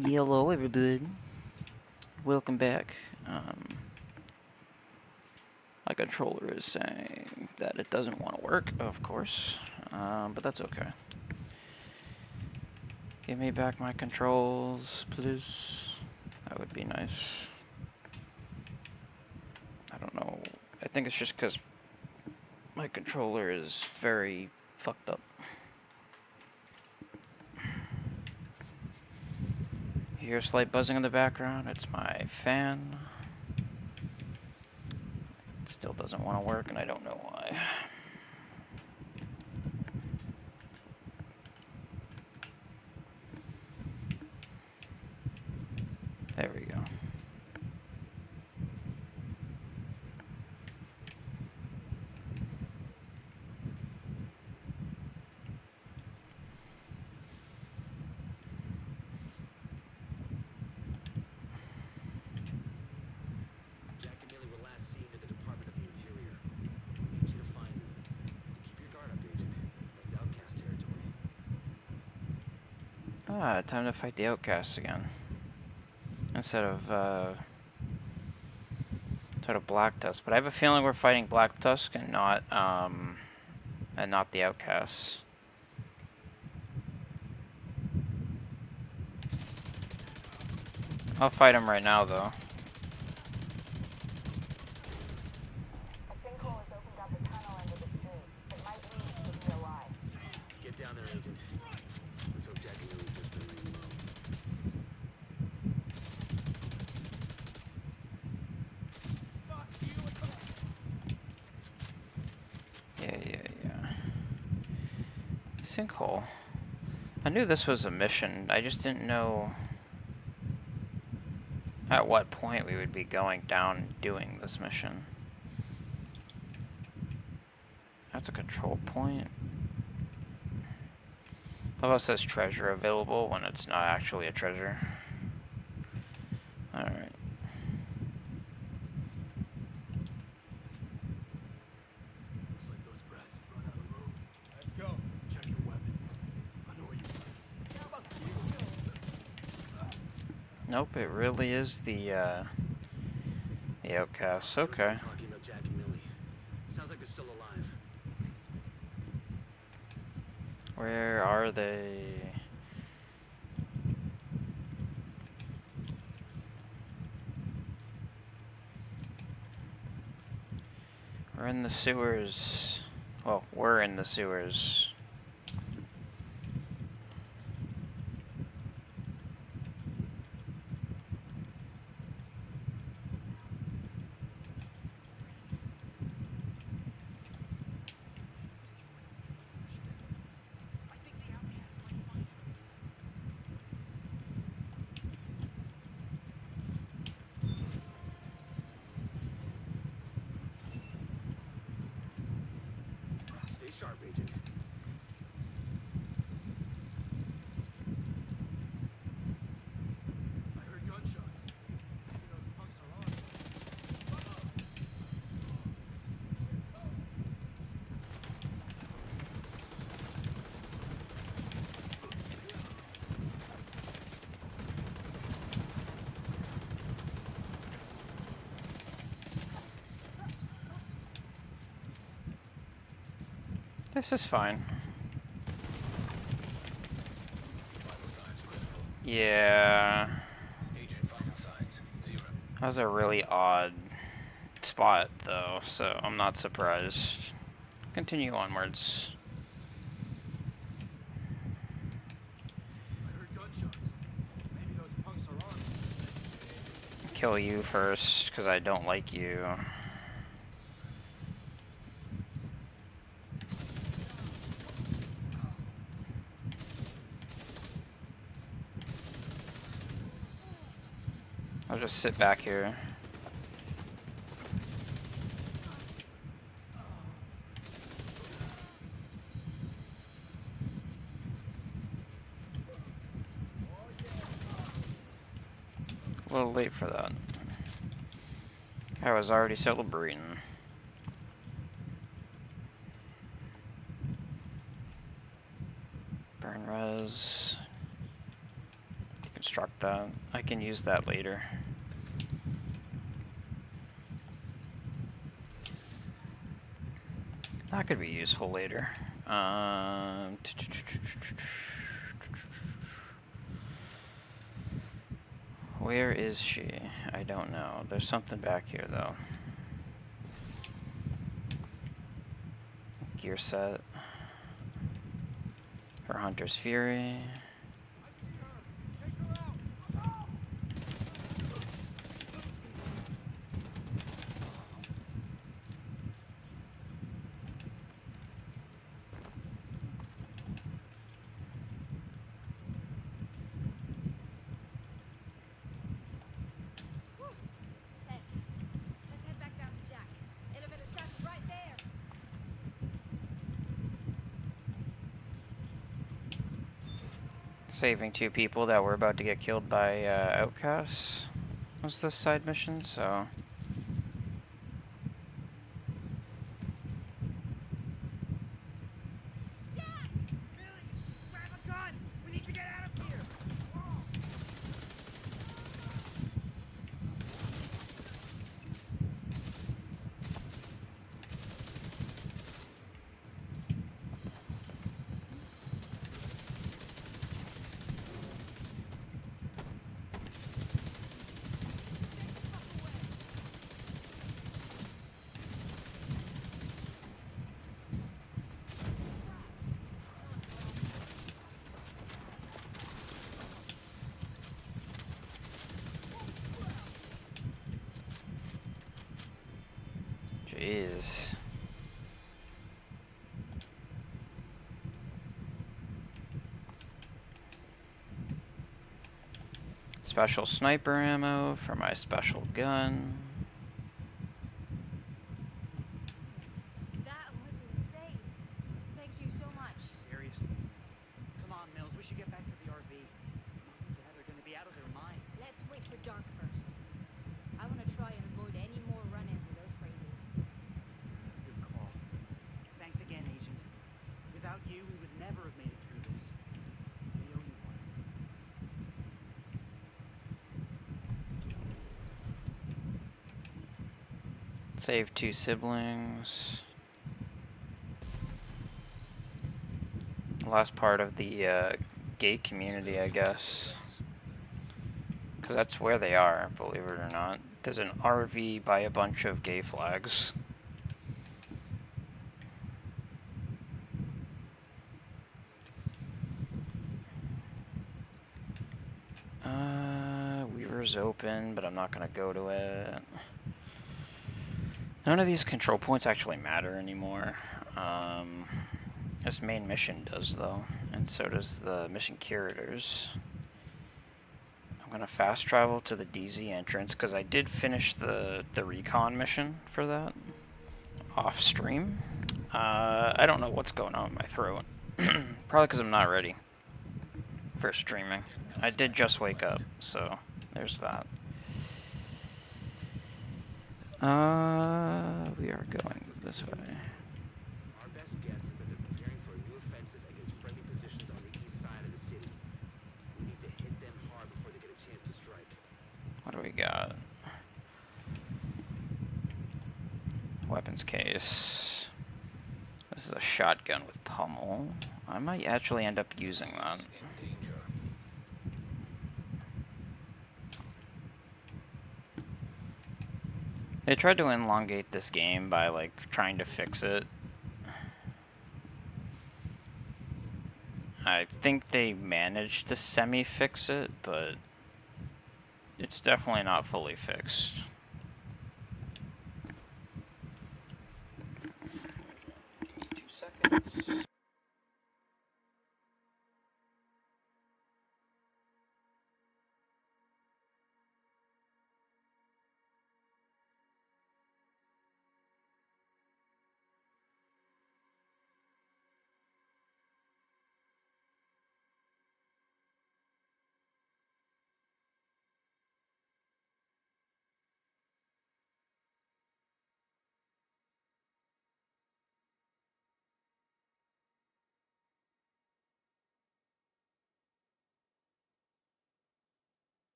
Hello everybody, welcome back. My controller is saying that it doesn't want to work, of course, but that's okay. Give me back my controls, please. That would be nice. I don't know, I think it's just because my controller is very fucked up. You hear a slight buzzing in the background, it's my fan. It still doesn't want to work and I don't know why. There we go. Ah, time to fight the outcasts again. Instead of Black Tusk. But I have a feeling we're fighting Black Tusk and not the outcasts. I'll fight him right now though. Yeah. Sinkhole. I knew this was a mission. I just didn't know at what point we would be going down doing this mission. That's a control point. Love how it says treasure available when it's not actually a treasure. Alright. Nope, it really is the outcasts. Okay. Where are they? We're in the sewers. Well, we're in the sewers. This is fine. Yeah. That was a really odd spot, though, so I'm not surprised. Continue onwards. Kill you first, because I don't like you. I'll just sit back here. A little late for that. I was already celebrating. Burn res. construct that. I can use that later. That could be useful later. Where is she? I don't know. There's something back here, though. Gear set. Her Hunter's Fury. Saving 2 people that were about to get killed by outcasts was this side mission, so... Jeez. Special sniper ammo for my special gun. That was insane. Thank you so much. Seriously. Come on, Mills. We should get back to the RV. Mom and Dad are going to be out of their minds. Let's wait for dark first. I want to try and avoid any more run-ins with those crazies. Good call. Thanks again, Agent. Without you, we would never have made it through this. We owe you one. Save 2 siblings. Last part of the gay community, I guess. Because that's where they are, believe it or not. There's an RV by a bunch of gay flags. Weaver's open, but I'm not going to go to it. None of these control points actually matter anymore. This main mission does, though, and so does the mission curators. I'm going to fast travel to the DZ entrance, because I did finish the recon mission for that off stream. I don't know what's going on with my throat. Probably because I'm not ready for streaming. I did just wake up, so there's that. We are going this way. Our best guess is that they're preparing for a new offensive against friendly positions on the east side of the city. We need to hit them hard before they get a chance to strike. What do we got? Weapons case. This is a shotgun with pommel. I might actually end up using that. They tried to elongate this game by, like, trying to fix it. I think they managed to semi-fix it, but it's definitely not fully fixed. Give me 2 seconds.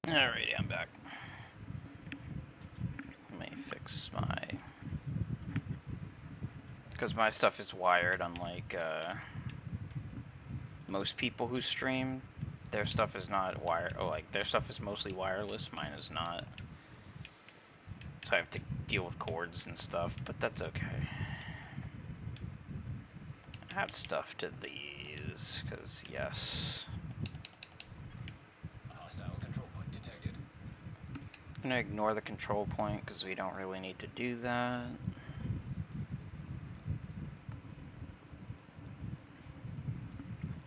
Alrighty, I'm back. Let me fix my... Because my stuff is wired, unlike most people who stream. Their stuff is not wired. Oh, like, their stuff is mostly wireless. Mine is not. So I have to deal with cords and stuff, but that's okay. Add stuff to these, because yes. Hostile control point detected. I'm going to ignore the control point, because we don't really need to do that.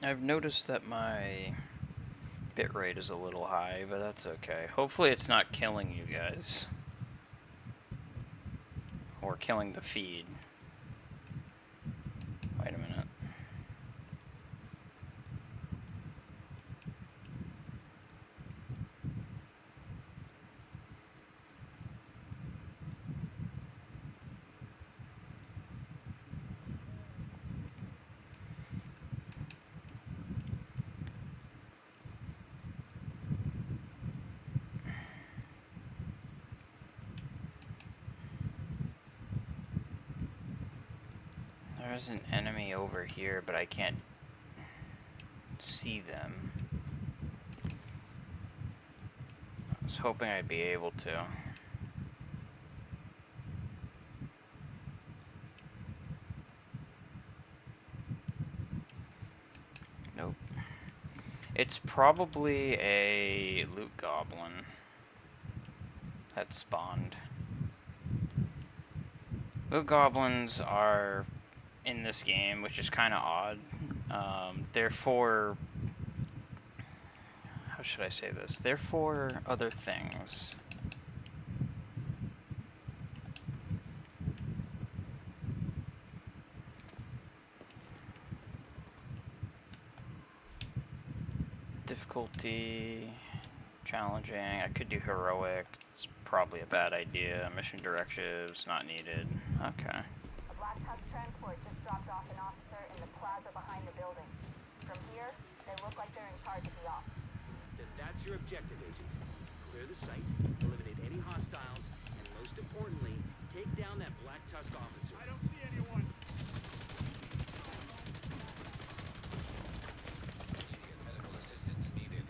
I've noticed that my bitrate is a little high, but that's okay. Hopefully it's not killing you guys. Or killing the feed. Wait a minute. There's an enemy over here, but I can't see them. I was hoping I'd be able to. Nope. It's probably a loot goblin that spawned. Loot goblins are in this game, which is kind of odd. They're for... How should I say this? They're for other things. Difficulty... Challenging. I could do heroic. It's probably a bad idea. Mission directives, not needed. Okay. A Black Tusk transport just dropped off an officer in the plaza behind the building. From here, they look like they're in charge of the op. Then that's your objective, agents. Clear the site, eliminate any hostiles, and most importantly, take down that Black Tusk officer. I don't see anyone. Medical assistance needed.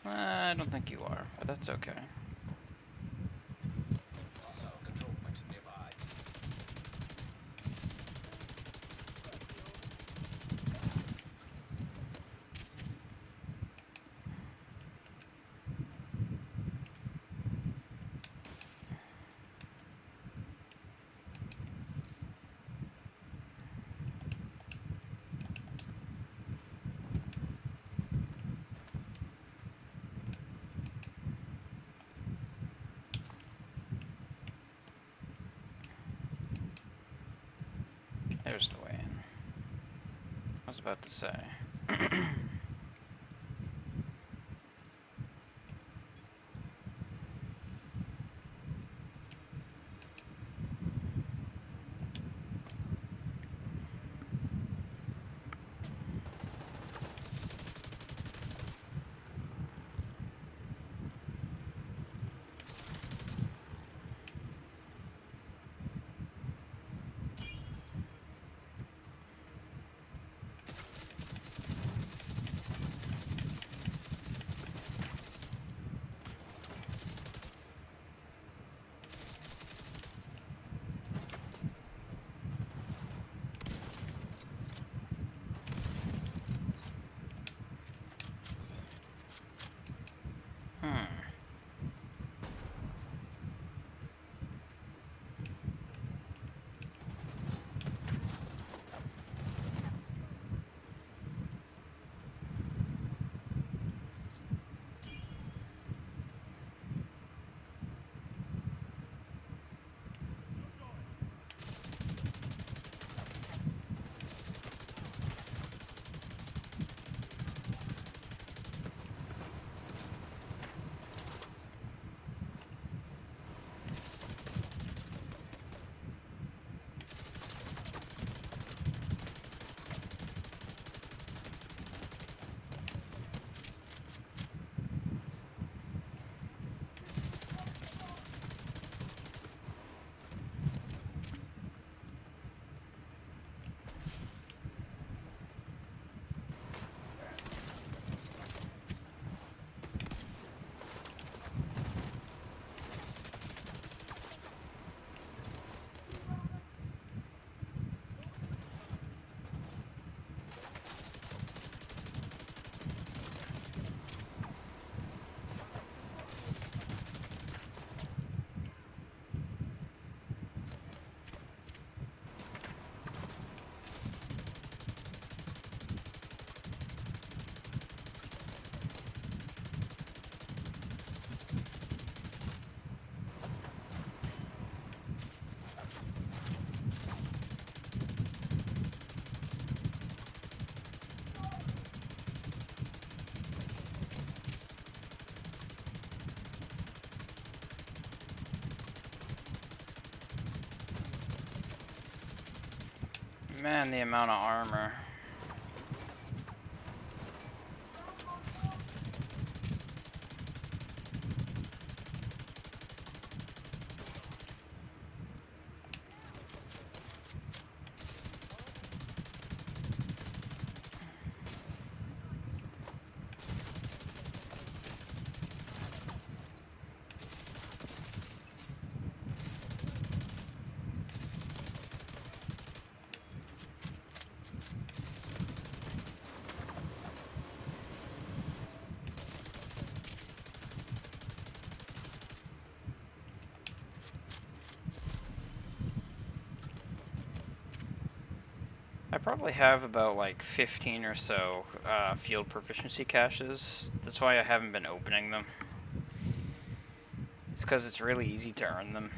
I don't think you are, but that's okay. Hostile control point nearby. There's the way in. I was about to say. Man, the amount of armor. I probably have about like 15 or so field proficiency caches. That's why I haven't been opening them. It's because it's really easy to earn them.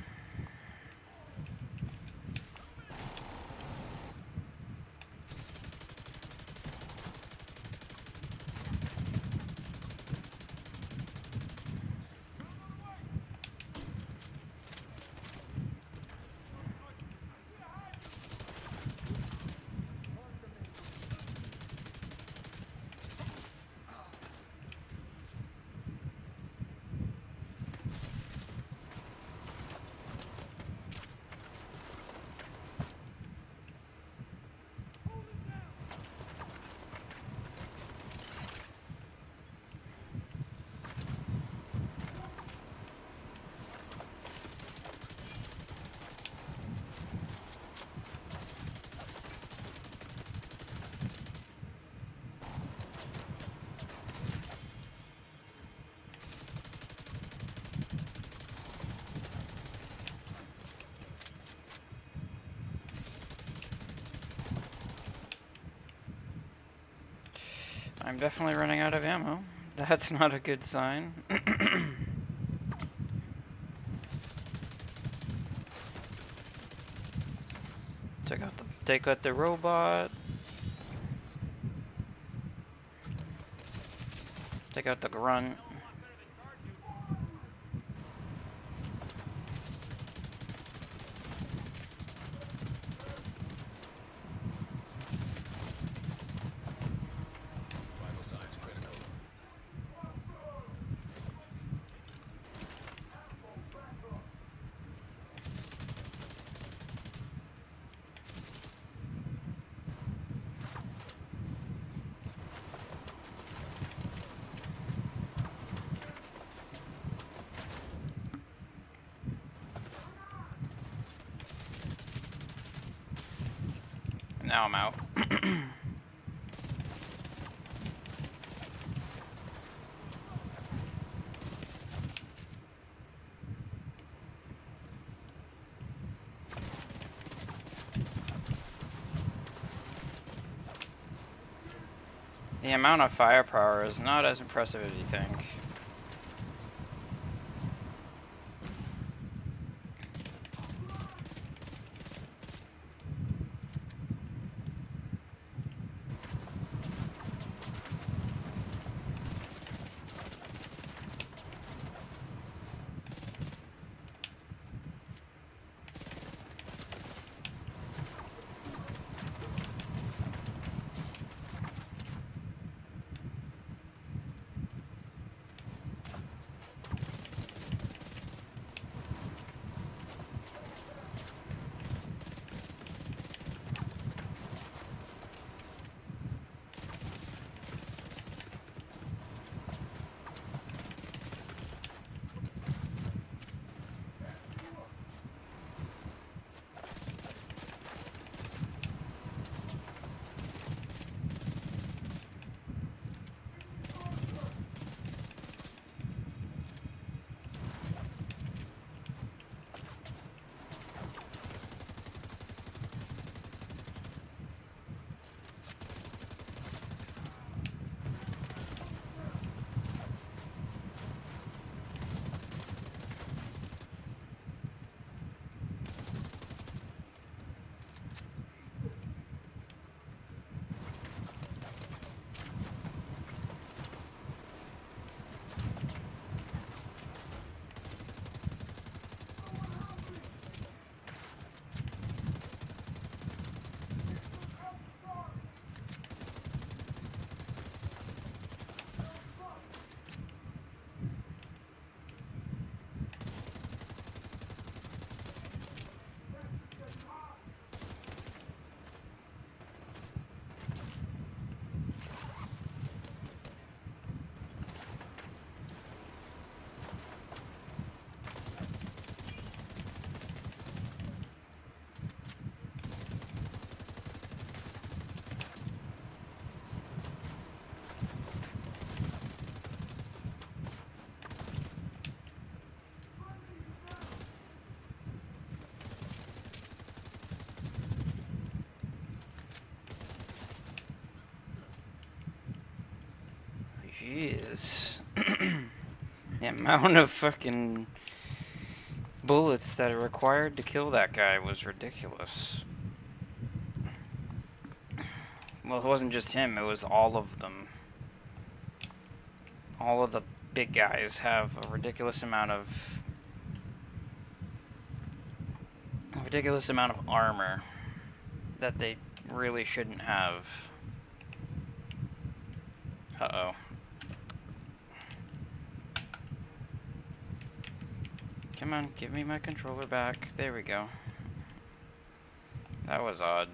I'm definitely running out of ammo. That's not a good sign. Take out the robot. Take out the grunt. Now I'm out. The amount of firepower is not as impressive as you think. Jeez. The amount of fucking bullets that are required to kill that guy was ridiculous. Well, it wasn't just him, it was all of them. All of the big guys have a ridiculous amount of armor that they really shouldn't have. Uh-oh. Come on, give me my controller back. There we go. That was odd.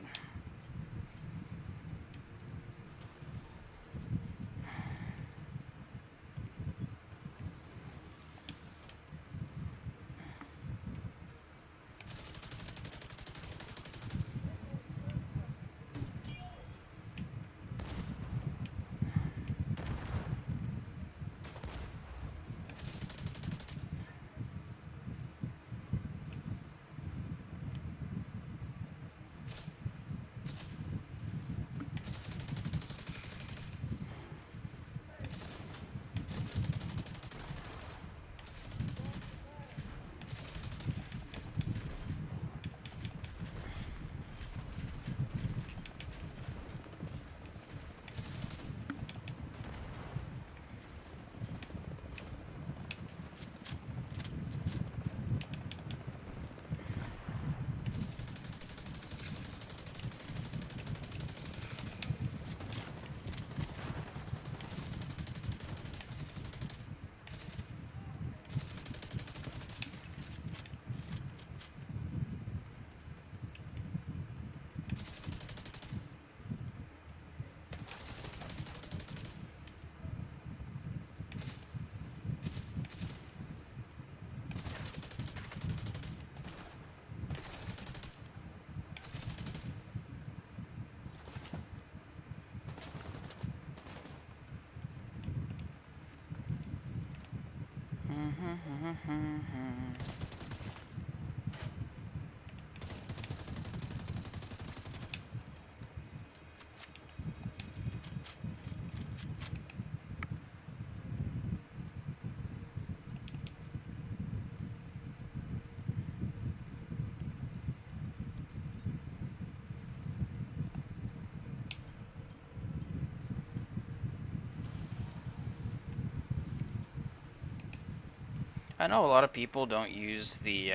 I know a lot of people don't use the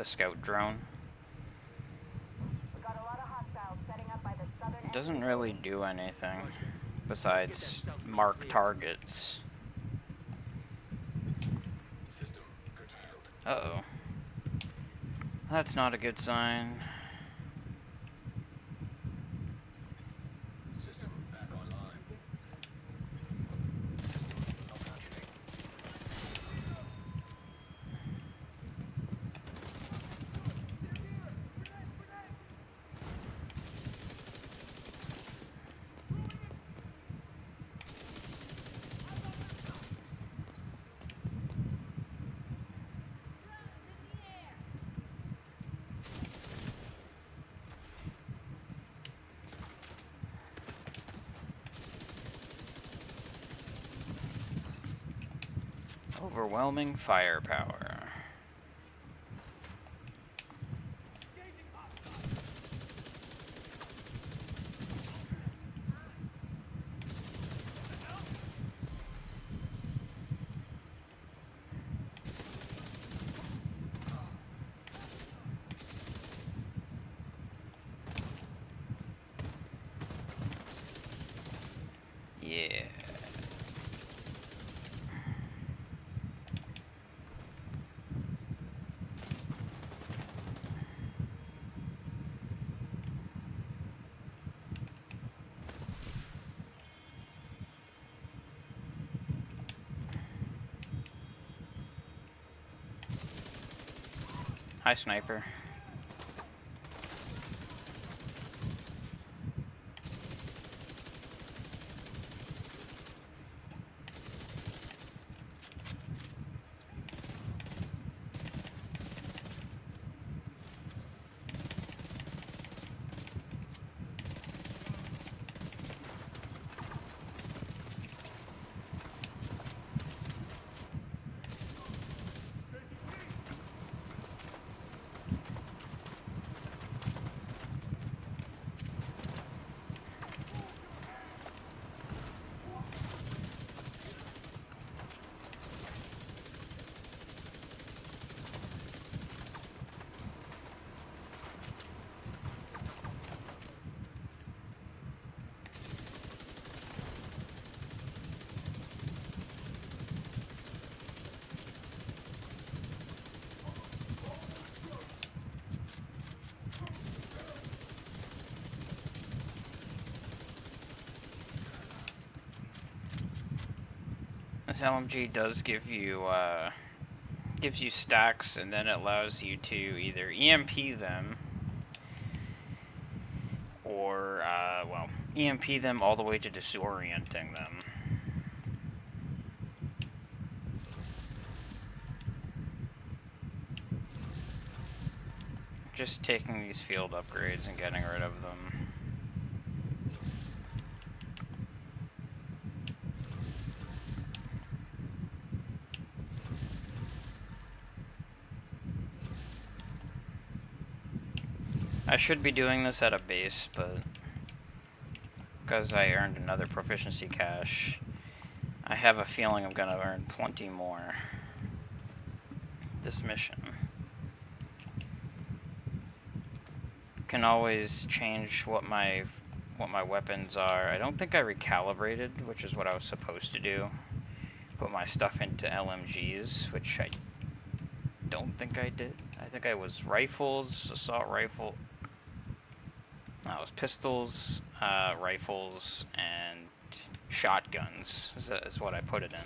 scout drone. We got a lot of hostiles setting up by the southern It doesn't really do anything besides mark targets. System curtailed. Uh-oh. That's not a good sign. System back online. System malfunctioning. Overwhelming firepower. Yeah. Hi, sniper. This LMG does give you gives you stacks, and then it allows you to either EMP them or well, EMP them all the way to disorienting them. Just taking these field upgrades and getting rid of them. I should be doing this at a base, but because I earned another proficiency cache, I have a feeling I'm gonna earn plenty more this mission. Can always change what my weapons are. I don't think I recalibrated, which is what I was supposed to do. Put my stuff into LMGs, which I don't think I did. I think I was rifles, assault rifle. No, it was pistols, rifles, and shotguns is what I put it in.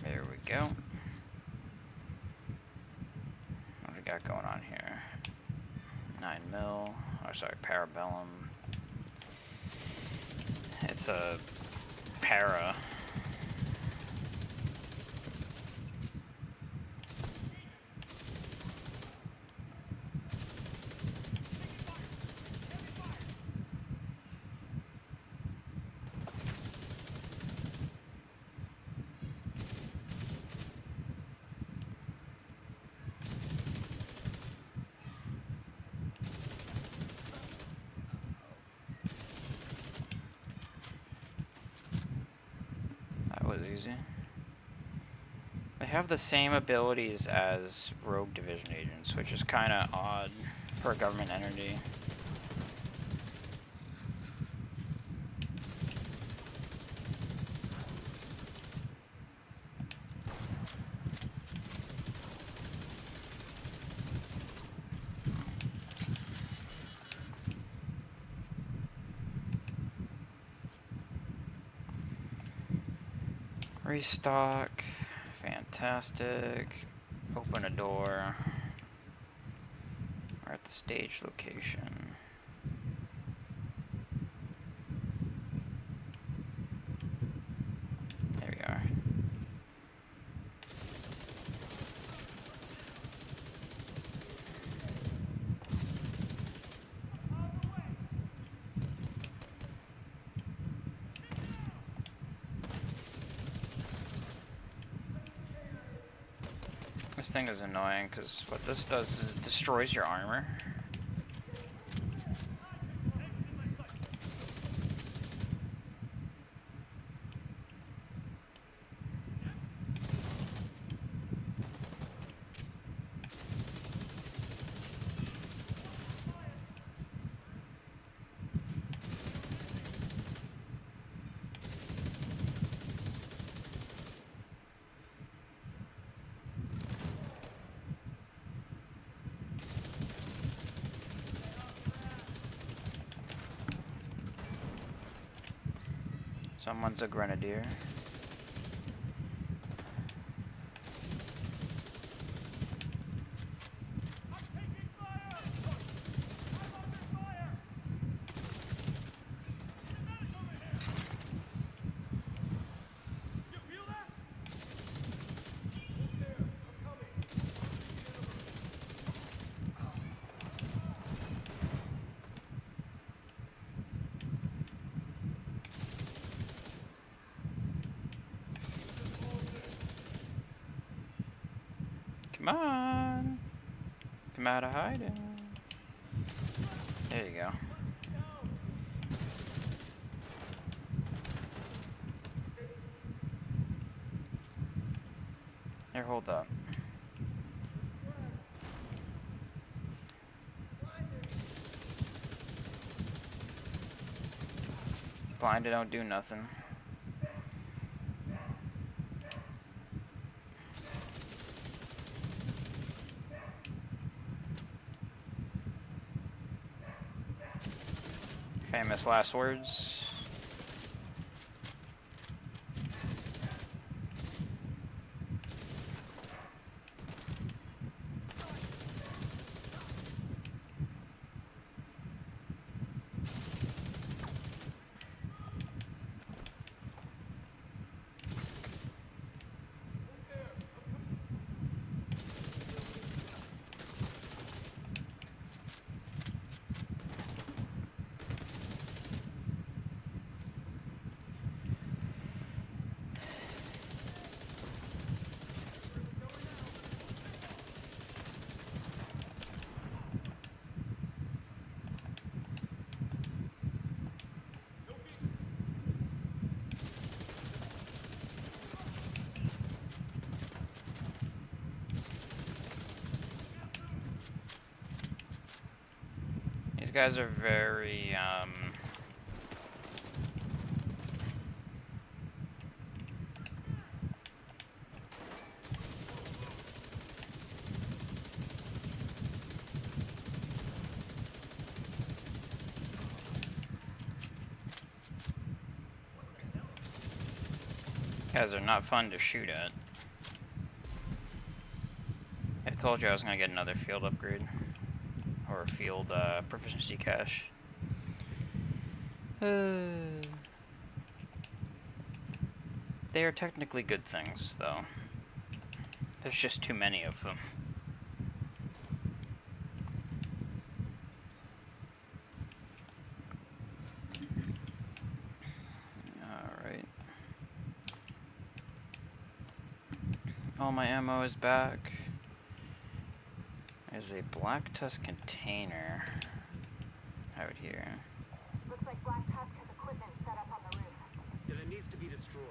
There we go. What do we got going on here? 9mm, oh sorry, Parabellum. It's a para. Was easy. They have the same abilities as Rogue Division agents, which is kind of odd for a government entity. Restock, fantastic. Open a door. We're at the stage location. There we are. This thing is annoying because what this does is it destroys your armor. Someone's a grenadier. Come on! Come out of hiding. There you go. hold up. Blinded don't do nothing. Famous last words. These guys are very, guys are not fun to shoot at. I told you I was gonna get another field upgrade. Or field proficiency cache. They are technically good things, though. There's just too many of them. Alright. All my ammo is back. There's a Black Tusk container out here. Looks like Black Tusk has equipment set up on the roof. Then it needs to be destroyed.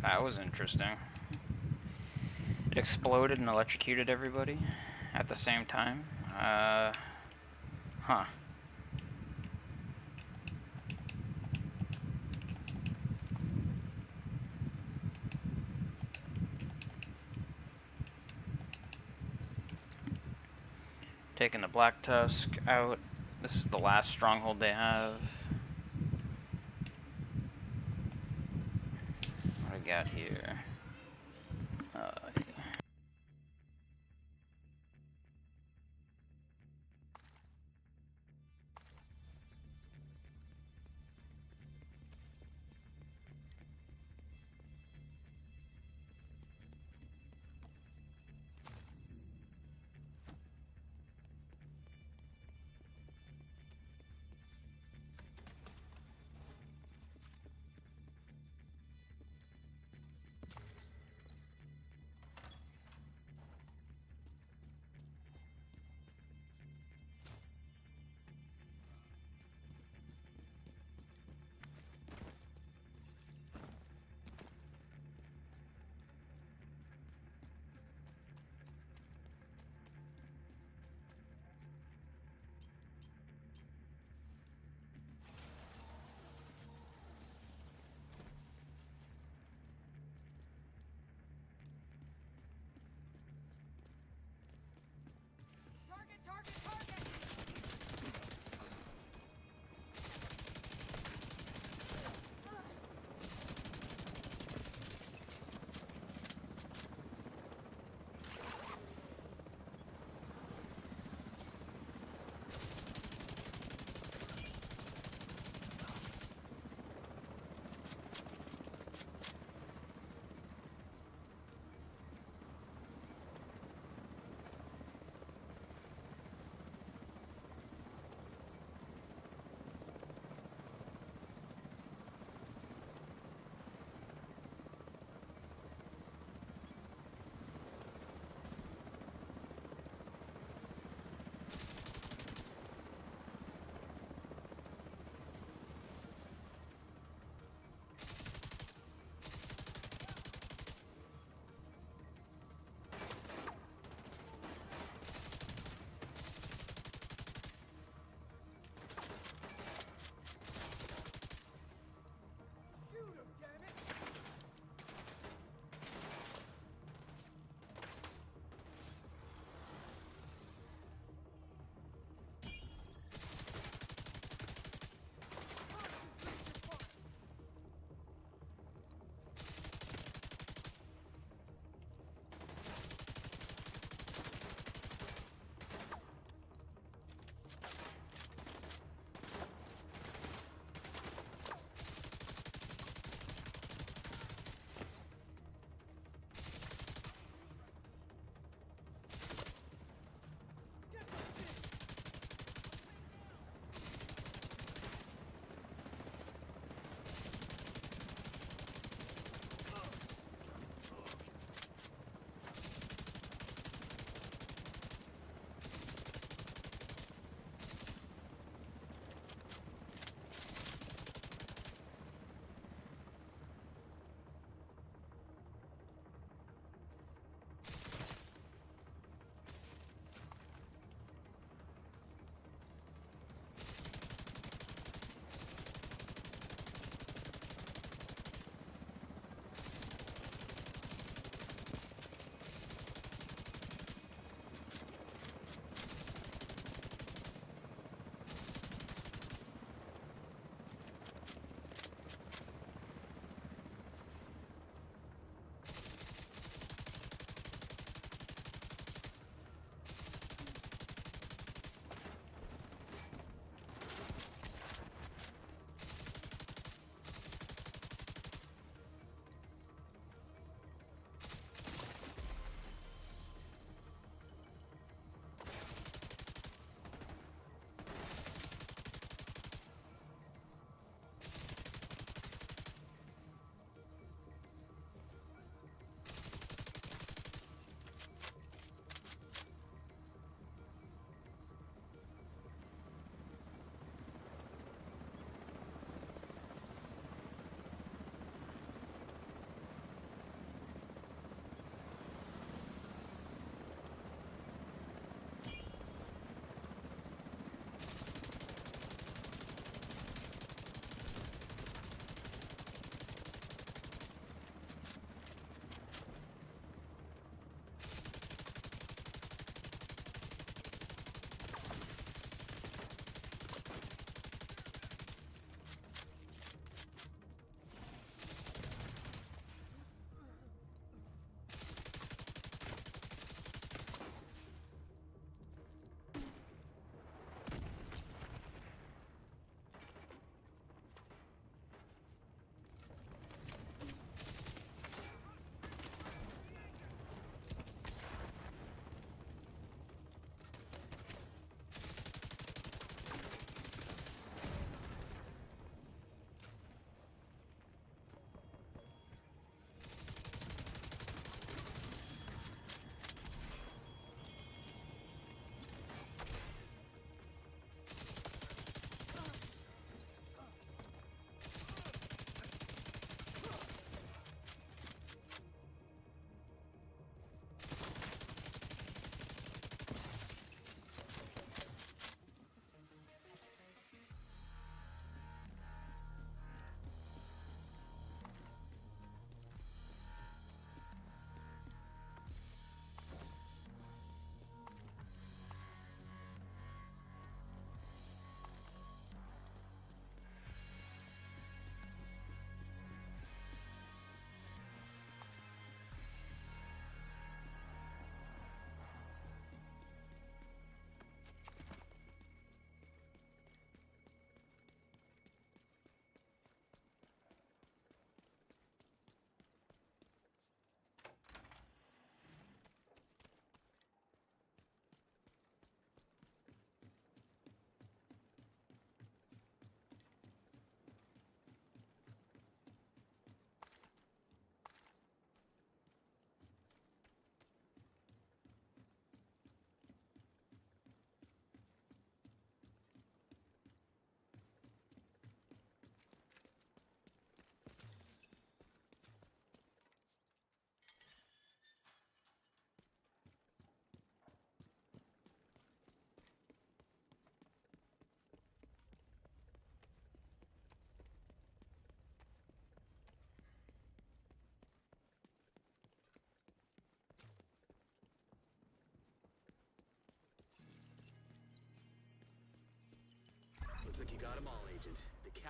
That was interesting. It exploded and electrocuted everybody at the same time. Huh. Taking the Black Tusk out. This is the last stronghold they have. What do we got here?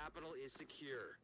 capital is secure.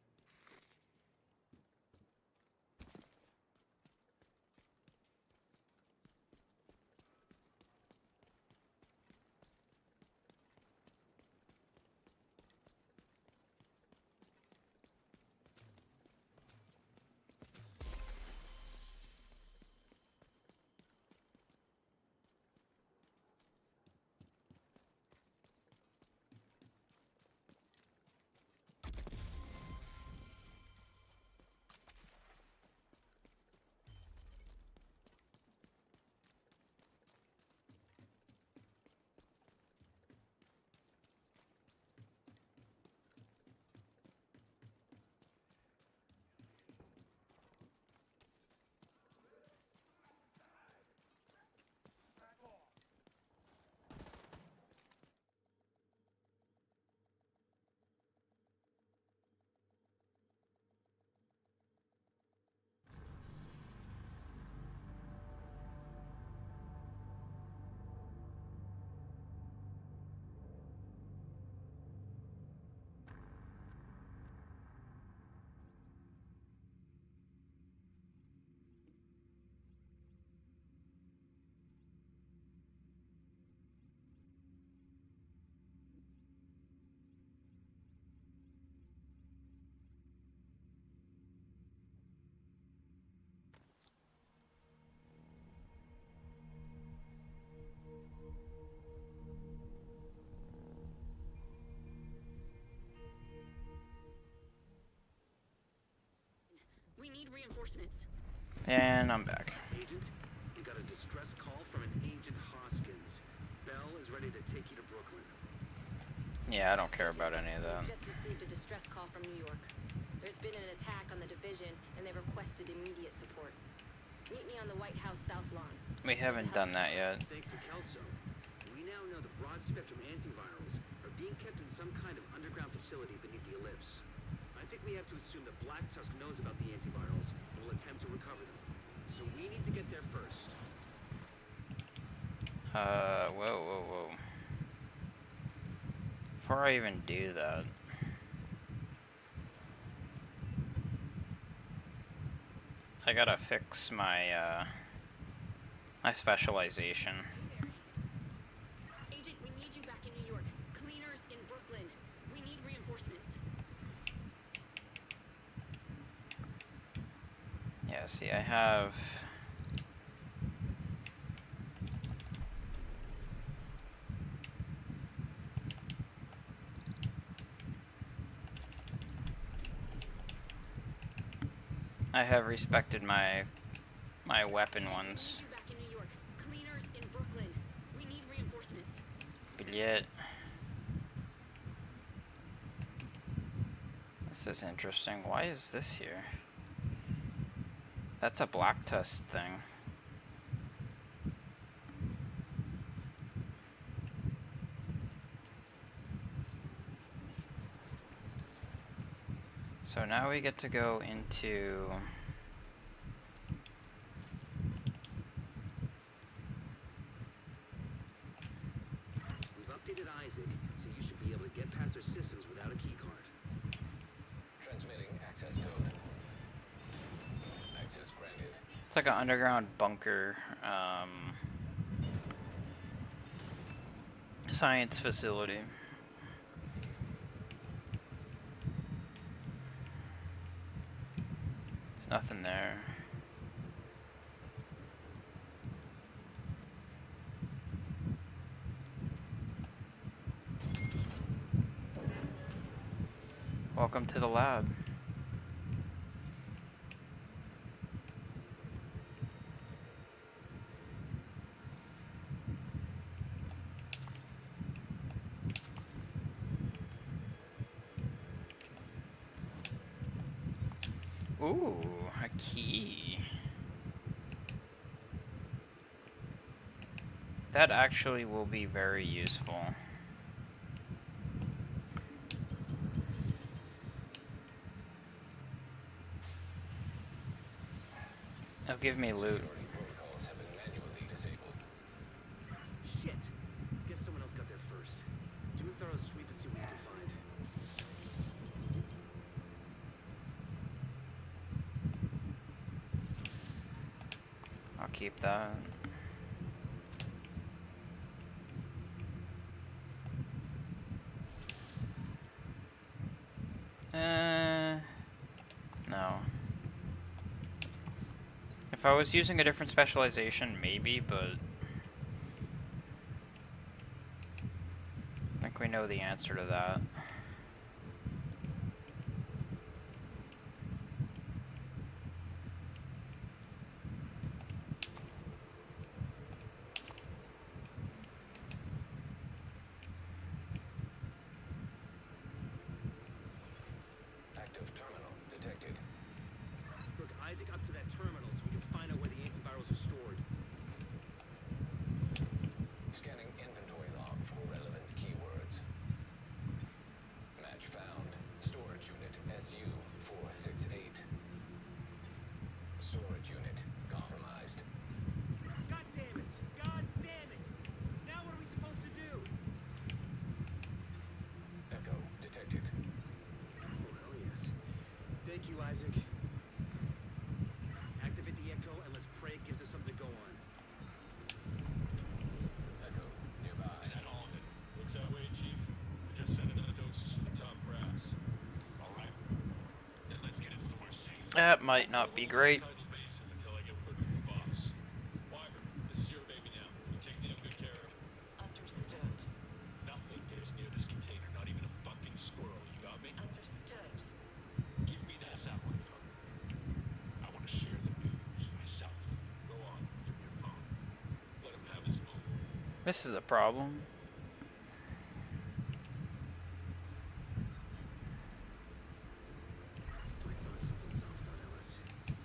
We need reinforcements. And I'm back. Agent, we got a distress call from an Agent Hoskins. Bell is ready to take you to Brooklyn. Yeah, I don't care about any of that. We just received a distress call from New York. There's been an attack on the division, and they requested immediate support. Meet me on the White House South Lawn. We haven't done that yet. Thanks to Kelso, we now know the broad-spectrum antivirals are being kept in some kind of underground facility beneath the ellipse. I think we have to assume that Black Tusk knows about the antivirals and will attempt to recover them. So we need to get there first. Whoa. Before I even do that, I gotta fix my, my specialization. Agent, we need you back in New York. Cleaners in Brooklyn. We need reinforcements. Yeah, see, I have... I have respected my weapon ones. We need you back in New York. Cleaners in Brooklyn. We need reinforcements. But yet... This is interesting. Why is this here? That's a Black Tusk thing. So now we get to go into... We've updated Isaac, so you should be able to get past their systems without a keycard. Transmitting access code. Access granted. It's like an underground bunker, science facility. There's nothing there. Welcome to the lab. Ooh, a key. That actually will be very useful. It'll give me loot. Security protocols have been manually disabled. Shit! Guess someone else got there first. Do a thorough sweep and see what we can find. keep that. No. If I was using a different specialization, maybe, but I think we know the answer to that. Active terminal detected. Look, Isaac, up to that terminal so we can find out where the antivirals are stored. Scanning inventory log for relevant keywords. Match found. Storage unit SU-468. Storage unit compromised. God damn it! God damn it! Now what are we supposed to do? Echo detected. Oh, hell yes. Thank you, Isaac. Activate the Echo and let's pray it gives us something to go on. Echo nearby. Not all of it. Looks that way, Chief. I just sent another doses for the top brass. All right. Then let's get it somewhere safe. That might not be great. Tidal basin until I get word from the boss. Wyvern, this is your baby now. You take damn good care of it. Understood. Nothing gets near this container, not even a fucking squirrel. You got me? Understood. Give me that satellite phone. I want to share the news myself. Go on, give me your phone. Let him have his moment. This is a problem.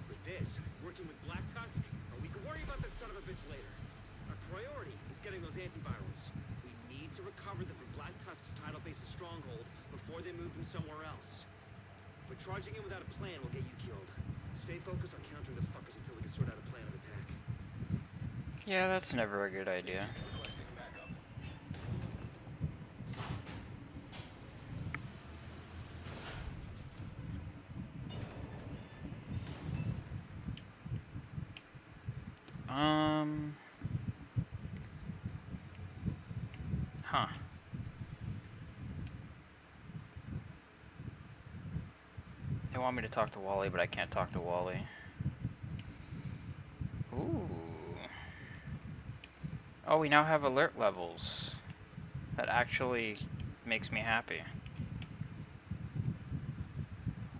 With this, working with Black Tusk, we can worry about that son of a bitch later. Our priority is getting those antivirals. We need to recover them from Black Tusk's tidal base's stronghold before they move them somewhere else. But charging in without a plan will get you killed. Stay focused on countering the fuckers until we can sort out a plan of attack. Yeah, that's never a good idea. Requesting backup. Huh. They want me to talk to Wally, but I can't talk to Wally. Ooh. Oh, we now have alert levels. That actually makes me happy.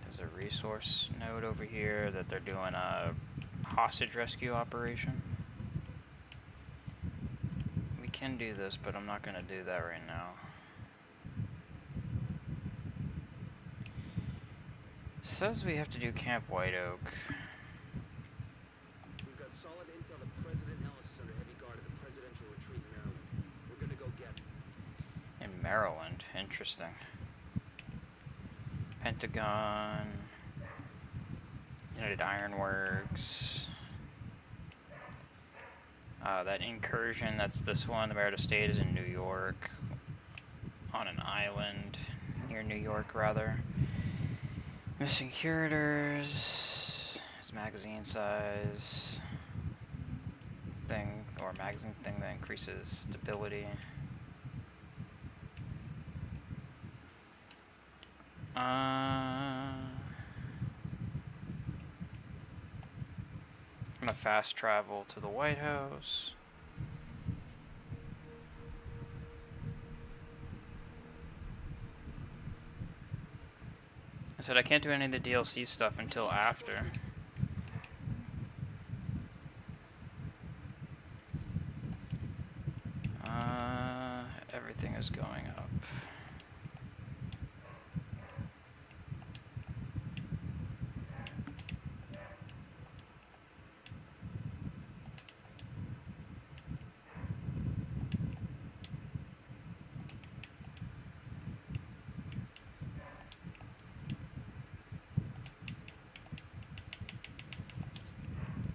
There's a resource node over here that they're doing a hostage rescue operation. We can do this, but I'm not going to do that right now. Says we have to do Camp White Oak. We've got solid intel that President Ellis is under heavy guard at the presidential retreat in Maryland. We're gonna go get him. In Maryland, interesting. Pentagon, United Ironworks. That incursion, that's this one. The Meredith State is in New York, on an island near New York, rather. Missing curators. It's magazine size thing, or magazine thing that increases stability. I'm gonna fast travel to the White House. I said I can't do any of the DLC stuff until after. Everything is going up.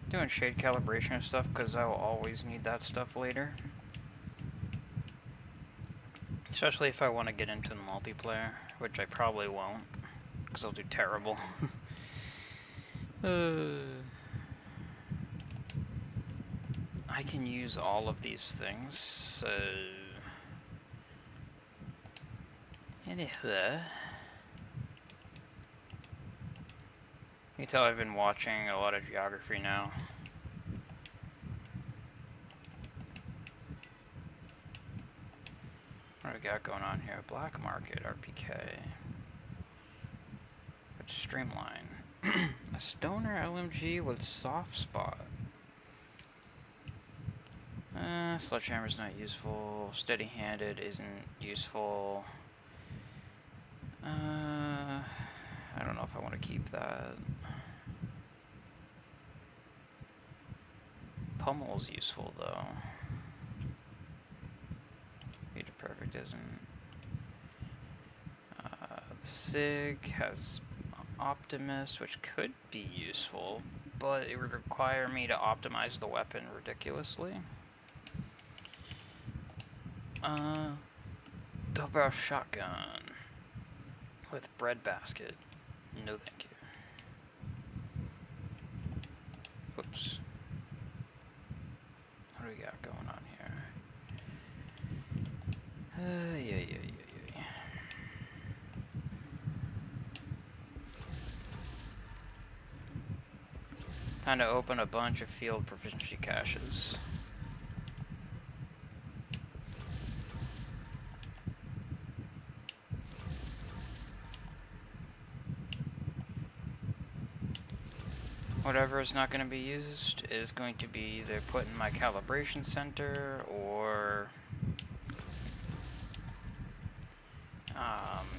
Doing shade calibration and stuff because I will always need that stuff later. Especially if I want to get into the multiplayer, which I probably won't, because I'll do terrible. I can use all of these things, so... Anyway... You can tell I've been watching a lot of geography now. What do we got going on here? Black market, RPK. Which streamline. A stoner LMG with soft spot. Sledgehammer's not useful. Steady-handed isn't useful. I don't know if I want to keep that. Pummel's useful though. Future Perfect isn't. The SIG has Optimus, which could be useful, but it would require me to optimize the weapon ridiculously. Double barrel shotgun with bread basket. No, thank you. Whoops. What do we got going on here? Yeah. Time to open a bunch of field proficiency caches. Whatever is not going to be used is going to be either put in my calibration center or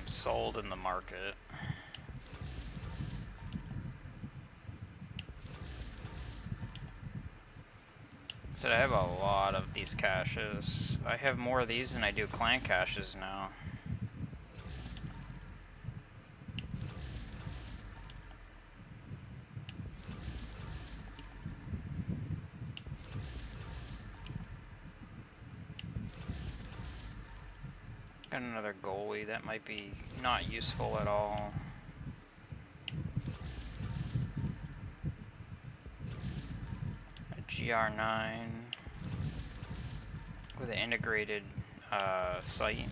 sold in the market. So I have a lot of these caches. I have more of these than I do clan caches now. Got another goalie that might be not useful at all. A GR9 with an integrated sight.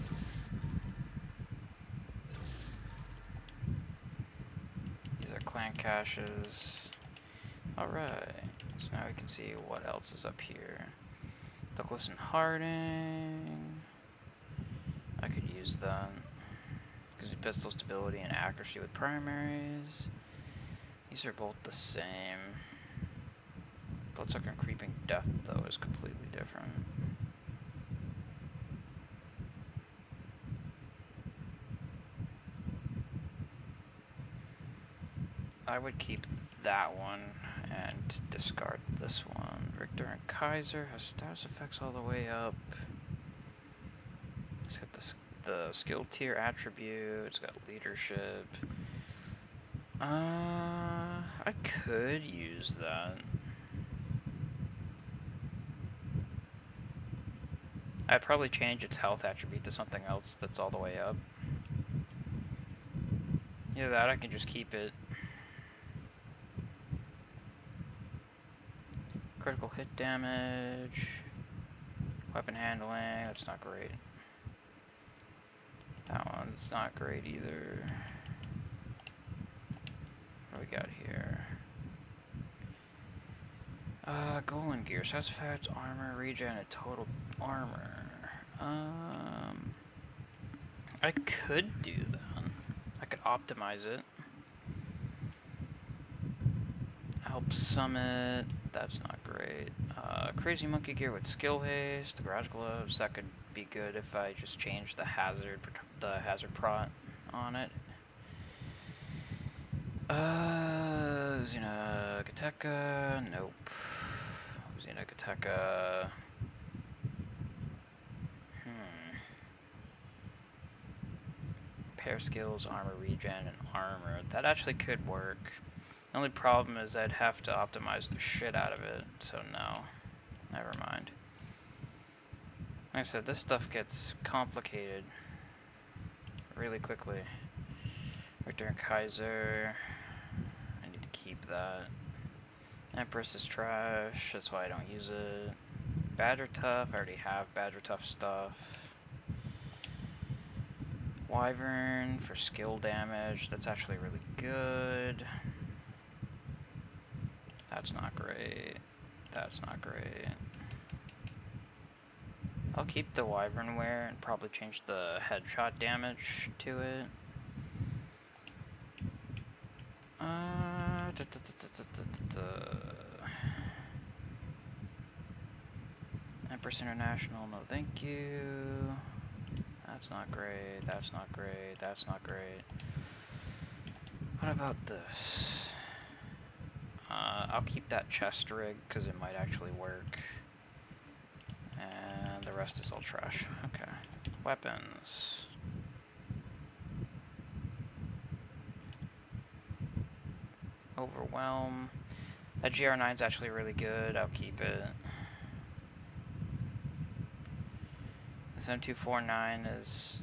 These are clan caches. Alright, so now we can see what else is up here. Douglas and Harding. I could use that. Gives me pistol stability and accuracy with primaries. These are both the same. Bloodsucker and Creeping Death, though, is completely different. I would keep that one and discard this one. Richter and Kaiser has status effects all the way up. It's got the skill tier attribute, it's got leadership. I could use that. I'd probably change its health attribute to something else that's all the way up. Either that, I can just keep it. Critical hit damage. Weapon handling, that's not great. That one's not great either. What do we got here? Golden gear, satisfies armor, regen, and total armor. I could do that. I could optimize it. Help summit, that's not great. Crazy monkey gear with skill haste, the garage gloves, that could be good if I just change the hazard prot on it. Xena Gateka, nope. Xena Gateka. Pair skills, armor regen, and armor. That actually could work. The only problem is I'd have to optimize the shit out of it, so no. Never mind. Like I said, this stuff gets complicated really quickly. Richter and Kaiser. I need to keep that. Empress is trash, that's why I don't use it. Badger Tough. I already have Badger Tough stuff. Wyvern for skill damage. That's actually really good. That's not great. That's not great. I'll keep the Wyvern wear and probably change the headshot damage to it. Empress International, no thank you. That's not great, that's not great, that's not great. What about this? I'll keep that chest rig because it might actually work. And the rest is all trash. Okay. Weapons. Overwhelm. That GR9 is actually really good. I'll keep it. The 7249 is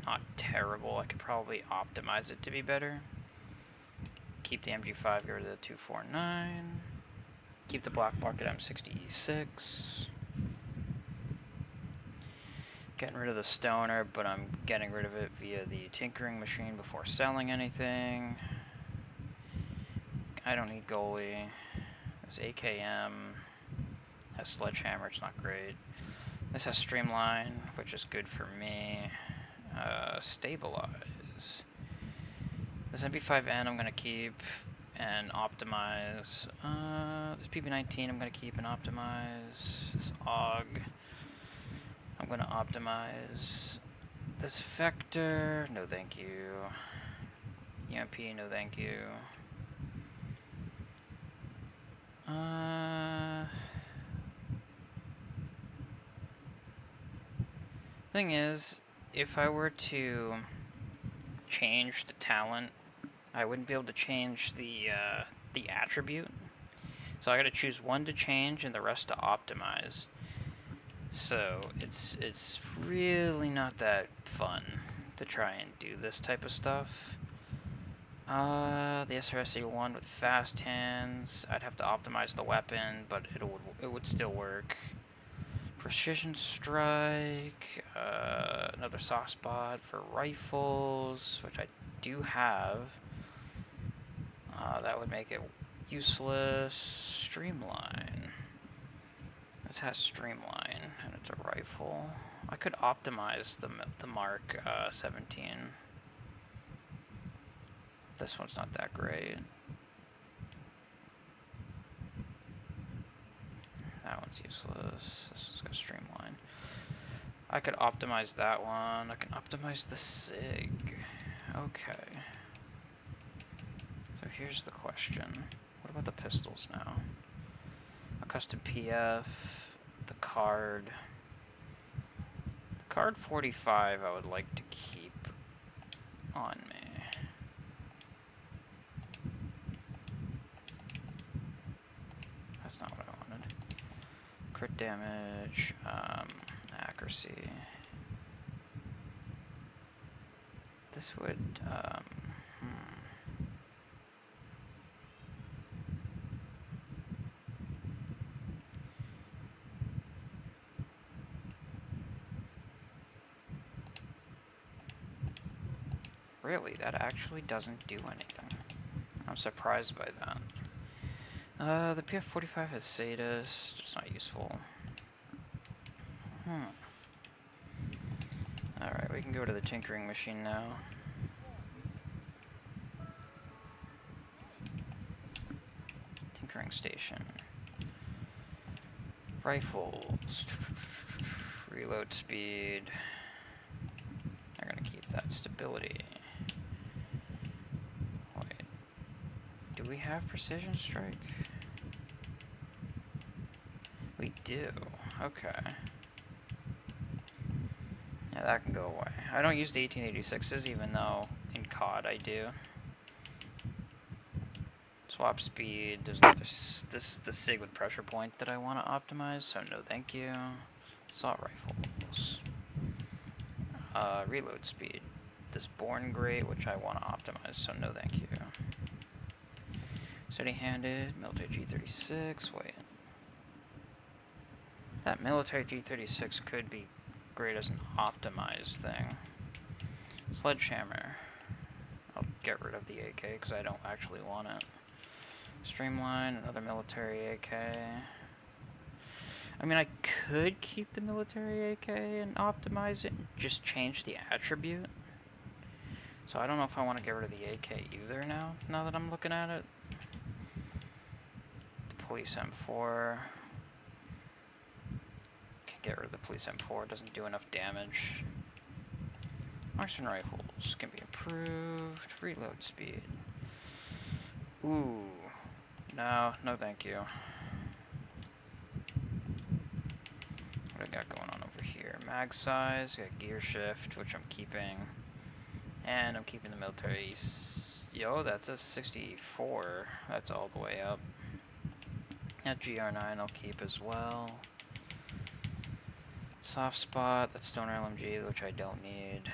not terrible. I could probably optimize it to be better. Keep the MG5, get rid of the 249. Keep the Black Market M60E6. Getting rid of the Stoner, but I'm getting rid of it via the Tinkering Machine before selling anything. I don't need Goalie. This AKM has Sledgehammer, it's not great. This has Streamline, which is good for me. Stabilize. This MP5N I'm going to keep and optimize. This PP19 I'm going to keep and optimize. This AUG I'm going to optimize. This Vector, no thank you. EMP, no thank you. Thing is, if I were to change the talent, I wouldn't be able to change the attribute. So I got to choose one to change and the rest to optimize. So it's really not that fun to try and do this type of stuff. The SRSA1 with fast hands, I'd have to optimize the weapon, but it would still work. Precision strike, another soft spot for rifles, which I do have. That would make it useless. Streamline. This has Streamline, and it's a rifle. I could optimize the Mark 17. This one's not that great. That one's useless. This one's got Streamline. I could optimize that one. I can optimize the SIG. Okay. So here's the question. What about the pistols now? A custom PF, the card. The card 45 I would like to keep on me. That's not what I wanted. Crit damage, accuracy. This would, Really, that actually doesn't do anything. I'm surprised by that. The PF-45 has Sadist, it's not useful. Alright, we can go to the Tinkering Machine now. Tinkering Station. Rifles. Reload speed. I'm gonna keep that stability. Wait. Do we have Precision Strike? We do. Okay. Yeah, that can go away. I don't use the 1886s, even though in COD I do. Swap speed. This is the SIG with pressure point that I want to optimize, so no thank you. Assault rifles. Reload speed. This Born Great, which I want to optimize, so no thank you. Steady-handed, military G36, wait. That military G36 could be great as an optimized thing. Sledgehammer. I'll get rid of the AK because I don't actually want it. Streamline, another military AK. I mean, I could keep the military AK and optimize it and just change the attribute. So I don't know if I want to get rid of the AK either now that I'm looking at it. The police M4. Can get rid of the police M4, it doesn't do enough damage. Marksman rifles can be improved. Reload speed. Ooh. No thank you. What I got going on over here? Mag size, got gear shift, which I'm keeping. And I'm keeping the military. Yo, that's a 64. That's all the way up. That GR9 I'll keep as well. Soft spot, that Stoner LMG, which I don't need.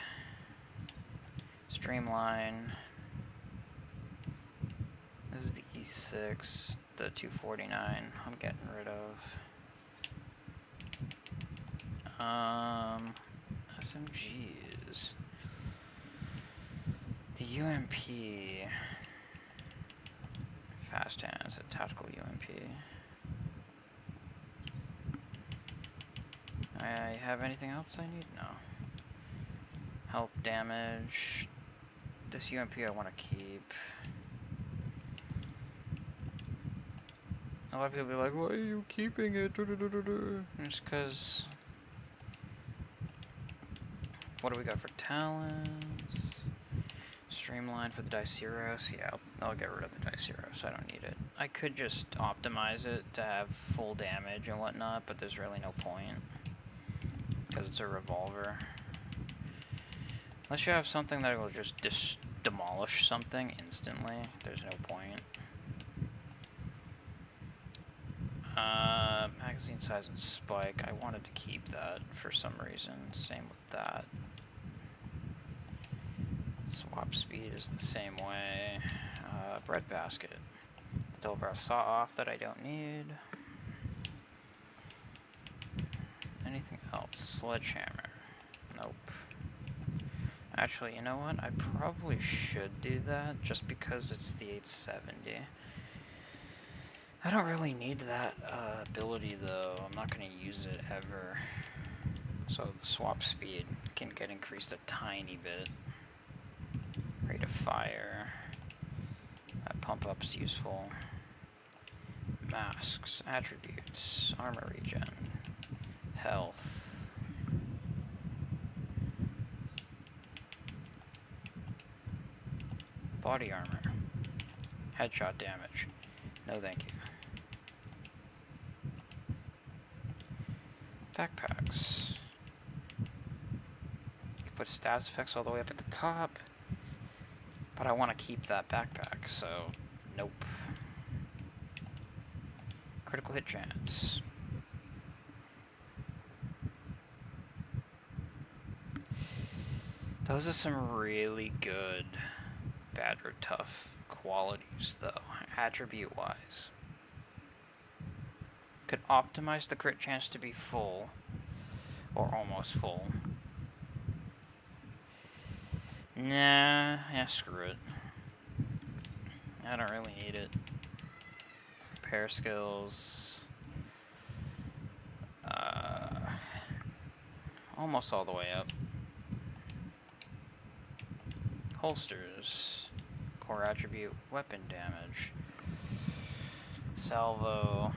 Streamline. This is the E6, the 249 I'm getting rid of. SMGs. The UMP. Fast hands, a tactical UMP. I have anything else I need? No. Health damage. This UMP I want to keep. A lot of people be like, why are you keeping it? Just because. What do we got for talents? Streamline for the Diceros. Yeah, I'll get rid of the Diceros. I don't need it. I could just optimize it to have full damage and whatnot, but there's really no point. Because it's a revolver. Unless you have something that will just demolish something instantly, there's no point. Magazine size and spike. I wanted to keep that for some reason. Same with that. Swap speed is the same way. Bread basket. The double barrel saw off that I don't need. Anything else? Sledgehammer. Nope. Actually, you know what? I probably should do that just because it's the 870. I don't really need that ability though. I'm not going to use it ever. So the swap speed can get increased a tiny bit. Rate of fire. That pump up's useful. Masks, attributes, armor regen, health. Body armor. Headshot damage. No thank you. Backpacks. You put stats effects all the way up at the top. But I want to keep that backpack, so nope. Critical hit chance. Those are some really good bad or tough qualities, though, attribute-wise. Could optimize the crit chance to be full, or almost full. Nah, yeah, screw it. I don't really need it. Repair skills. Almost all the way up. Holsters. Core attribute, weapon damage. Salvo.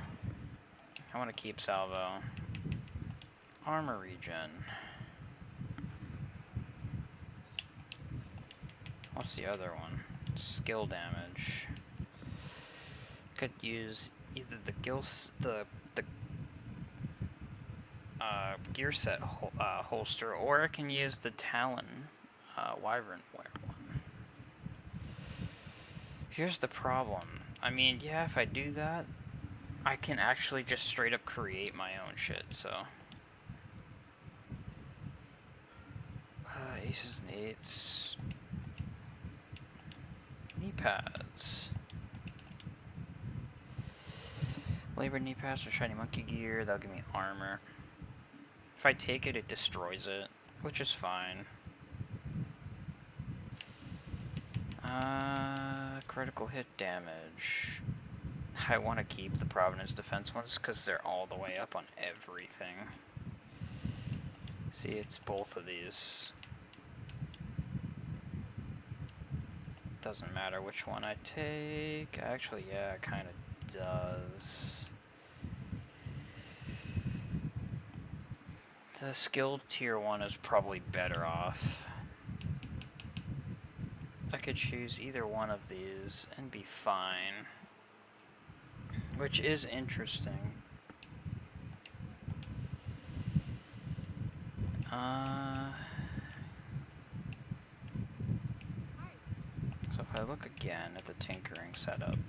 I want to keep salvo. Armor regen. What's the other one? Skill damage. Could use either the gear set holster, or I can use the Talon Wyvern wear one. Here's the problem. I mean, yeah, if I do that, I can actually just straight up create my own shit, so. Aces and eights. Knee pads. Labor knee pads or shiny monkey gear. That'll give me armor. If I take it, it destroys it, which is fine. Critical hit damage. I want to keep the Providence defense ones because they're all the way up on everything. See, it's both of these. Doesn't matter which one I take. Actually, yeah, it kind of does. The skilled tier 1 is probably better off. I could choose either one of these and be fine. Which is interesting. So if I look again at the tinkering setup,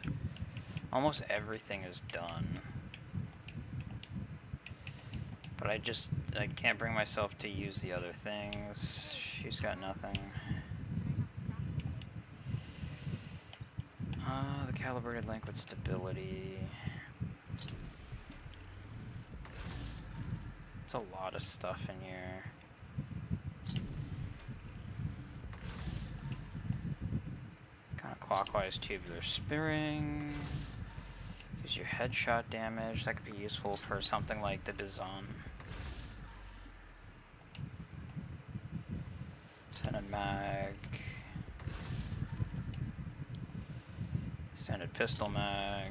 almost everything is done. But I can't bring myself to use the other things. She's got nothing. The calibrated link with stability. It's a lot of stuff in here. Counterclockwise tubular spring. Gives you headshot damage. That could be useful for something like the Bizon. Standard mag. Standard pistol mag.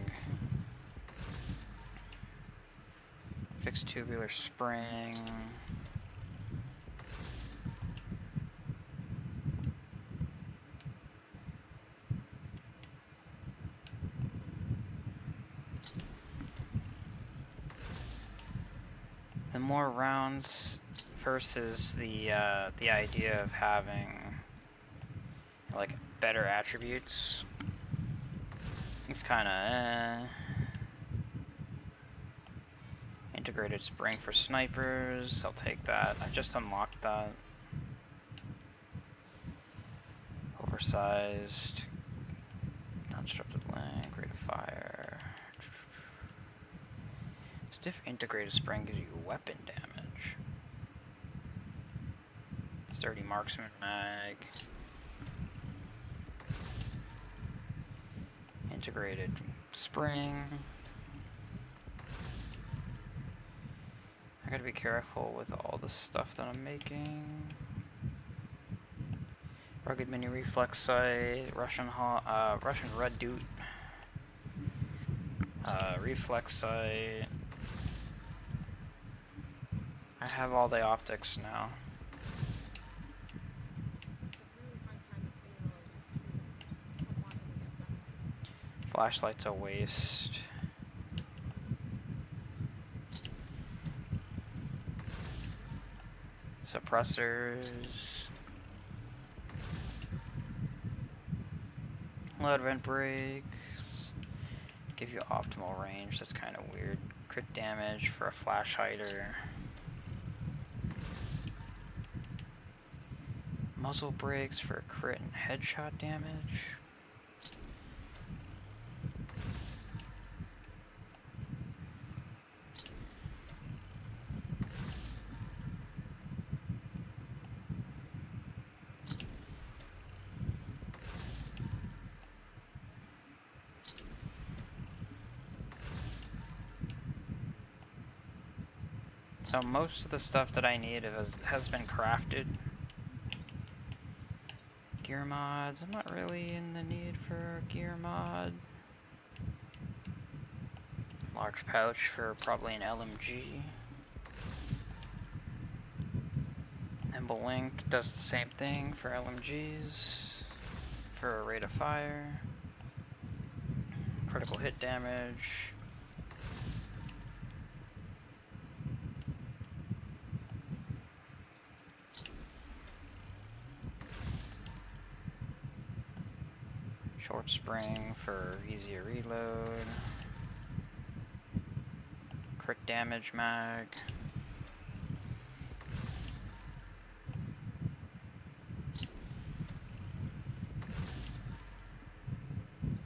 Fixed tubular spring. The more rounds versus the idea of having like better attributes. It's kind of integrated spring for snipers. I'll take that. I just unlocked that. Oversized. Non-disrupted link. Rate of fire. Stiff integrated spring gives you weapon damage. Sturdy marksman mag. Integrated spring. I gotta be careful with all the stuff that I'm making. Rugged mini reflex sight, Russian Redoute, reflex sight. I have all the optics now. Flashlight's a waste. Suppressors. Load vent brakes. Give you optimal range. That's kind of weird. Crit damage for a flash hider. Muzzle brakes for crit and headshot damage. So most of the stuff that I need has been crafted. Gear mods, I'm not really in the need for a gear mod. Large pouch for probably an LMG. Nimble link does the same thing for LMGs. For a rate of fire. Critical hit damage. Short spring for easier reload. Crit damage mag.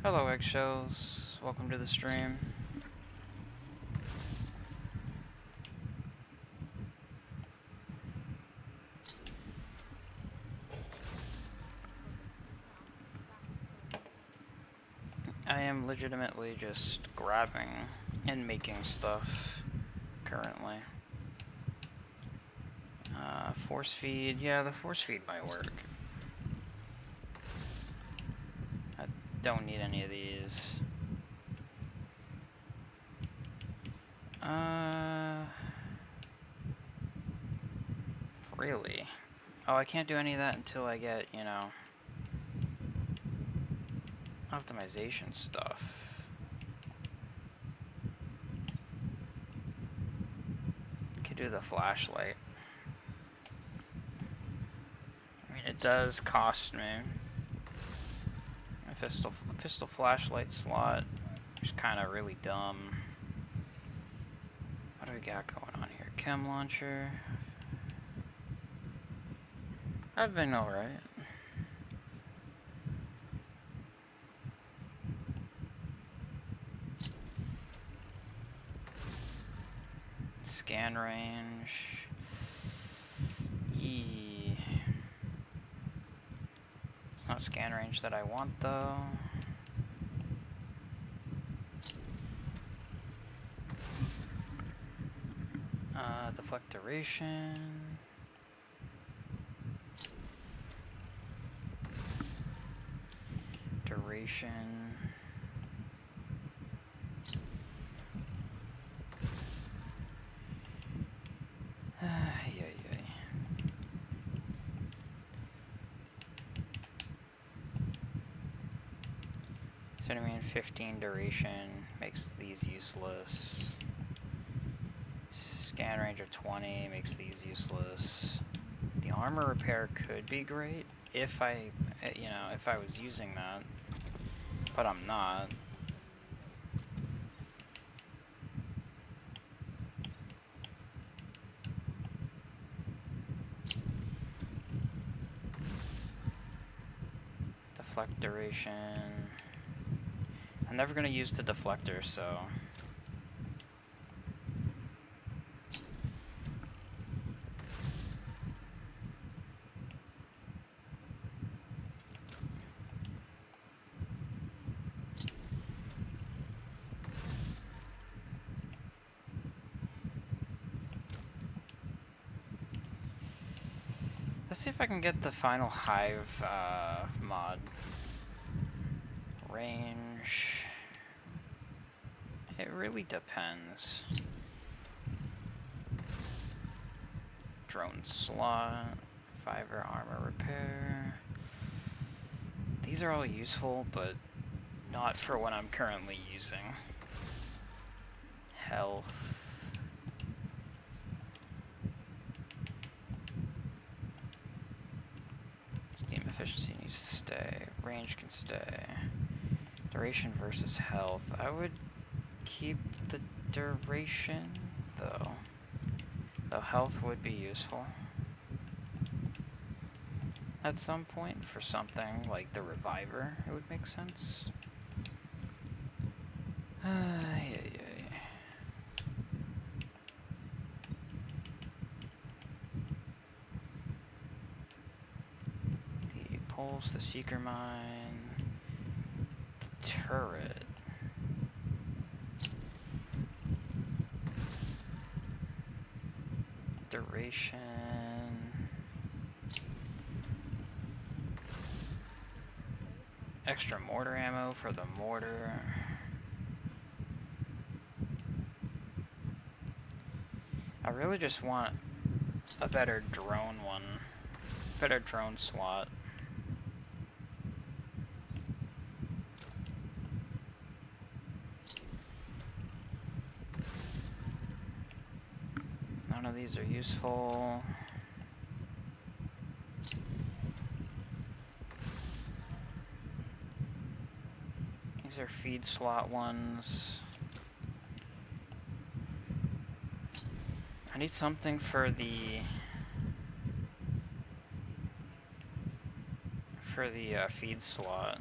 Hello eggshells, welcome to the stream. am legitimately just grabbing and making stuff currently. Force feed, yeah, the force feed might work. I don't need any of these. Really? Oh, I can't do any of that until I get, you know, optimization stuff. Could do the flashlight. I mean, it does cost me a pistol flashlight slot, which is kind of really dumb. What do we got going on here? Chem launcher. I've been alright. Scan range. Yee. It's not scan range that I want though. Deflect duration. Duration. Yay. So I mean 15 duration makes these useless. Scan range of 20 makes these useless. The armor repair could be great if I, you know, if I was using that, but I'm not. Deflect duration. I'm never gonna use the deflector, so. Let's see if I can get the final hive mod. Range. It really depends. Drone slot. Fiber armor repair. These are all useful, but not for what I'm currently using. Health. Steam efficiency needs to stay. Range can stay. Duration versus health. I would keep the duration, though. Though health would be useful. At some point, for something like the reviver, it would make sense. Yay. The pulse, the seeker mine, the turret. Duration. Extra mortar ammo for the mortar. I really just want a better drone one. Better drone slot. None of these are useful. These are feed slot ones. I need something for the feed slot.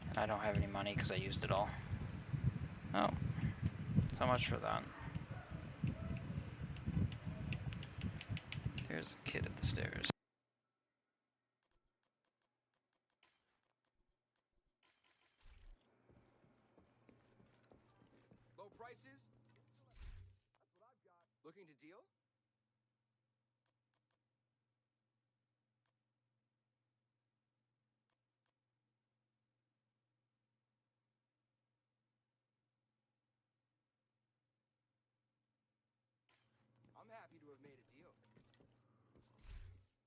And I don't have any money because I used it all. Oh, so much for that. There's a kid at the stairs. Looking to deal? I'm happy to have made a deal. Systems are held together with duct tape and baling wire.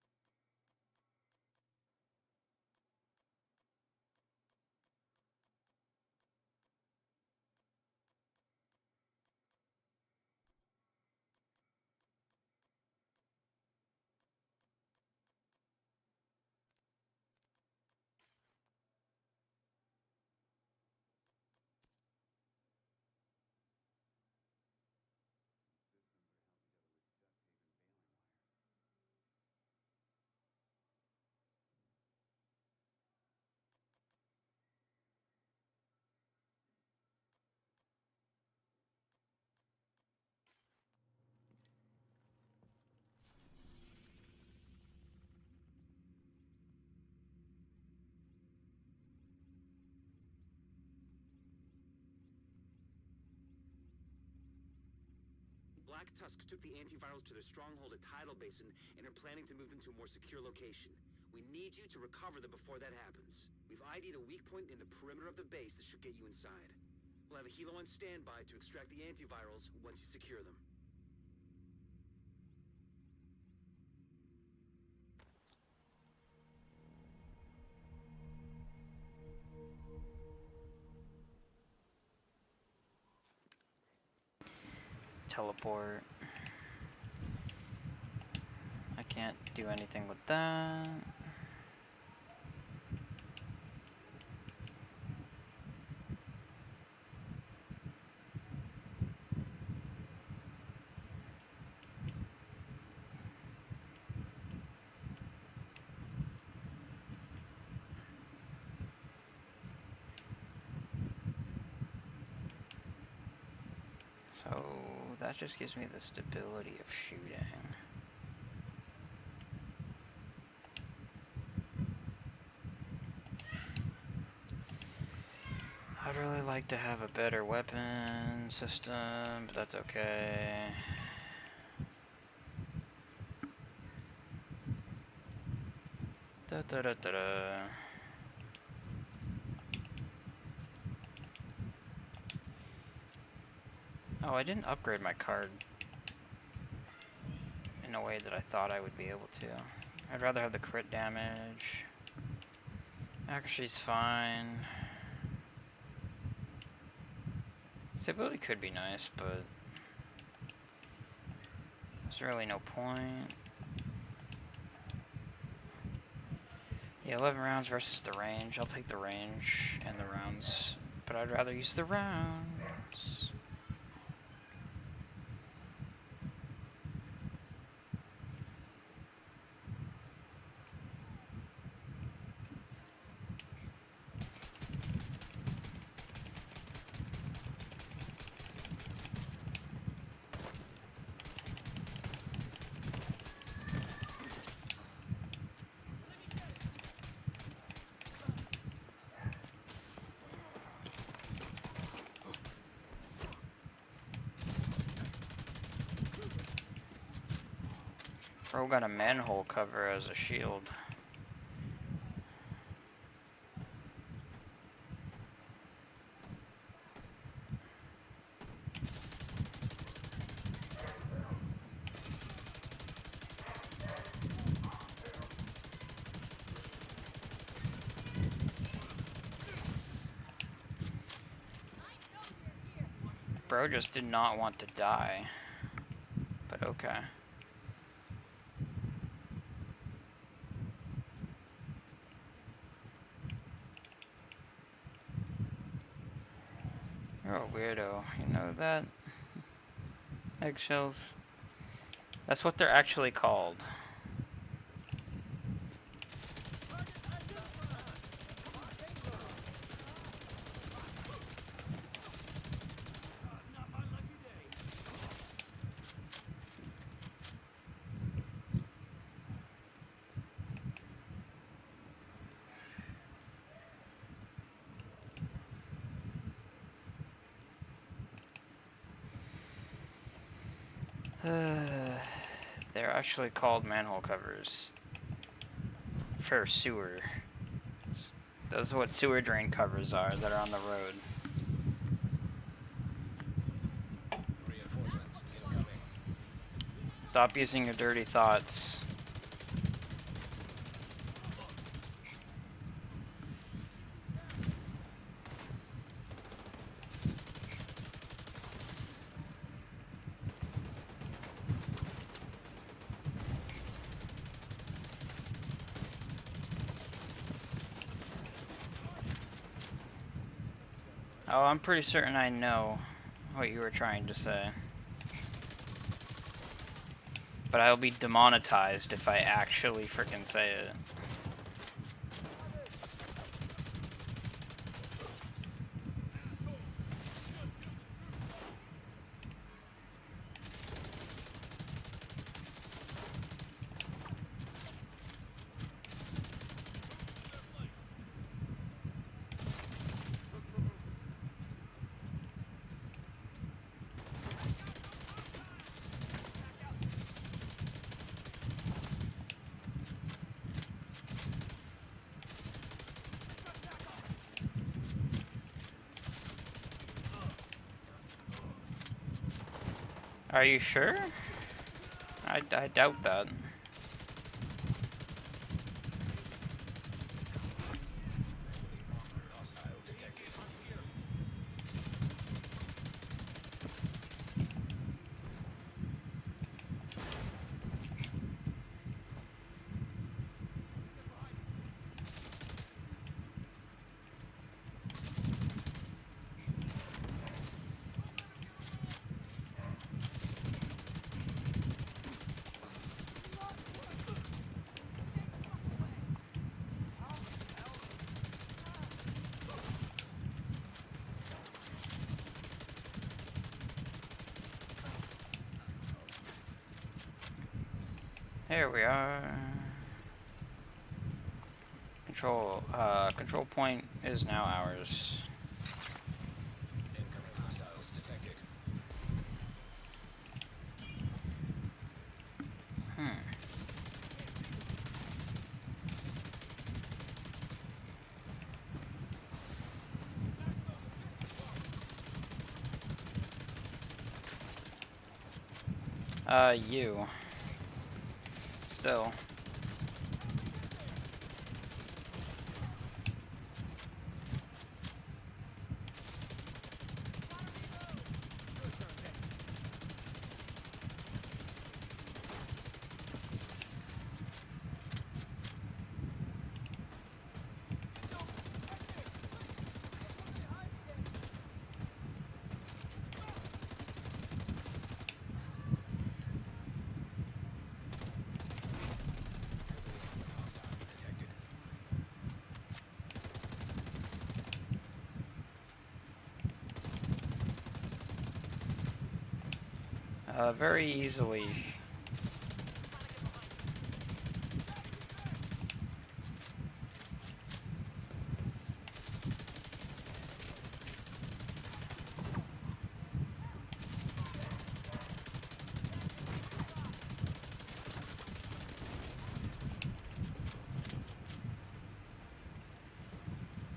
Black Tusk took the antivirals to their stronghold at Tidal Basin and are planning to move them to a more secure location. We need you to recover them before that happens. We've ID'd a weak point in the perimeter of the base that should get you inside. We'll have a helo on standby to extract the antivirals once you secure them. Teleport. I can't do anything with that. So that just gives me the stability of shooting. I'd really like to have a better weapon system, but that's okay. Da da da da da. Oh, I didn't upgrade my card in a way that I thought I would be able to. I'd rather have the crit damage. Accuracy's fine. Stability could be nice, but there's really no point. Yeah, 11 rounds versus the range. I'll take the range and the rounds, but I'd rather use the rounds. Bro got a manhole cover as a shield. Bro just did not want to die, but okay. You're a weirdo, you know that? Eggshells. That's what they're actually called. Not my lucky day. They're actually called manhole covers for sewer. Those are what sewer drain covers are that are on the road. Reinforcements incoming. Stop using your dirty thoughts. Oh, I'm pretty certain I know what you were trying to say. But I'll be demonetized if I actually frickin' say it. Are you sure? I doubt that. Hostile detected. There we are. Control point is now ours. Incoming hostiles detected. You. Still. Detected. Very easily.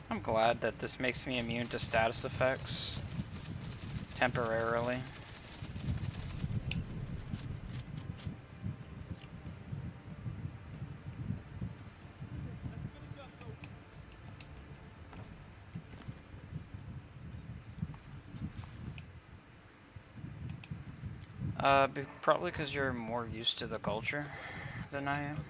I'm glad that this makes me immune to status effects. Temporarily. Probably because you're more used to the culture than I am.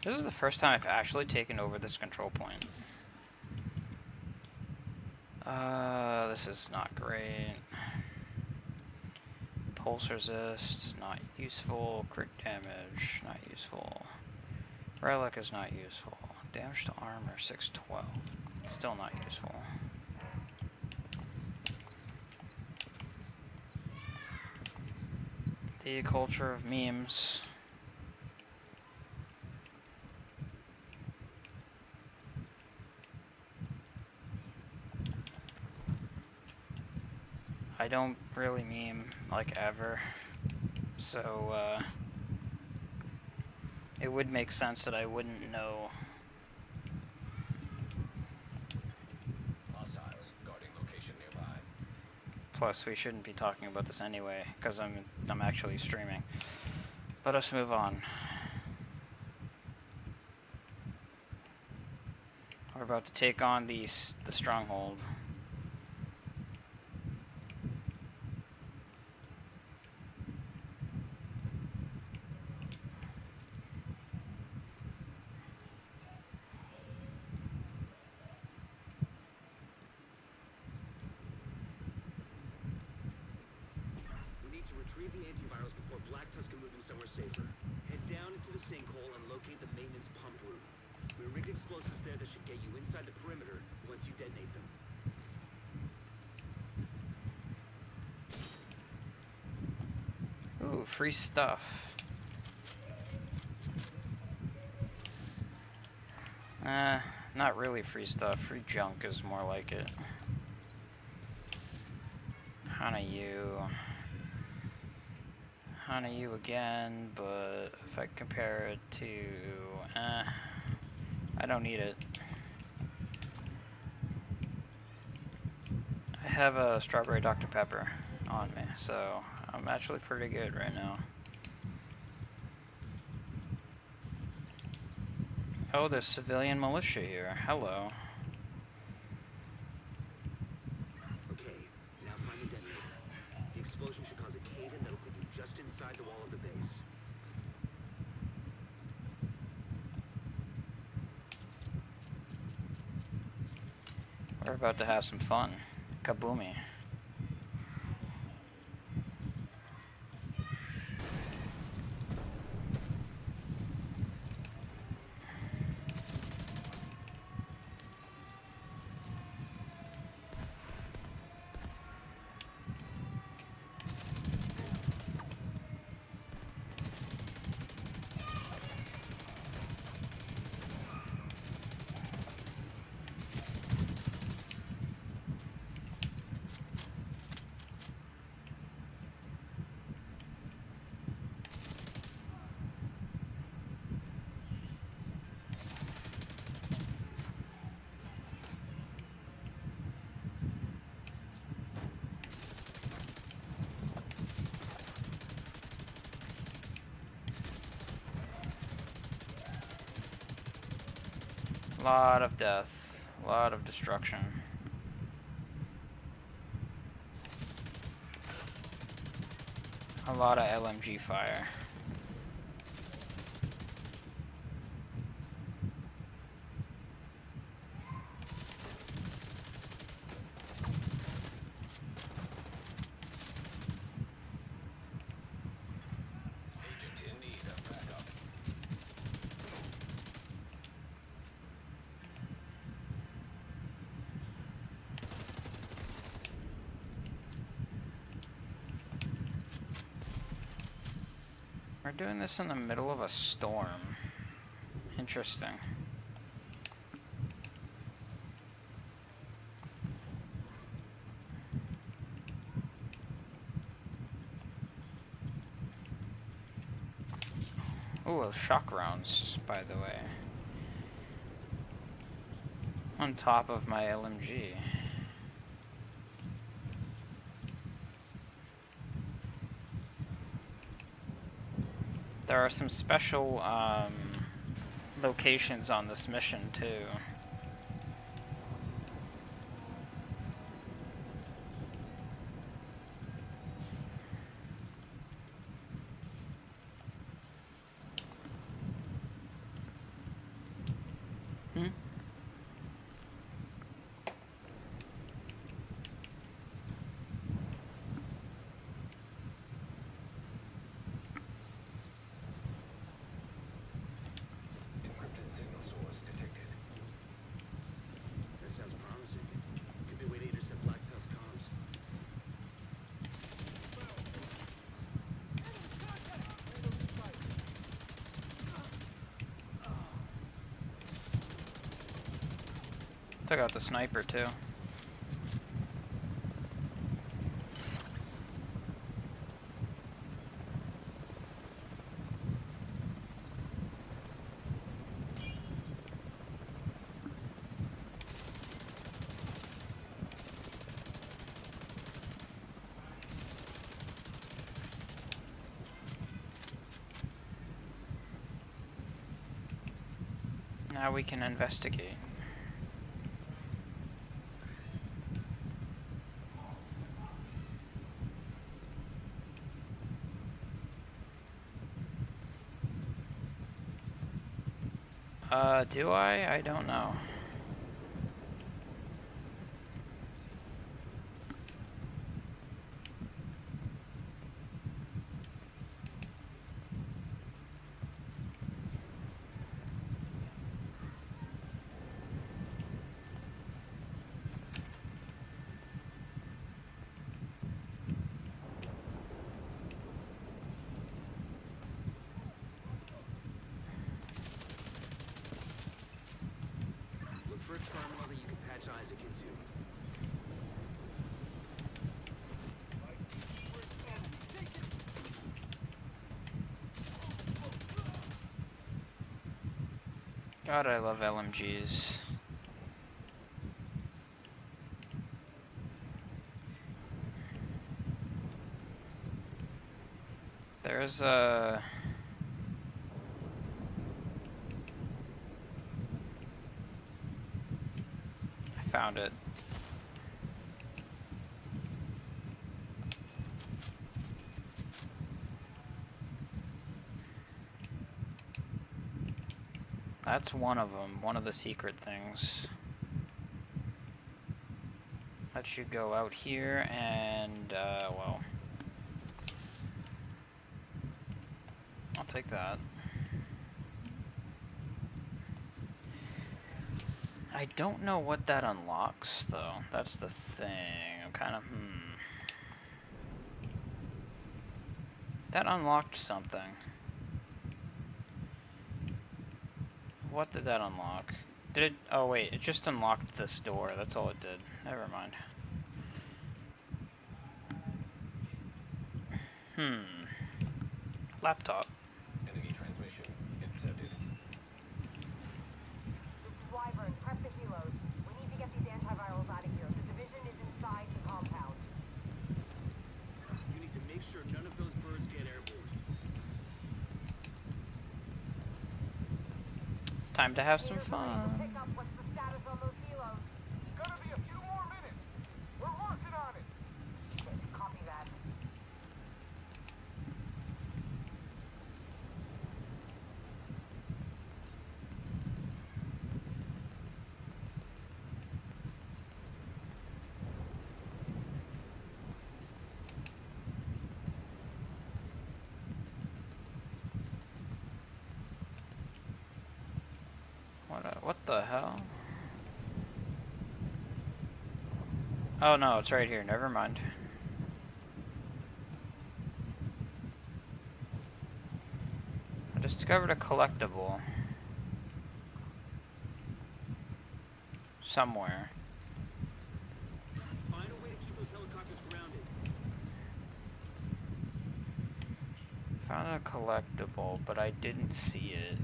This is the first time I've actually taken over this control point. This is not great. Pulse resist, not useful. Crit damage, not useful. Relic is not useful. Damage to armor, 612. Still not useful. The culture of memes. I don't really meme, like, ever. So, it would make sense that I wouldn't know. Hostiles guarding location nearby. Plus, we shouldn't be talking about this anyway, because I'm actually streaming. Let us move on. We're about to take on the stronghold. We need to retrieve the antivirals before Black Tusk can move them somewhere safer. Head down into the sinkhole and locate the maintenance pump room. We rigged explosives there that should get you inside the perimeter once you detonate them. Ooh, free stuff. Not really free stuff. Free junk is more like it. Hana you again, but if I compare it to, I don't need it. I have a strawberry Dr. Pepper on me, so I'm actually pretty good right now. Oh, there's civilian militia here. Hello. Okay, now find the detonator. The explosion should cause a cave-in that'll put you just inside the wall of the base. We're about to have some fun. Kaboomy. Lot of death, lot of destruction. A lot of LMG fire. Agent in need of backup. We're doing this in the middle of a storm. Interesting. Ooh, shock rounds, by the way. On top of my LMG. There are some special locations on this mission too. Encrypted signal source detected. Took out the sniper too. Now we can investigate. Do I? I don't know. Look for a terminal that you can patch Isaac into. God, I love LMGs. There's a... I found it. That's one of them, one of the secret things. Let you go out here and, well, I'll take that. I don't know what that unlocks, though. That's the thing. I'm kind of, That unlocked something. What did that unlock? Did it? Oh wait, it just unlocked this door. That's all it did. Never mind. Laptop. Enemy transmission intercepted. This is Wyvern. Prep the helos. We need to get these antivirals out of here. The division is inside the compound. You need to make sure none of those birds get airborne. Time to have some Pick fun. up. What's the status on those helos? Gonna be a few more minutes. We're working on it. Copy that. What the hell? Oh no, it's right here. Never mind. I discovered a collectible. Somewhere. Find a way to keep those helicopters grounded. Found a collectible, but I didn't see it.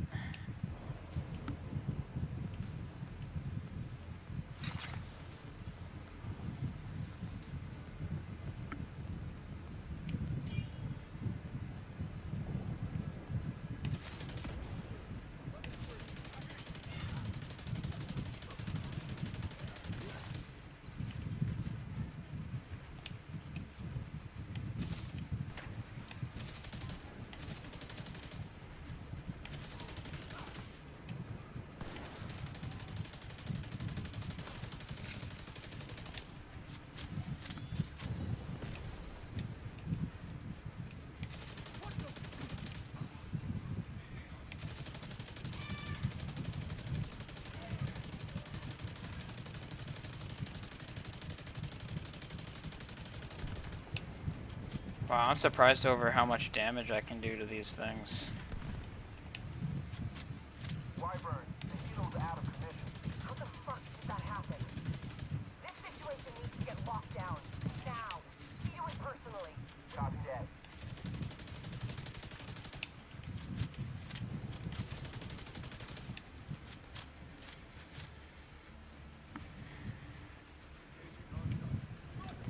Wow, I'm surprised over how much damage I can do to these things. Wyvern, the helo's out of commission. How the fuck did that happen?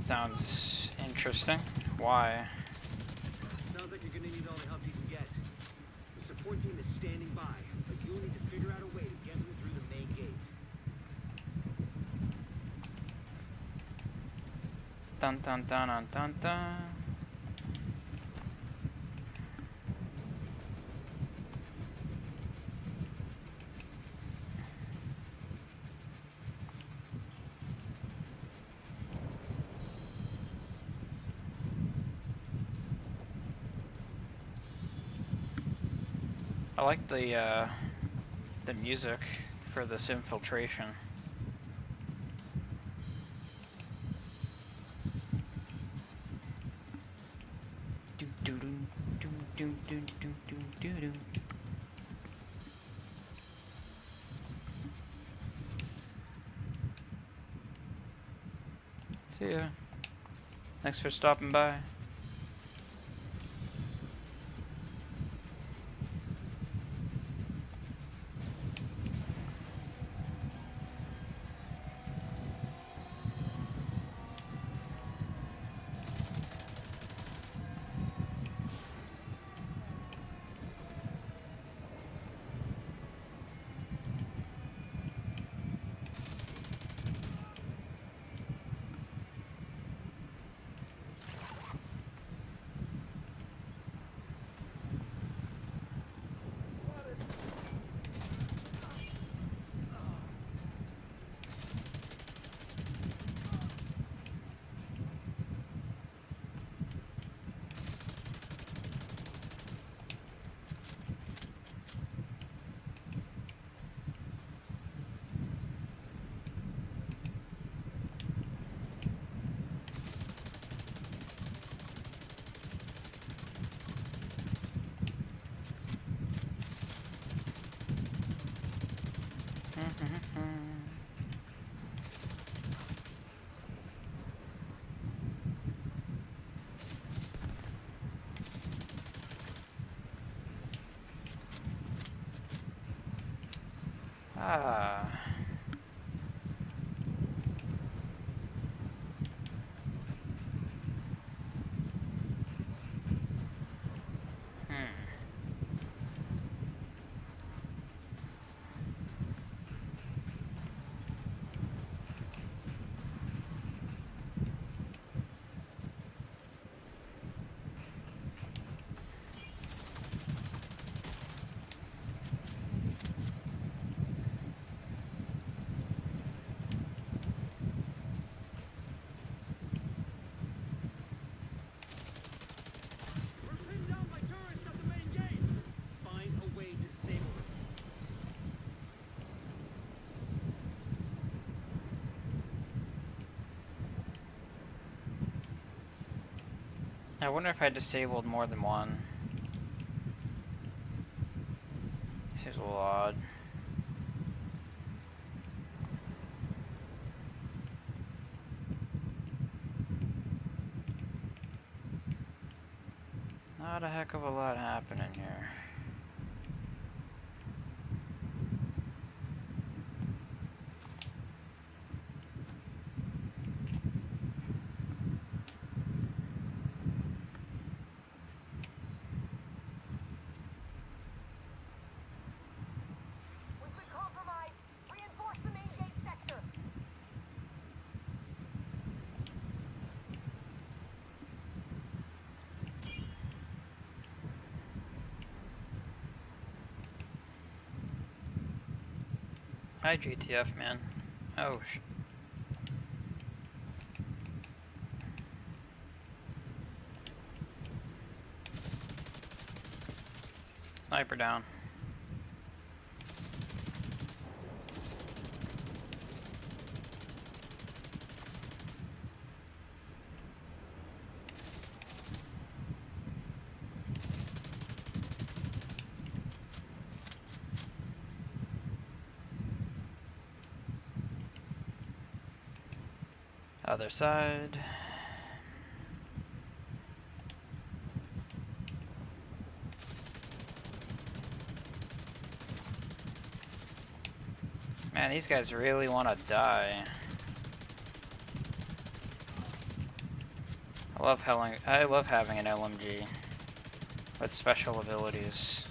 Sounds interesting. Why? Sounds like you're gonna need all the help you can get. The support team is standing by, but you'll need to figure out a way to get them through the main gate. Dun dun dun dun dun dun. I like the music for this infiltration. Do do do do do do do do do do. See ya. Thanks for stopping by. Ah. We're pinned down by turrets at the main gate. Find a way to disable them. I wonder if I disabled more than one. Seems a little odd. Not a heck of a lot happening here. We've been compromised. Reinforce the main gate sector. Hi, GTF, man. Oh, sniper down. Other side. Man, these guys really want to die. I love having an LMG with special abilities.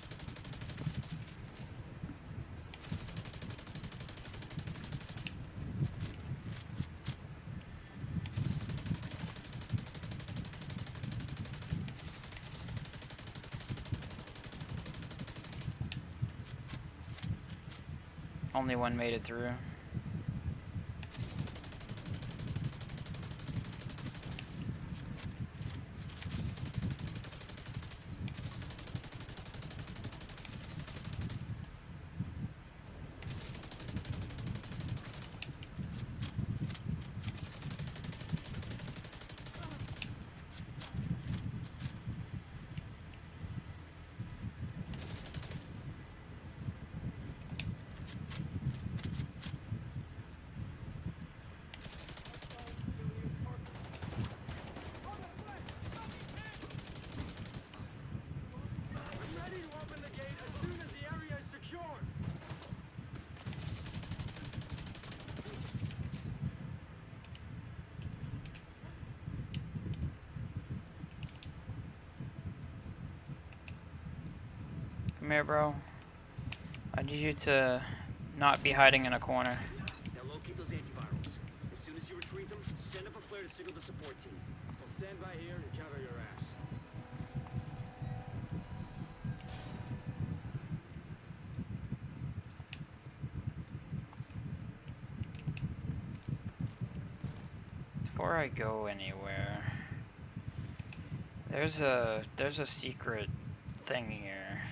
Only one made it through. I'm ready to open the gate as soon as the area is secured. Come here, bro. I need you to not be hiding in a corner. Now locate those antivirals. As soon as you retrieve them, send up a flare to signal the support team. I'll stand by here and cover your ass. Before I go anywhere, there's a secret thing here.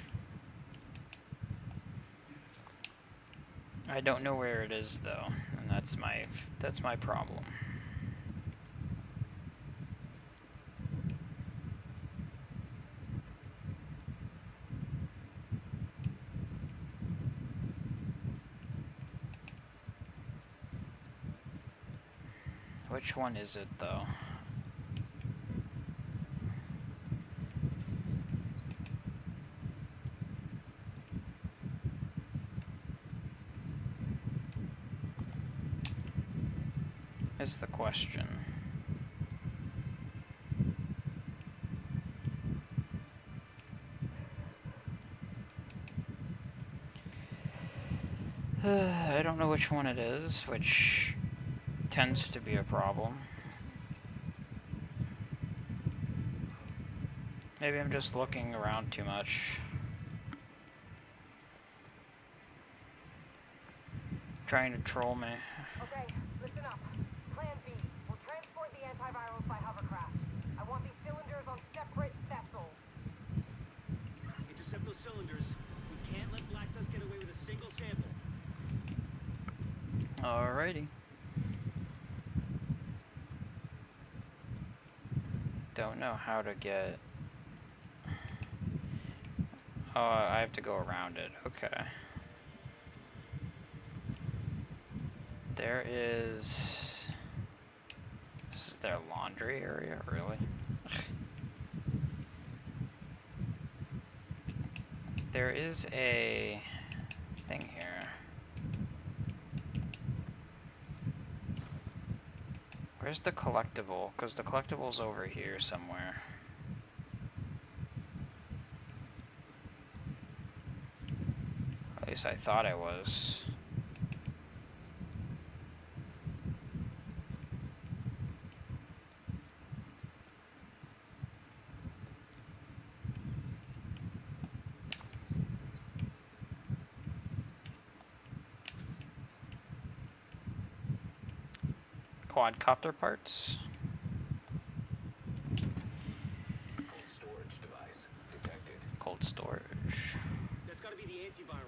I don't know where it is though, and that's my problem. Which one is it though? Is the question. I don't know which one it is, which tends to be a problem. Maybe I'm just looking around too much. Trying to troll me. Okay, listen up. Plan B. We'll transport the antivirals by hovercraft. I want these cylinders on separate vessels. Intercept those cylinders. We can't let Black Tusk get away with a single sample. Alrighty. Don't know how to get... Oh, I have to go around it. Okay. There is... This is their laundry area, really? There is a thing here. Where's the collectible? Because the collectible's over here somewhere. At least I thought it was. Quadcopter parts. Cold storage device detected. Cold storage. That's gotta be the antivirals.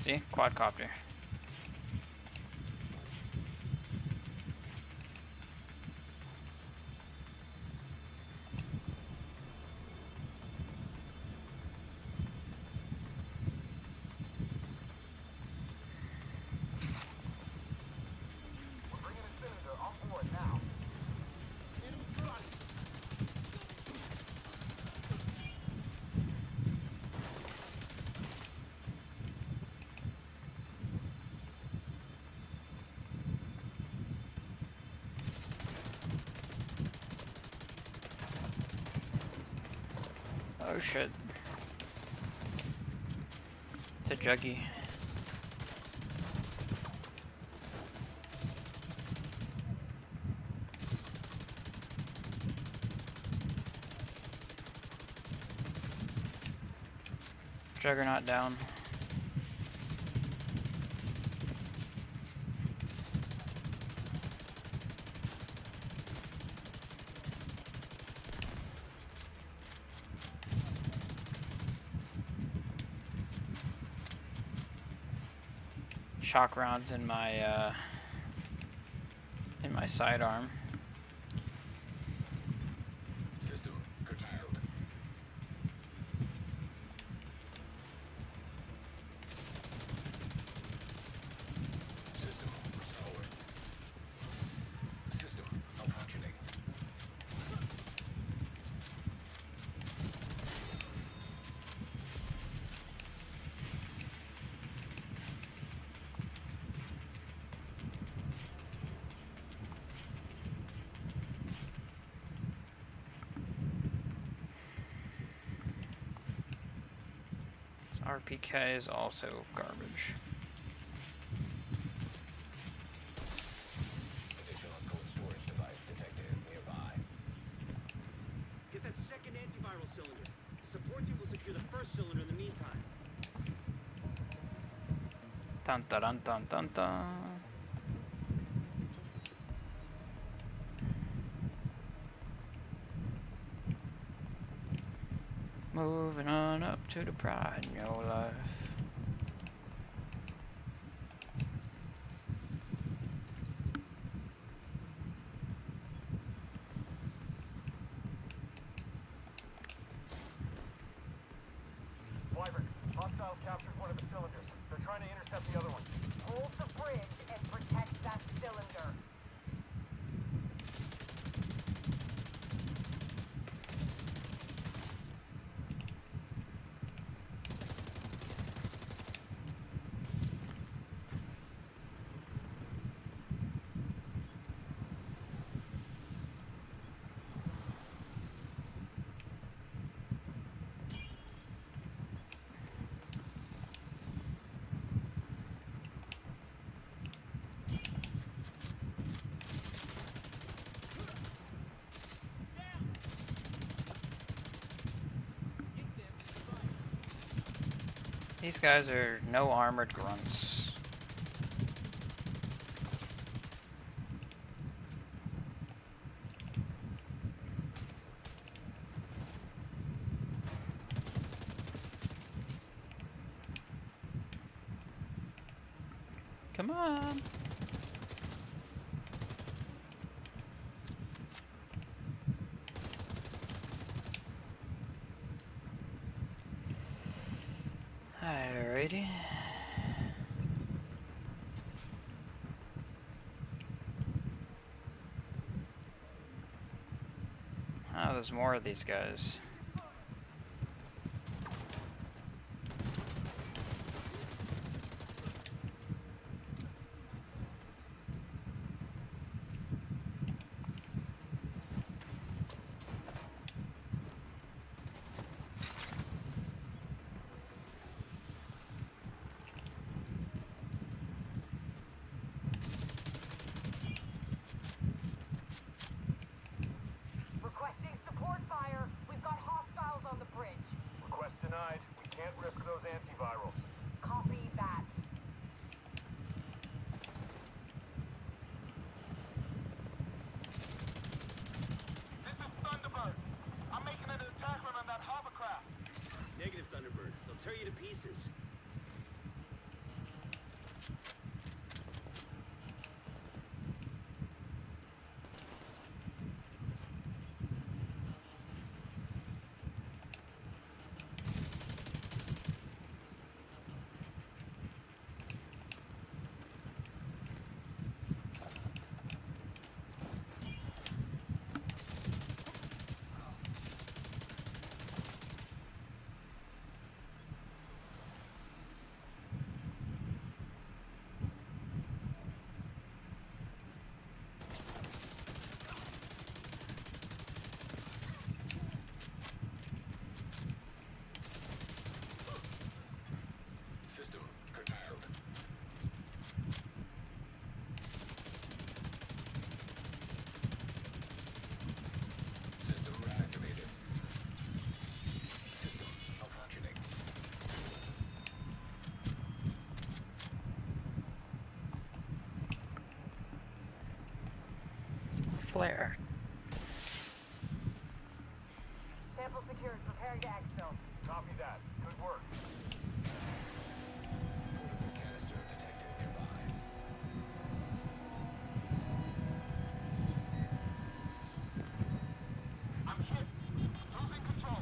See? Quadcopter. Oh shit. It's a juggy. Juggernaut down. Shock rounds in my sidearm. System curtailed. System restored. System malfunctioning. RPK is also garbage. Additional cold storage device detected nearby. Get that second antiviral cylinder. Support team will secure the first cylinder in the meantime. Dun dun dun dun dun dun. Moving on up to the pride in your life. Wyvern, hostiles captured one of the cylinders. They're trying to intercept the other one. Hold the bridge and protect that cylinder. These guys are no armored grunts. Come on. Alrighty. Oh, there's more of these guys. Requesting support fire. We've got flare. Sample secured. Preparing to exfil. Copy that. Good work. Portable canister detected nearby. I'm hit. Losing control.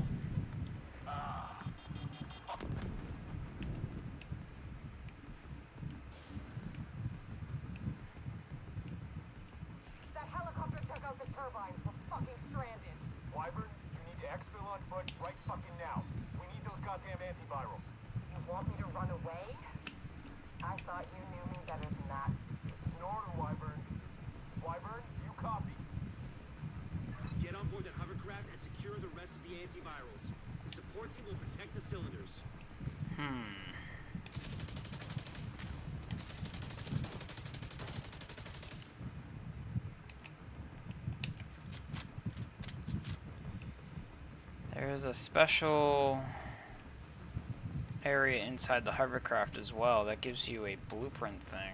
That helicopter took out the turbines. We're fucking stranded. Wyvern, you need to exfil on foot right fucking now. We need those goddamn antivirals. You want me to run away? I thought you knew me better than that. This is an order, Wyvern. Wyvern, do you copy? Get on board the hovercraft and secure the rest of the antivirals. The support team will protect the cylinders. There's a special area inside the hovercraft as well that gives you a blueprint thing.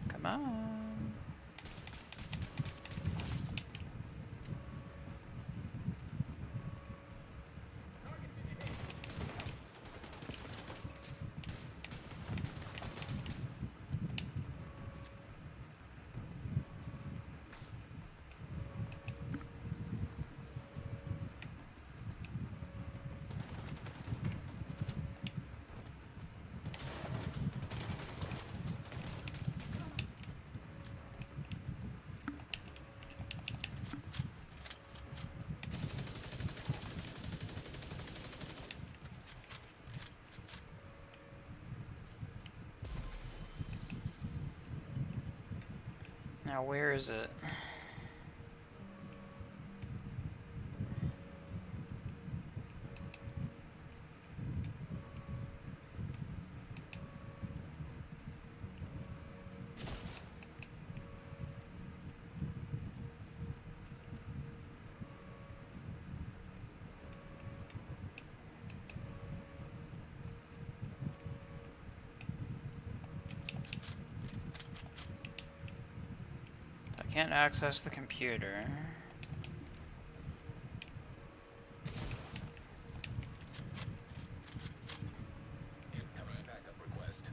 Come on. Now where is it? I can't access the computer. Incoming backup request.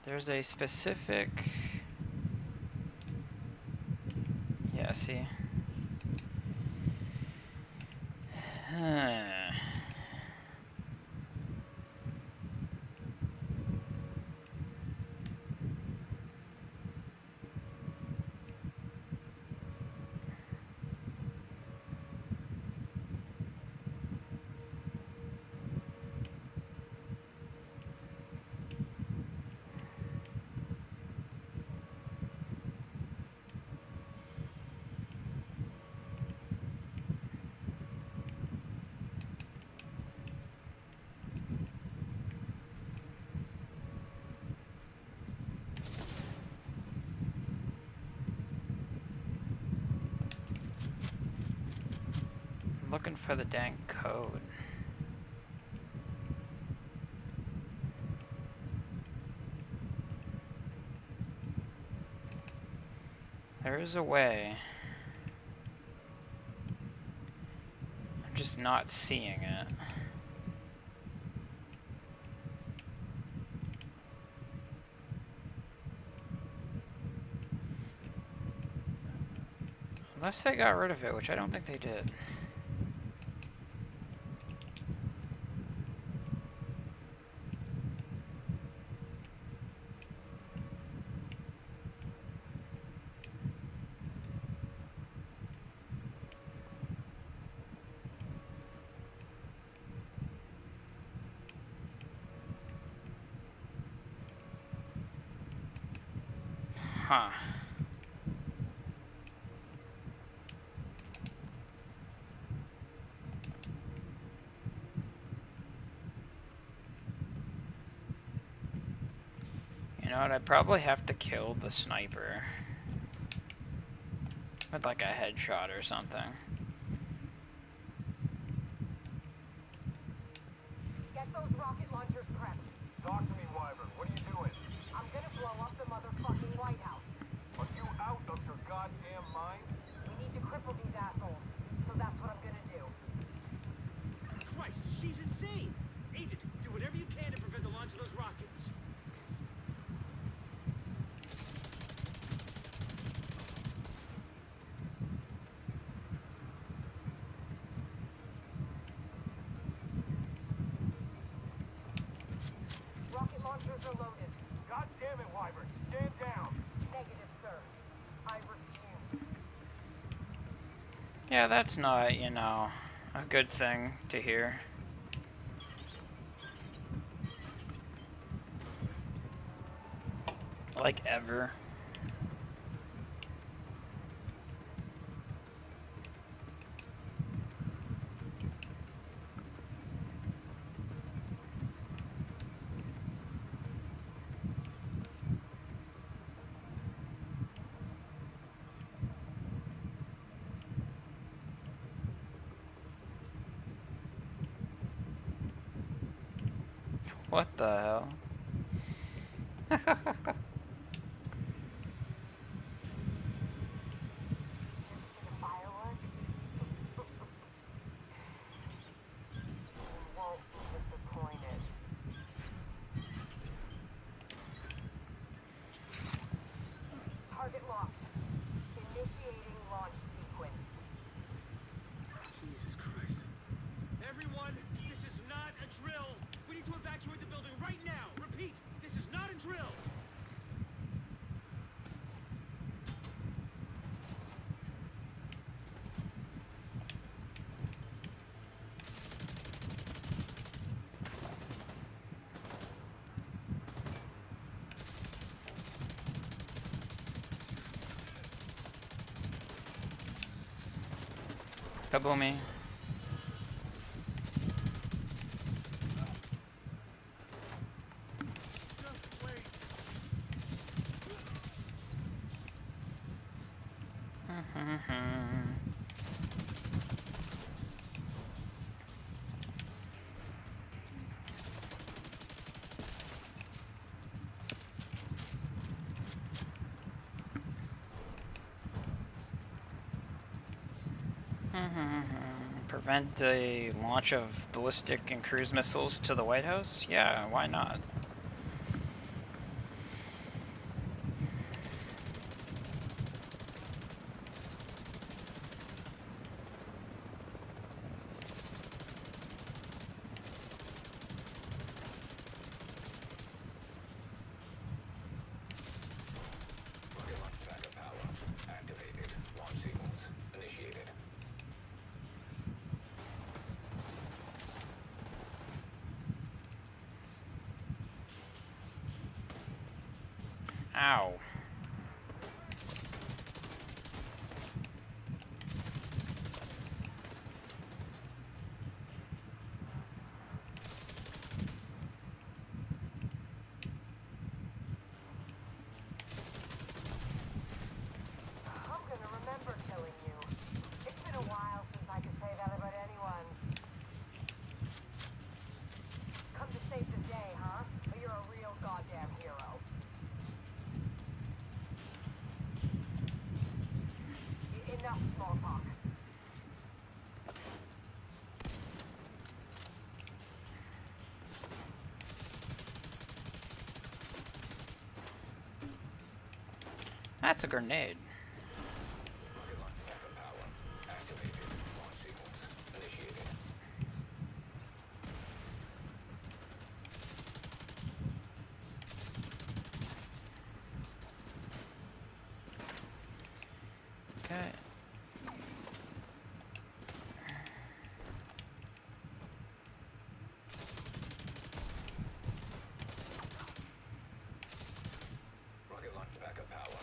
There's a specific... Yeah, see? Looking for the dang code. There is a way. I'm just not seeing it. Unless they got rid of it, which I don't think they did. Huh. You know what? I'd probably have to kill the sniper with like a headshot or something. Get those rocket launchers prepped. Talk to me, Wyvern. What are you doing? I'm gonna blow up the motherfucking White House. Are you out of your goddamn mind? We need to cripple these assholes. So that's what I'm gonna do. Christ, she's insane! Agent, do whatever you can to prevent the launch of those rockets. Rocket launchers are loaded. God damn it, Wyvern. Stand down. Negative, sir. I refuse. Yeah, that's not, you know, a good thing to hear. Like, ever. What the hell? Fireworks? You won't be disappointed. Target locked. Initiating launch sequence. Jesus Christ. Everyone, this is not a drill! We need to evacuate the building right now! Repeat, this is not a drill! Kaboomy. Just wait. Prevent a launch of ballistic and cruise missiles to the White House? Yeah, why not? Rocket launch backup power activated. Launch sequence initiated. Ow. I'm gonna remember killing you. It's been a while since I could say that about anyone. Come to save the day, huh? But you're a real goddamn hero. Enough small talk. That's a grenade. Rocket launch backup power activated. Launch sequence initiated. Okay. Rocket launch backup power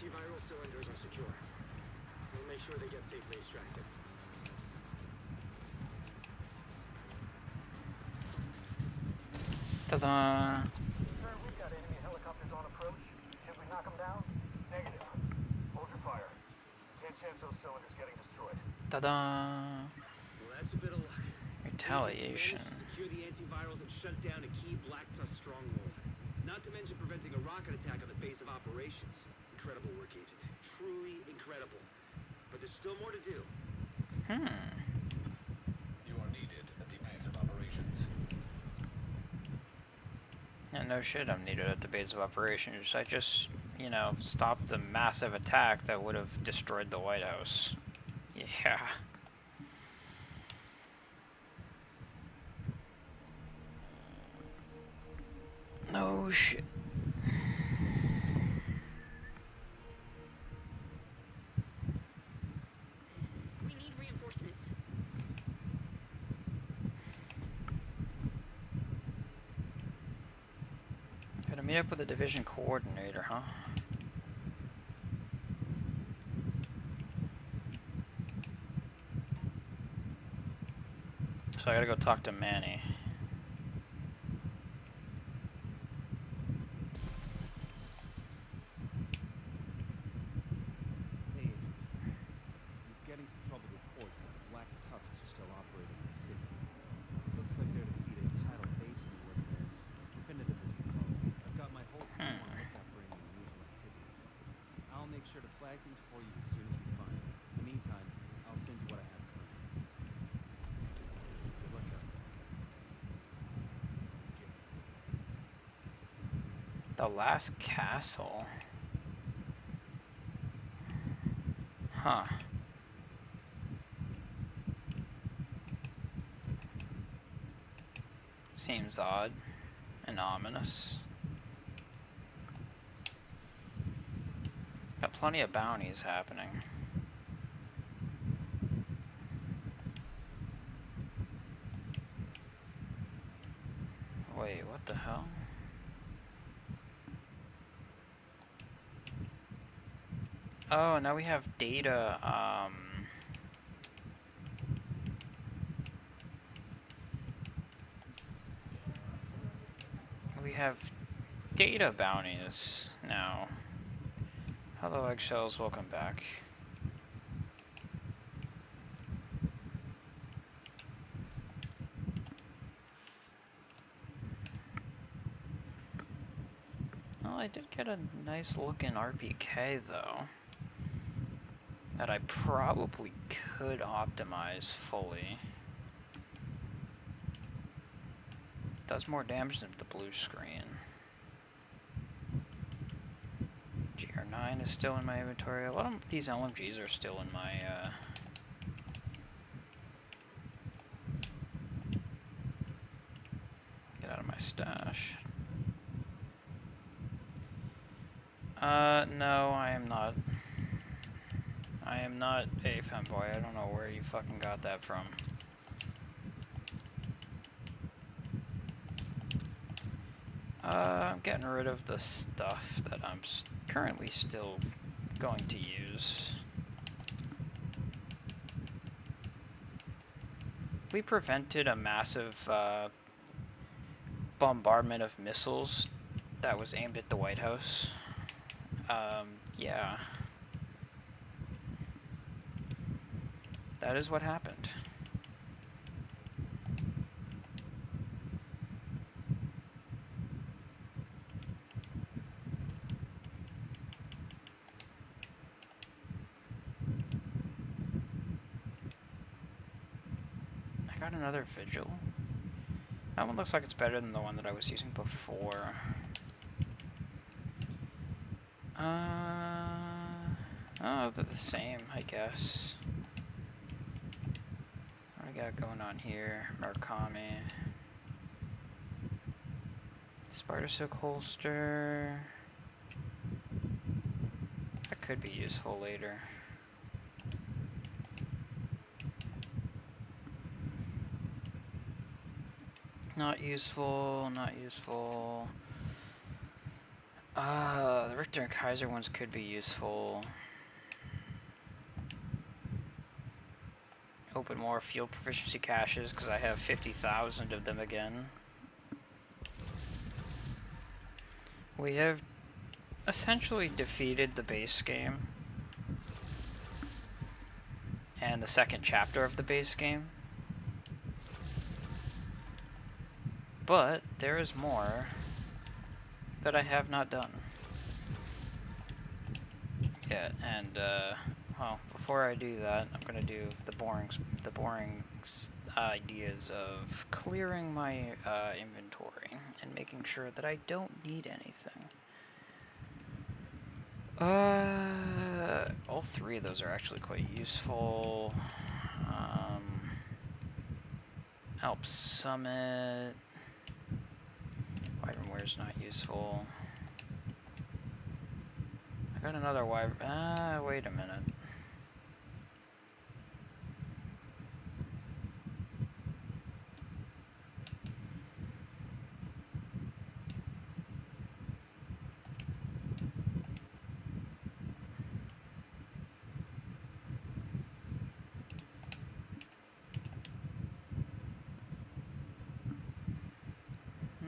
antiviral cylinders are secure. We'll make sure they get safely extracted. Ta-da! Sir, we've got enemy helicopters on approach. Should we knock them down? Negative. Hold your fire. Can't chance those cylinders getting destroyed. Ta-da! Well, that's a bit of luck. Retaliation. We managed to secure the antivirals and shut down a key Black Tusk stronghold. Not to mention preventing a rocket attack on the base of operations. Incredible work, Agent. Truly incredible. But there's still more to do. You are needed at the base of operations. Yeah, no shit, I'm needed at the base of operations. I just, you know, stopped a massive attack that would have destroyed the White House. Yeah. No shit. We need reinforcements. Gotta meet up with the division coordinator, huh? So I gotta go talk to Manny. Hey, I'm getting some troubled reports that the Black Tusks are still operating in the city. Looks like their defeat at tidal basin wasn't as definitive as we hoped. I've got my whole team on the lookout for any unusual activity. I'll make sure to flag things for you as soon as we find them. In the meantime, I'll send you what I have currently. Good luck out there. The last castle. Huh. Seems odd and ominous. Got plenty of bounties happening. Wait, what the hell? Oh, now we have data, we have data bounties now. Hello, eggshells, welcome back. Well, I did get a nice looking RPK though, that I probably could optimize fully. Does more damage than the blue screen. GR9 is still in my inventory. A lot of these LMGs are still in my, get out of my stash. No, I am not. I am not a femboy. I don't know where you fucking got that from. I'm getting rid of the stuff that I'm currently still going to use. We prevented a massive bombardment of missiles that was aimed at the White House. Yeah. That is what happened. I got another Vigil. That one looks like it's better than the one that I was using before. Oh, they're the same, I guess. What do I got going on here? Murakami. Spider Silk holster. That could be useful later. Not useful, not useful. The Richter and Kaiser ones could be useful. Open more field proficiency caches because I have 50,000 of them again. We have essentially defeated the base game and the second chapter of the base game. But there is more that I have not done. Yeah, and well, before I do that, I'm gonna do the boring ideas of clearing my inventory and making sure that I don't need anything. All three of those are actually quite useful. Alp Summit. Wyvern Wear's not useful. I got another Wyvern. Wait a minute.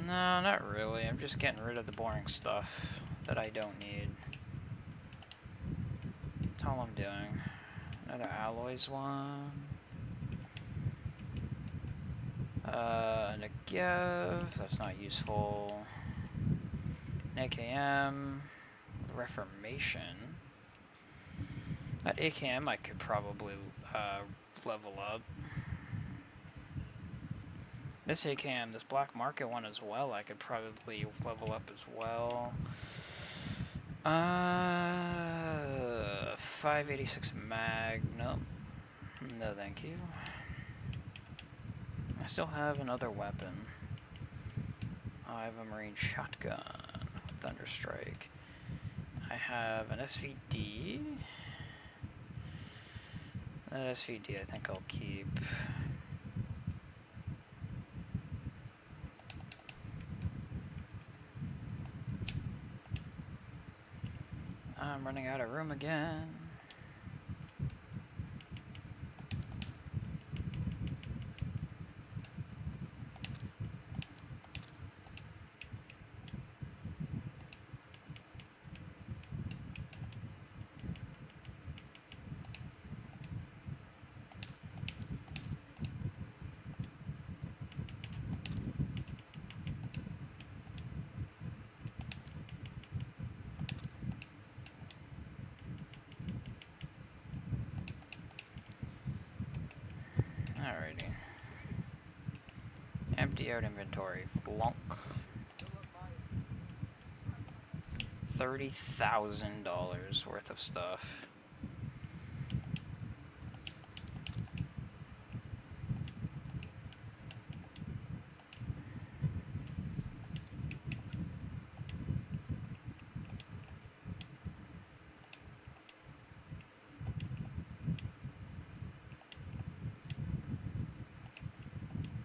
No, not really. I'm just getting rid of the boring stuff that I don't need. That's all I'm doing. Another alloys one. Negev, that's not useful. An AKM. Reformation. That AKM I could probably level up. This AKM, this black market one as well, I could probably level up as well. 586 mag, nope. No thank you. I still have another weapon. I have a marine shotgun, Thunderstrike. I have an SVD. That SVD I think I'll keep. I'm running out of room again. Alrighty. Empty out inventory. Flunk. $30,000 worth of stuff.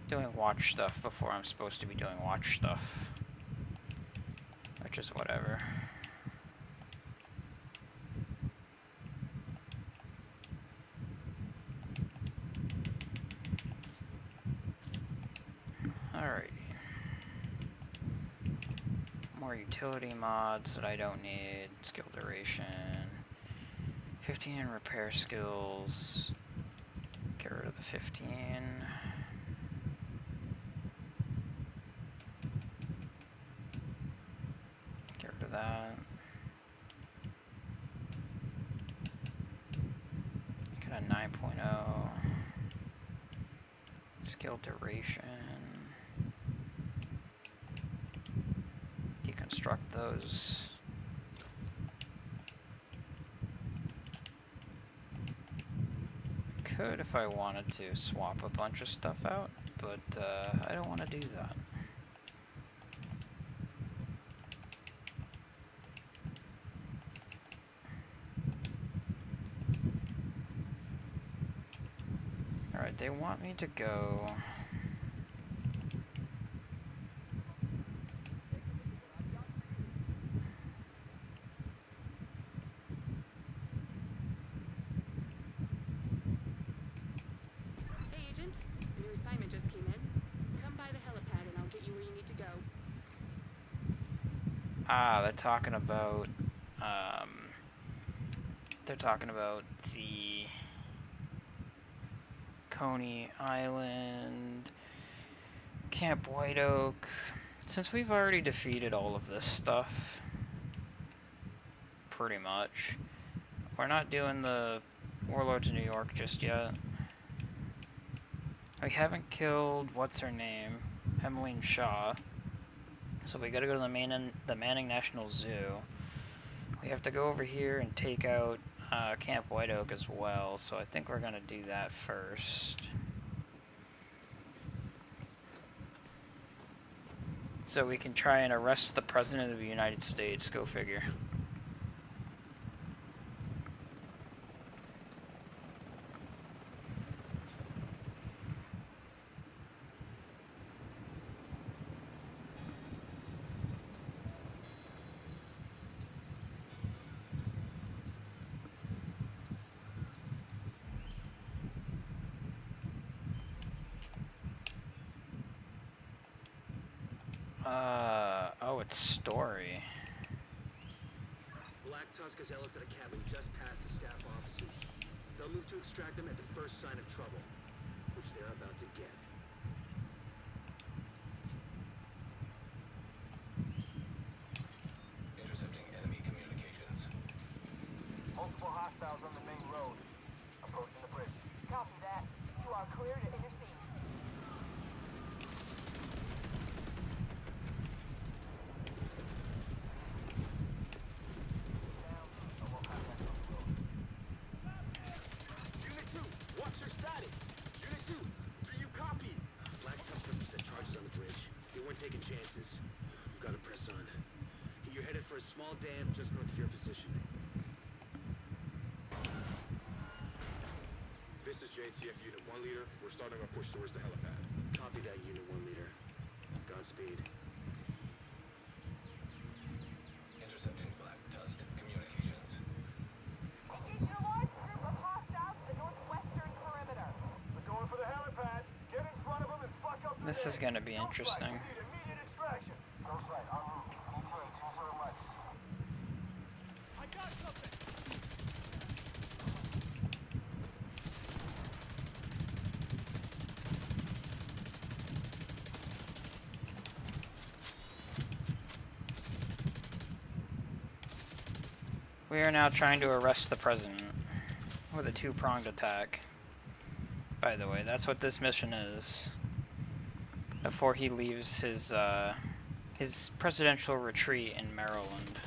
Doing watch stuff before I'm supposed to be doing watch stuff. Which is whatever. Alrighty. More utility mods that I don't need. Skill duration. 15 repair skills. Get rid of the 15. That. Got a 9.0. Skill duration. Deconstruct those. Could, if I wanted to, swap a bunch of stuff out, but I don't want to do that. Alright, they want me to go... Ah, they're talking about the Coney Island, Camp White Oak. Since we've already defeated all of this stuff, pretty much, we're not doing the Warlords of New York just yet. We haven't killed, what's her name, Emmeline Shaw. So we gotta go to the Manning National Zoo. We have to go over here and take out Camp White Oak as well, so I think we're gonna do that first. So we can try and arrest the President of the United States, go figure. Oh, it's Story. Black Tusk has Ellis at a cabin just past the staff offices. They'll move to extract them at the first sign of trouble, which they're about to get. Intercepting enemy communications. Multiple hostiles on the main road. Approaching the bridge. Copy that. You are clear to intercede. Unit 2, what's your status? Unit 2, do you copy? Black Tusk must have set charges on the bridge. They weren't taking chances. You've got to press on. You're headed for a small dam just north of your position. This is JTF Unit 1 Leader. We're starting our push towards the helipad. Copy that, Unit 1 Leader. Godspeed. Intercepting Black Tusk communications. Engage a large group of hostiles in the northwestern perimeter. We're going for the helipad. Get in front of them and fuck up the This is gonna be interesting. We need immediate extraction. Ghost right, en route. ETA 20 miles. I got something! We are now trying to arrest the president with a two-pronged attack. By the way, that's what this mission is. Before he leaves his presidential retreat in Maryland.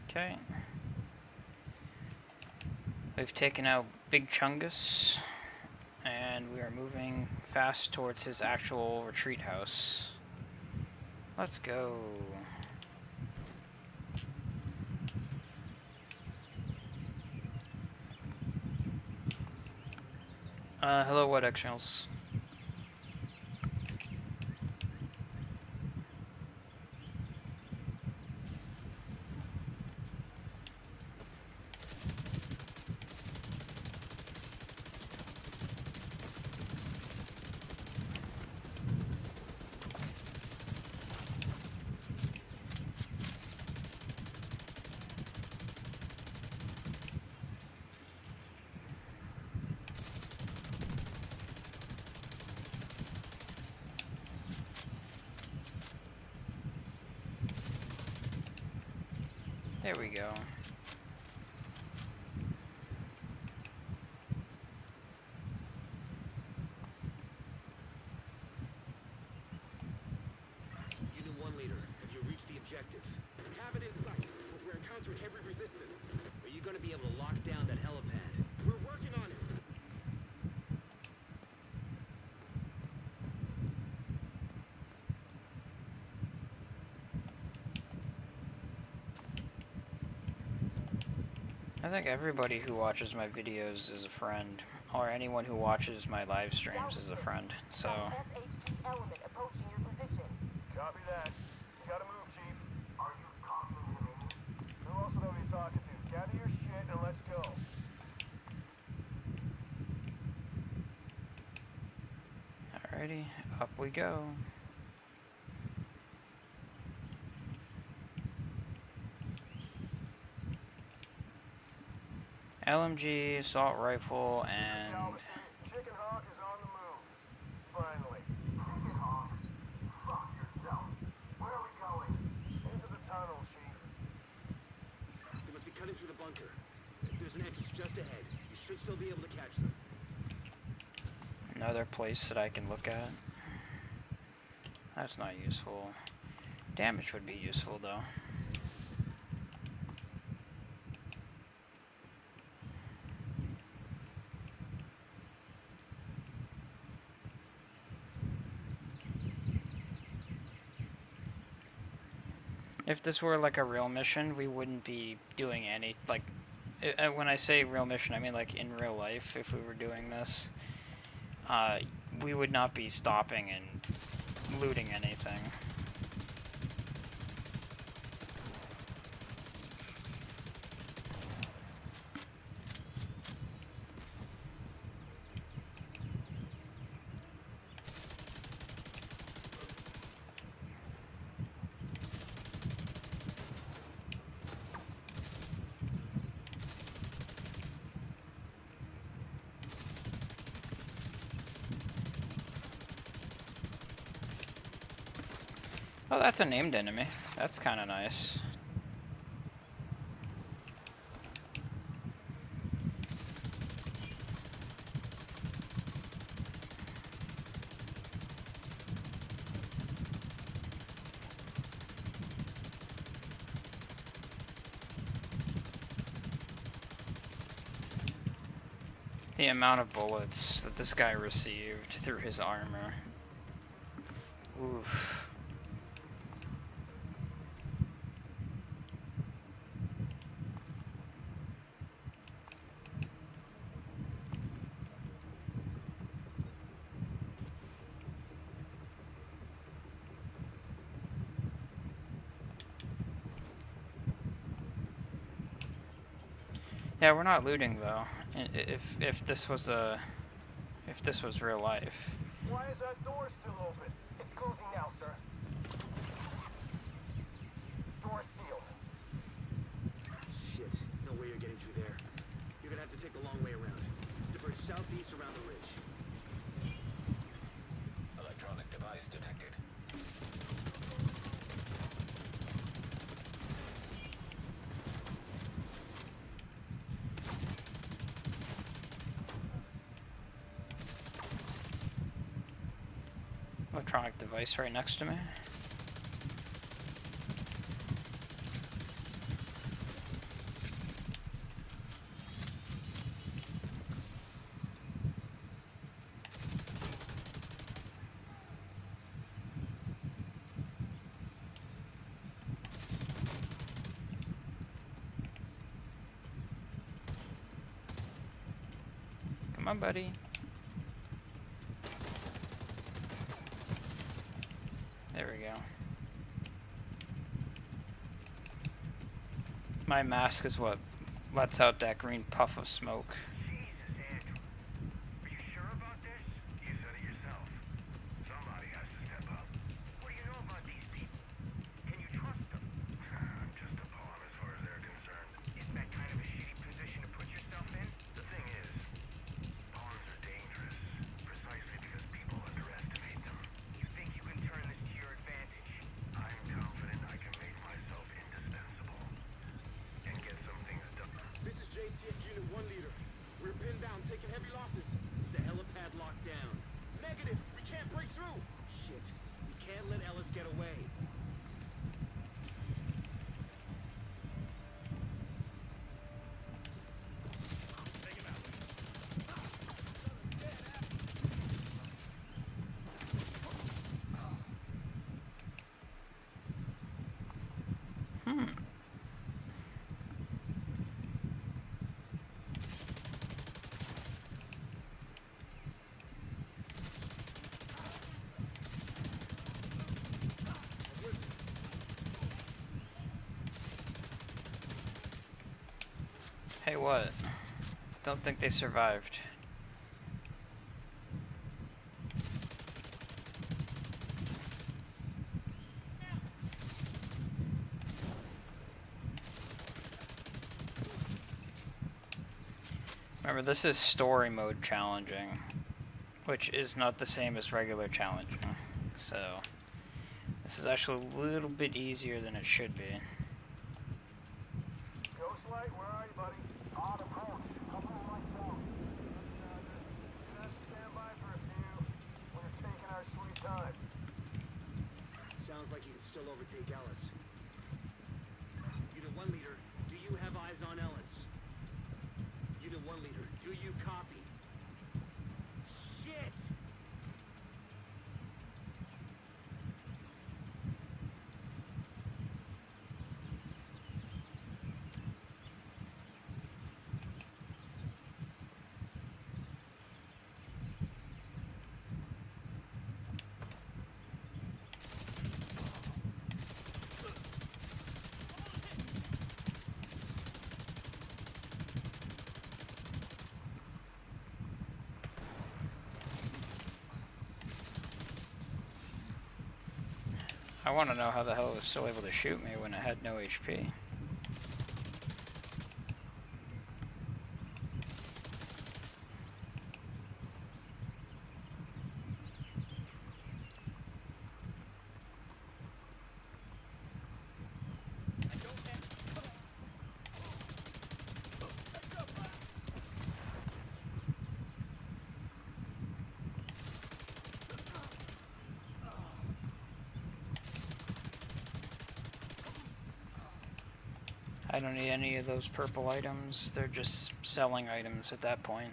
Okay. We've taken out Big Chungus, and we are moving fast towards his actual retreat house. Let's go. Hello, what eggshells? There we go. Unit 1 Leader, have you reached the objective? We have it in sight, but we're encountering heavy resistance. I think everybody who watches my videos is a friend, or anyone who watches my live streams is a friend, so... SHT element approaching your position. Copy that. You gotta move, Chief. Are you talking to me? Who else would I be talking to? Gather your shit and let's go. Alrighty, up we go. LMG, assault rifle, and... Galveston, Chicken Hawk is on the move. Finally. Chicken Hawk? Fuck yourself. Where are we going? Into the tunnel, Chief. They must be cutting through the bunker. There's an entrance just ahead. You should still be able to catch them. Another place that I can look at. That's not useful. Damage would be useful, though. If this were like a real mission, we wouldn't be doing any, like, when I say real mission, I mean like in real life, if we were doing this, we would not be stopping and looting anything. Oh, that's a named enemy. That's kind of nice. The amount of bullets that this guy received through his armor. Oof. Yeah, we're not looting though. If this was real life. Why is that door still open? It's closing now, sir. Door sealed. Shit. No way you're getting through there. You're gonna have to take the long way around. Diverge southeast around the ridge. Electronic device detected. Electronic device right next to me. Come on, buddy. There we go. My mask is what lets out that green puff of smoke. Jesus, Andrew. Are you sure about this? You said it yourself. Somebody has to step up. What do you know about these people? Can you trust them? I'm just a pawn as far as they're concerned. Isn't that kind of a shitty position to put yourself in? The thing is, pawns are dangerous, precisely because people underestimate them. You think you can turn this to your advantage? I'm confident I can make myself indispensable and get some things done. This is JTF Unit 1 Leader. you what. Don't think they survived. Remember, this is story mode challenging, which is not the same as regular challenging. So, this is actually a little bit easier than it should be. Ghostlight, where are you, buddy? On approach. Couple of lights out. Just stand by for a few. We're taking our sweet time. Sounds like you can still overtake Ellis. Unit 1 leader, do you have eyes on Ellis? Unit 1 leader, do you copy? Shit! I want to know how the hell it was still able to shoot me when it had no HP. I don't need any of those purple items. They're just selling items at that point.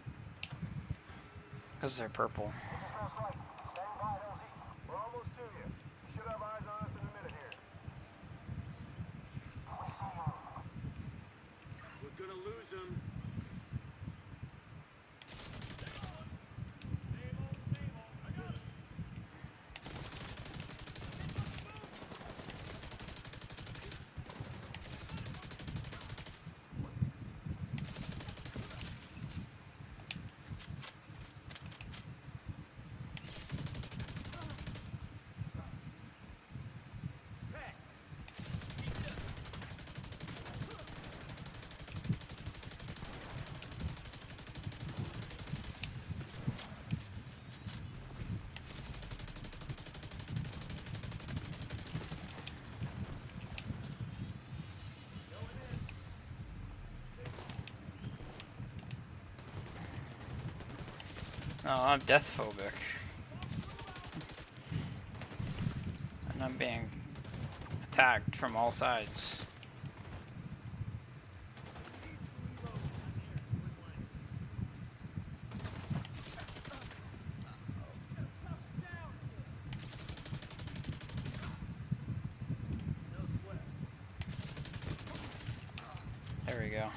Because they're purple. Stand by, Elsie. We're almost to you. You should have eyes on us in a minute here. We're gonna lose him. No, I'm death phobic. And I'm being attacked from all sides. There we go.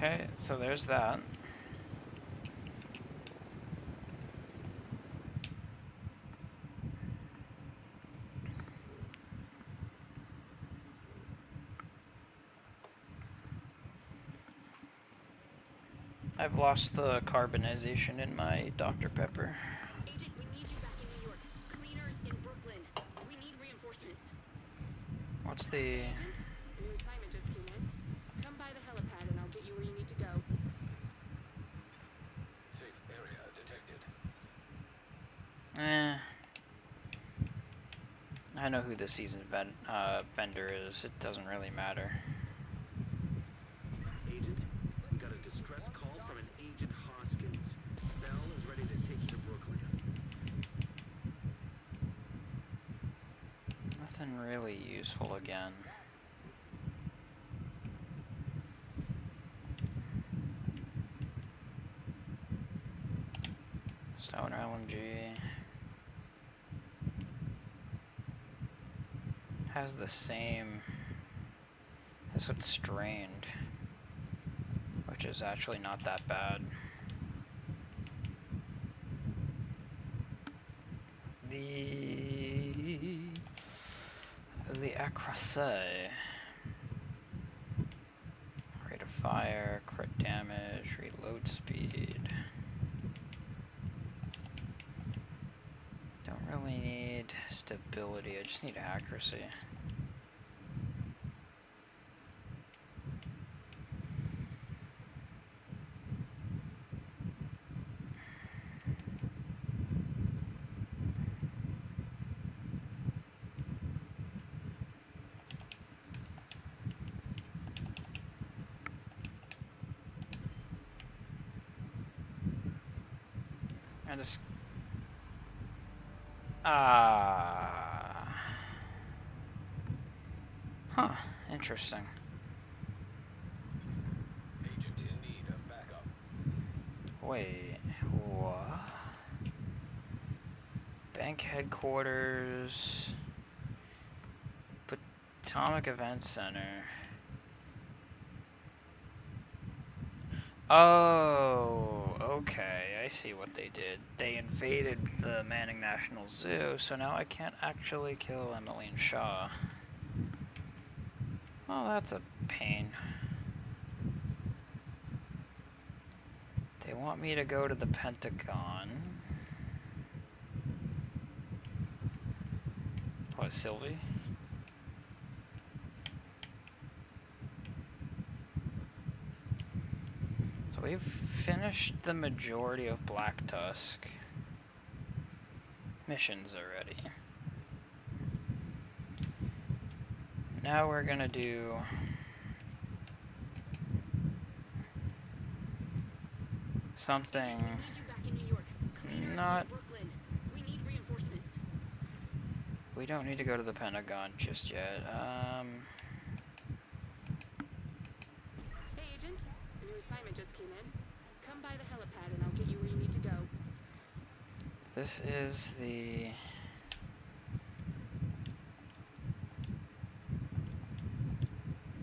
Okay, so there's that. I've lost the carbonization in my Dr. Pepper. Agent, we need you back in New York. Cleaners in Brooklyn. We need reinforcements. What's the... Agent, a new assignment just came in. Come by the helipad and I'll get you where you need to go. Safe area detected. I know who the seasoned vendor is. It doesn't really matter. Agent, we got a distress call from an Agent Hoskins. Bell is ready to take you to Brooklyn. Nothing really useful again. Stoner LMG. Has the same... That's what's strained. Which is actually not that bad. The Acrosay. Rate of fire, crit damage, reload speed. Don't really need stability, I just need accuracy. I just... Huh, interesting. Agent in need of backup. Wait, what? Bank headquarters... Potomac Event Center... Oh, okay, I see what they did. They invaded the Manning National Zoo, so now I can't actually kill Emmeline Shaw. Oh, that's a pain. They want me to go to the Pentagon. What, Sylvie? So we've finished the majority of Black Tusk missions already. Now we're gonna do something not... We don't need to go to the Pentagon just yet. Hey, Agent. A new assignment just came in. Come by the helipad and I'll get you where you need to go. This is the...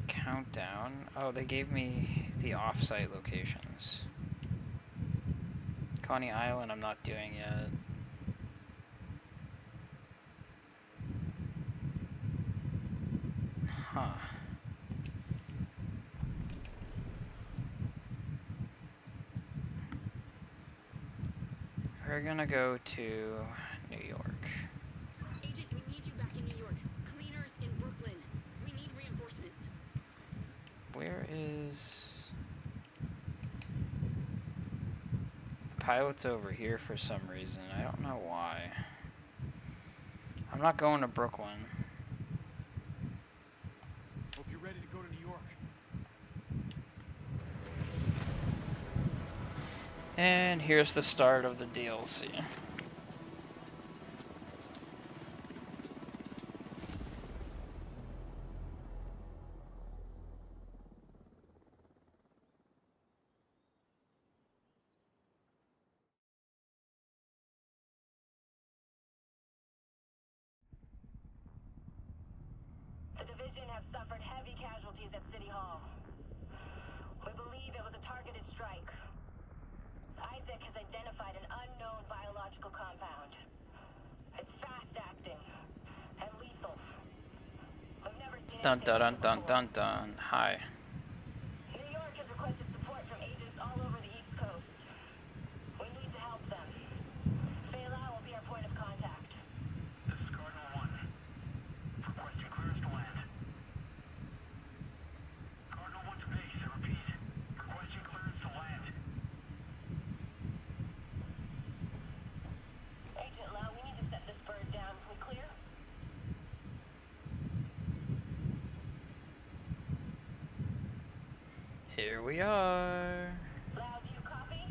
countdown. Oh, they gave me the off-site locations. Coney Island I'm not doing yet. Huh. We're gonna go to New York. Agent, we need you back in New York. Cleaners in Brooklyn. We need reinforcements. Where is... The pilot's over here for some reason. I don't know why. I'm not going to Brooklyn. Hope you're ready to go to New York. And here's the start of the DLC. The division have suffered heavy casualties at City Hall. We believe it was a targeted strike. Isaac has identified an unknown biological compound. It's fast-acting and lethal. We've never seen Dun anything dun like dun it dun before. dun dun. Hi. New York has requested support from agents all over the East Coast. We need to help them. Fela will be our point of contact. This is Cardinal 1. Requesting clearance to land. Cardinal 1 to base, I repeat. Requesting clearance to land. Agent Lau, we need to set this bird down. We clear? Here we are. Lau, do you copy?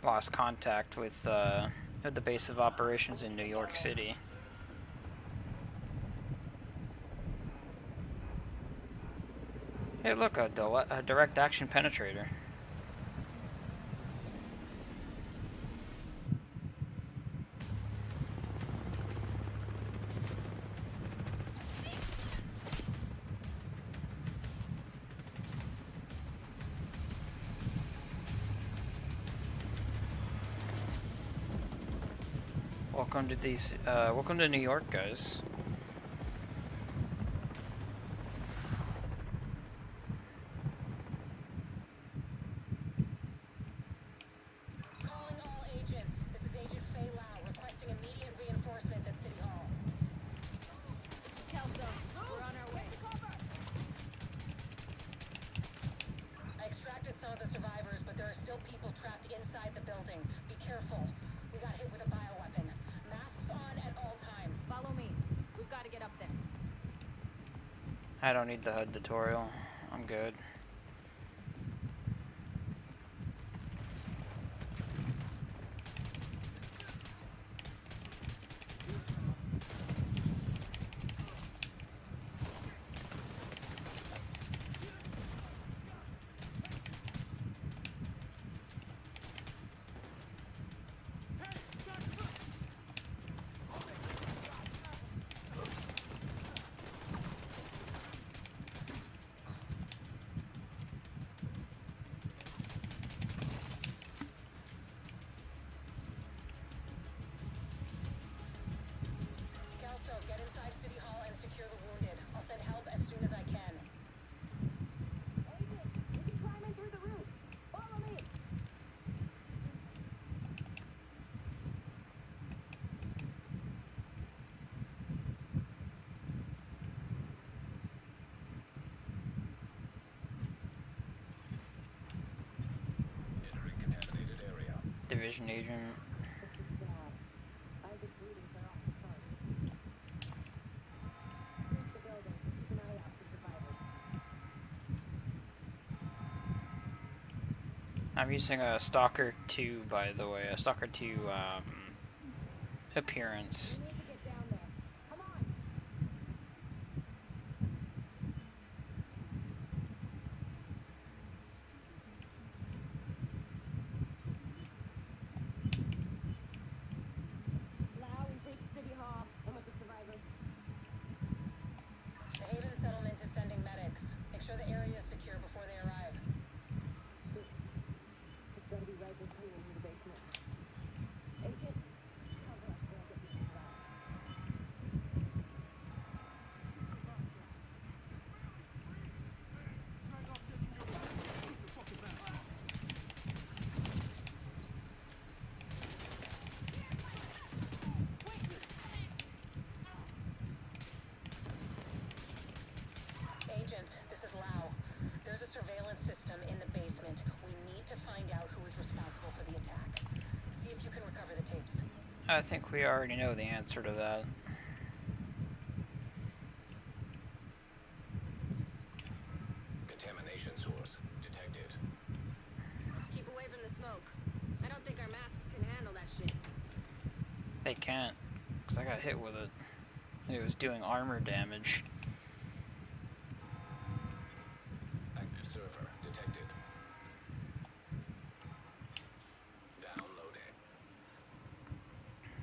Lost contact with the base of operations in New York City. Hey, look, a direct action penetrator. Welcome to New York, guys. Calling all agents. This is Agent Faye Lau, requesting immediate reinforcements at City Hall. This is Kelso. We're on our way. I extracted some of the survivors, but there are still people trapped inside the building. Be careful. We got hit with a bioweapon. Masks on at all times. Follow me. We've got to get up there. I don't need the HUD tutorial. I'm good. Kelso, get inside City Hall and secure the wounded. I'll send help as soon as I can. Agent, we can climb in through the roof. Follow me. Entering contaminated area. Division agent. I'm using a Stalker 2, by the way, a Stalker 2 appearance. We need to get down there. Come on. Lau, we reached City Hall. I'm with the survivors. The Haven settlement is sending medics. Make sure the area is secure before they arrive. It's gonna be right with you in the basement. Agent, cover us till I get these guys. Agent, this is Lau. There's a surveillance system in the basement. We need to find out who is responsible for the attack. See if you can recover the tapes. I think we already know the answer to that. Contamination source detected. Keep away from the smoke. I don't think our masks can handle that shit. They can't, because I got hit with it. It was doing armor damage. Active server detected. Downloading.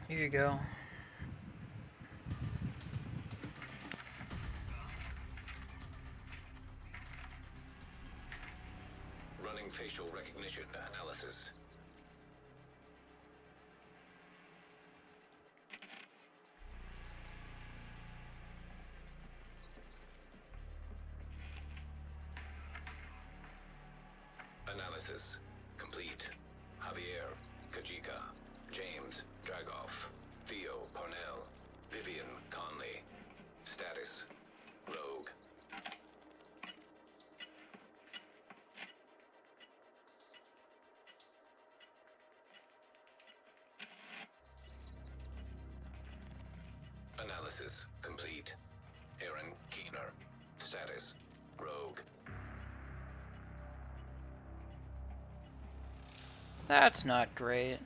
Here you go. Running facial recognition analysis. Analysis complete. Javier Kajika, James Dragoff, Theo Parnell, Vivian Conley. Status rogue. Analysis complete. Aaron Keener. Status rogue. That's not great.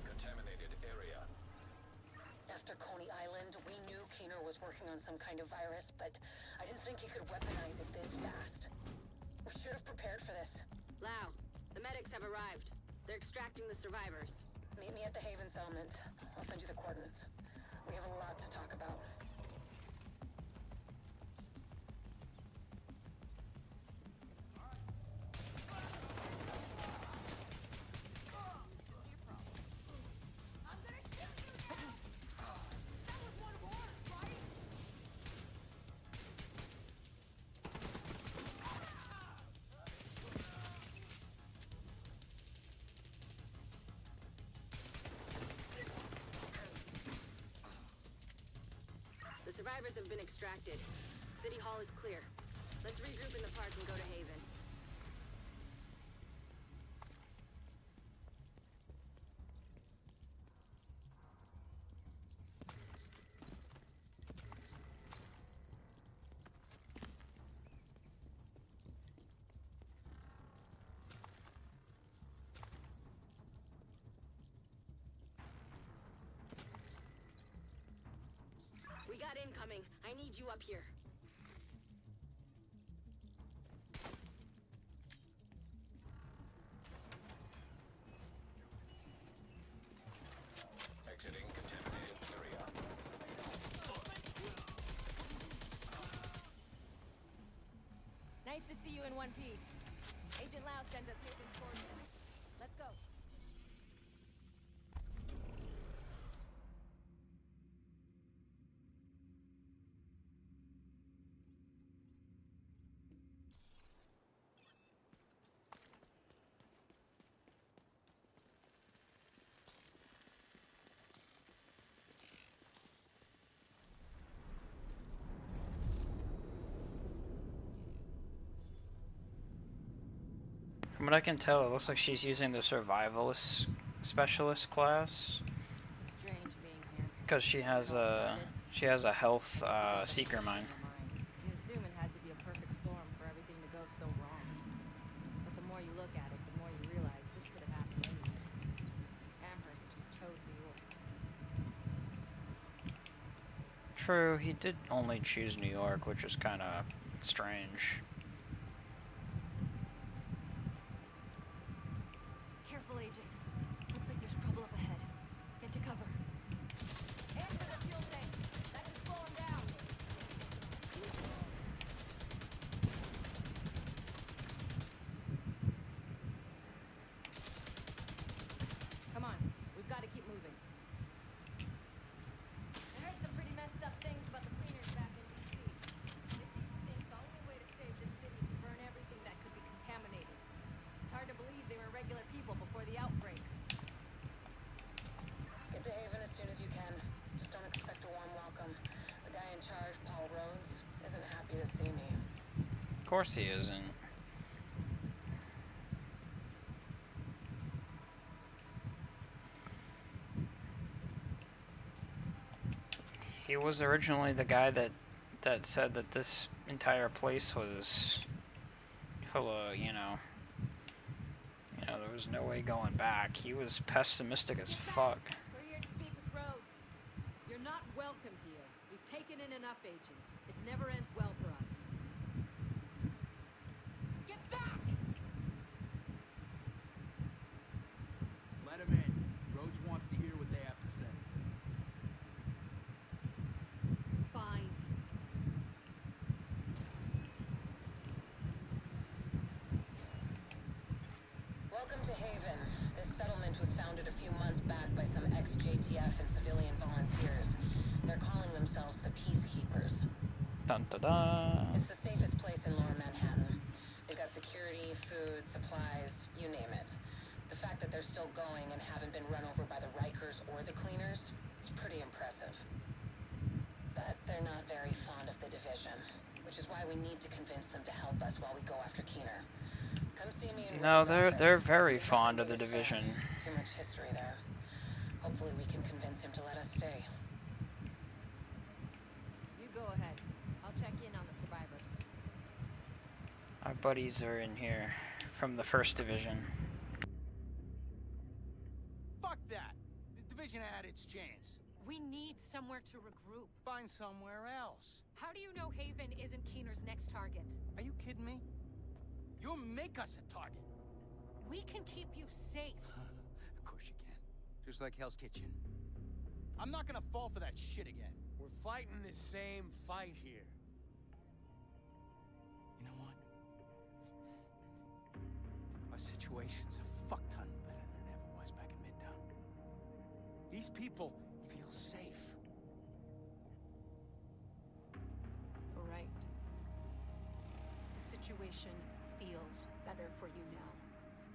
Contaminated area. After Coney Island, we knew Keener was working on some kind of virus, but I didn't think he could weaponize it this fast. We should have prepared for this. Lau, the medics have arrived. They're extracting the survivors. Meet me at the Haven settlement. I'll send you the coordinates. We have a lot to talk about. The survivors have been extracted. City Hall is clear. Let's regroup in the park and go to Haven. We got incoming. I need you up here. Exiting contaminated area. Nice to see you in one piece. Agent Lau sends us Haven coordinates. Let's go. From what I can tell, it looks like she's using the survivalist specialist class It's strange being here. because she has a health seeker mine. You assume it had to be a perfect storm for everything to go so wrong. But the more you look at it, the more you realize this could have happened anywhere. Amherst just chose New York. True, he did only choose New York, which is kind of strange. Careful, Agent. Looks like there's trouble up ahead. Get to cover. Answer the fuel tank. That should slow him down. Come on. We've got to keep moving. I heard some pretty messed up things about the cleaners back in D.C. They seem to think the only way to save this city is to burn everything that could be contaminated. It's hard to believe they were regular people before the outbreak. Get to Haven as soon as you can. Just don't expect a warm welcome. The guy in charge, Paul Rhodes, isn't happy to see me. Of course he isn't. He was originally the guy that said that this entire place was full of, there was no way going back. He was pessimistic as fuck. We're here to speak with Rhodes. You're not welcome here. We've taken in enough agents. It never ends well for us. Get back! Let him in. Rhodes wants to hear what they have to say. Fine. Welcome to Haven. This settlement was founded a few months back by some ex-JTF and civilian volunteers. They're calling themselves the Peacekeepers. Dun da da. It's the safest place in Lower Manhattan. They've got security, food, supplies, you name it. The fact that they're still going and haven't been run over by the Rikers or the Cleaners is pretty impressive. But they're not very fond of the Division, which is why we need to convince them to help us while we go after Keener. Come see me in No, Rhodes' they're office. very He's fond not of the his friend. Division. Too much history there. Hopefully we can convince him to let us stay. You go ahead. I'll check in on the survivors. Our buddies are in here from the 1st Division. Fuck that! The Division had its chance. We need somewhere to regroup. Find somewhere else. How do you know Haven isn't Keener's next target? Are you kidding me? You'll make us a target. We can keep you safe. Of course you can. Just like Hell's Kitchen. I'm not gonna fall for that shit again. We're fighting the same fight here. You know what? Our situation's a fuck ton better than it ever was back in Midtown. These people feel safe. You're right. The situation feels better for you now.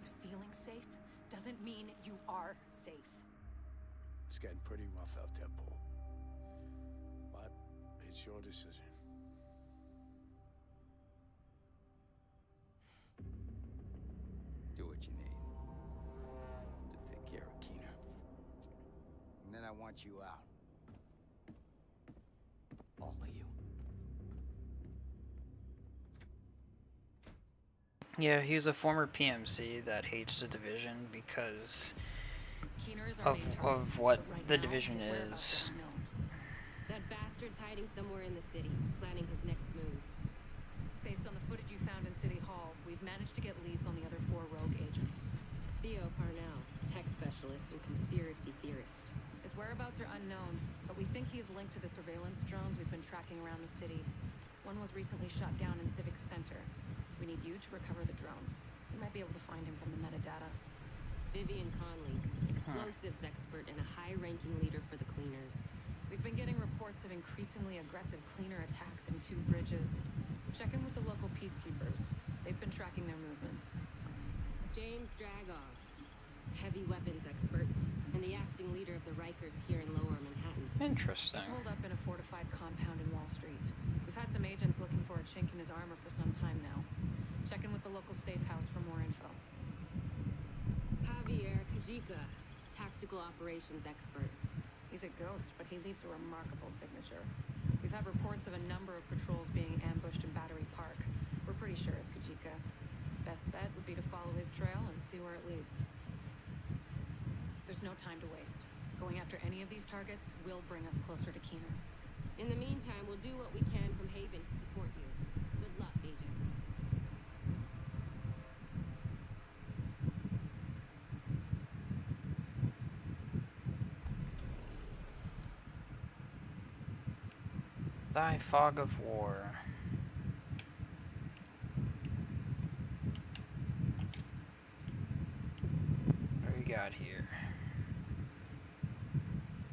But feeling safe doesn't mean you are safe. It's getting pretty rough out there, Paul. But it's your decision. Do what you need to take care of Keener. And then I want you out. All of you. Yeah, he's a former PMC that hates the Division because Keener is our main target, of what but right the now, Division his whereabouts is. are unknown. That bastard's hiding somewhere in the city, planning his next move. Based on the footage you found in City Hall, we've managed to get leads on the other 4 rogue agents. Theo Parnell, tech specialist and conspiracy theorist. His whereabouts are unknown, but we think he is linked to the surveillance drones we've been tracking around the city. One was recently shot down in Civic Center. We need you to recover the drone. You might be able to find him from the metadata. Vivian Conley, explosives expert and a high-ranking leader for the Cleaners. We've been getting reports of increasingly aggressive cleaner attacks in 2 bridges. Check in with the local peacekeepers. They've been tracking their movements. James Dragov, heavy weapons expert, and the acting leader of the Rikers here in Lower Manhattan. Interesting. He's holed up in a fortified compound in Wall Street. We've had some agents looking for a chink in his armor for some time now. Check in with the local safe house for more info. Javier Kajika, tactical operations expert. He's a ghost, but he leaves a remarkable signature. We've had reports of a number of patrols being ambushed in Battery Park. We're pretty sure it's Kajika. Best bet would be to follow his trail and see where it leads. There's no time to waste. Going after any of these targets will bring us closer to Keener. In the meantime, we'll do what we can from Haven to support you. Good luck, Agent. Thy fog of war. What do we got here?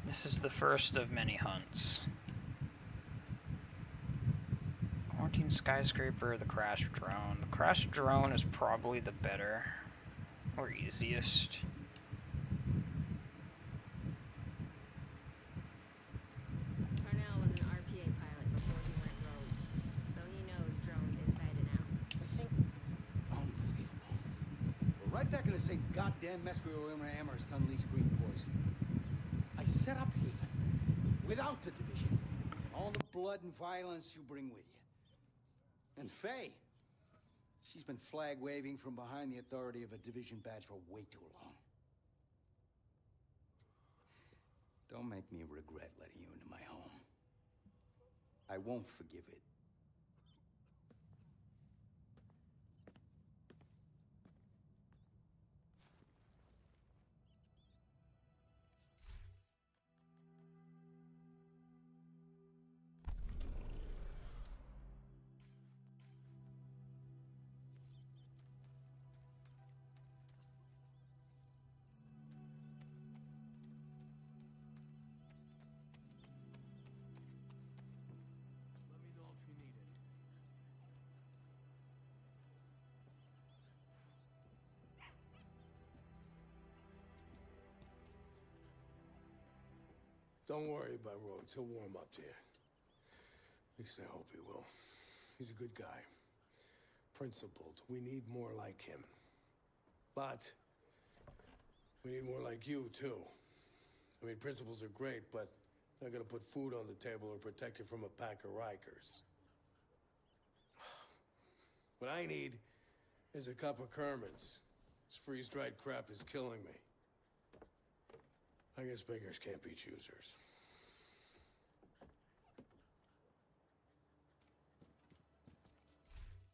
This is the first of many hunts. Quarantine skyscraper, the crash drone. The crash drone is probably the better or easiest. Parnell was an RPA pilot before he went rogue, so he knows drones inside and out. I think... Unbelievable. We're right back in the same goddamn mess we were in when Amherst unleashed green poison. I set up Haven without the Division. All the blood and violence you bring with you. And Faye, she's been flag waving from behind the authority of a Division badge for way too long. Don't make me regret letting you into my home. I won't forgive it. Don't worry about Rhodes. He'll warm up to you. At least I hope he will. He's a good guy. Principled. We need more like him. But we need more like you, too. I mean, principles are great, but they're not gonna put food on the table or protect you from a pack of Rikers. What I need is a cup of Kerman's. This freeze-dried crap is killing me. I guess beggars can't be choosers.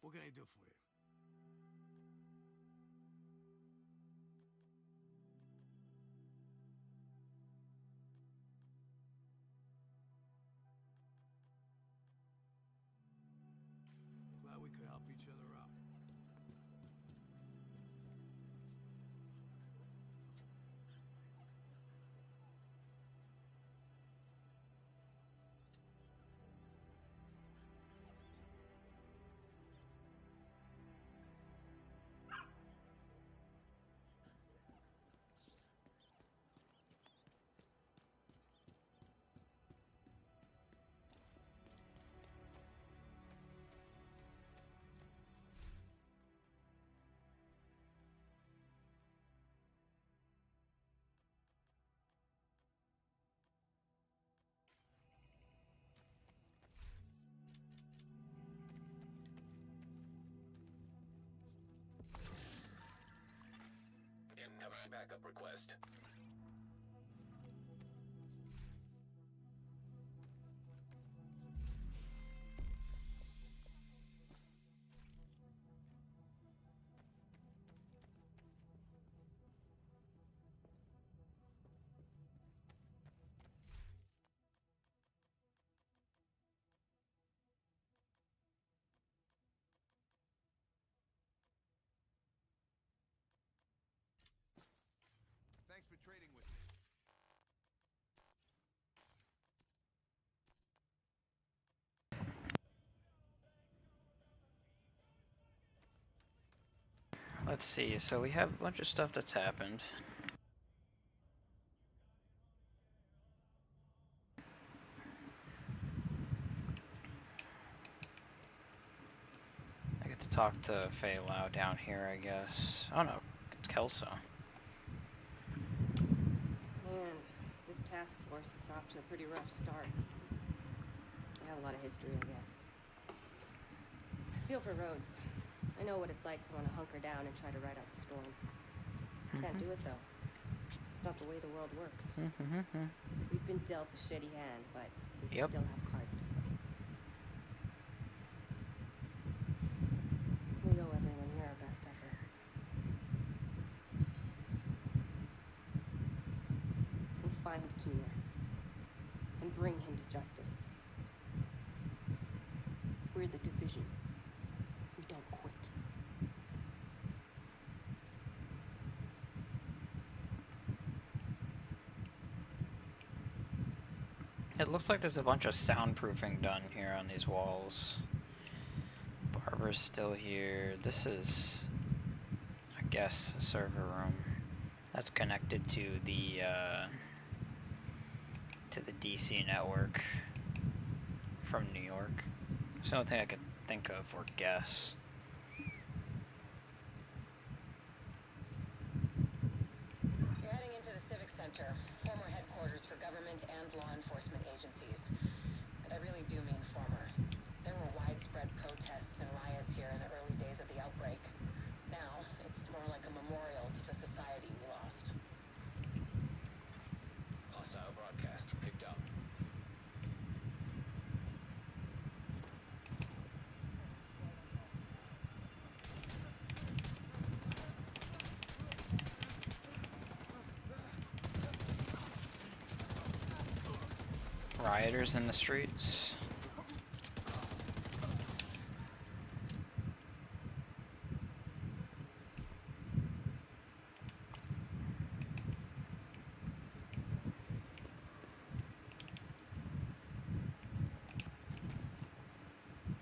What can I do for you? Glad we could help each other out. Incoming backup request. Thanks for trading with me. Let's see, so we have a bunch of stuff that's happened. I get to talk to Fei Lao down here, I guess. Oh no, it's Kelso. Man, this task force is off to a pretty rough start. They have a lot of history, I guess. I feel for Rhodes. I know what it's like to want to hunker down and try to ride out the storm. Can't do it, though. It's not the way the world works. We've been dealt a shitty hand, but we still have cards to play. We owe everyone here our best effort. We'll find Keener and bring him to justice. We're the division. We don't quit. It looks like there's a bunch of soundproofing done here on these walls. Barbara's still here. This is, I guess, a server room. That's connected to the DC network from New York. It's the only thing I could think of or guess. You're heading into the Civic Center, former headquarters for government and law enforcement agencies. And I really do mean former. There were widespread protests and riots here in the early days of the outbreak. Now, it's more like a memorial to the society we lost. Hostile broadcast picked up. Rioters in the streets.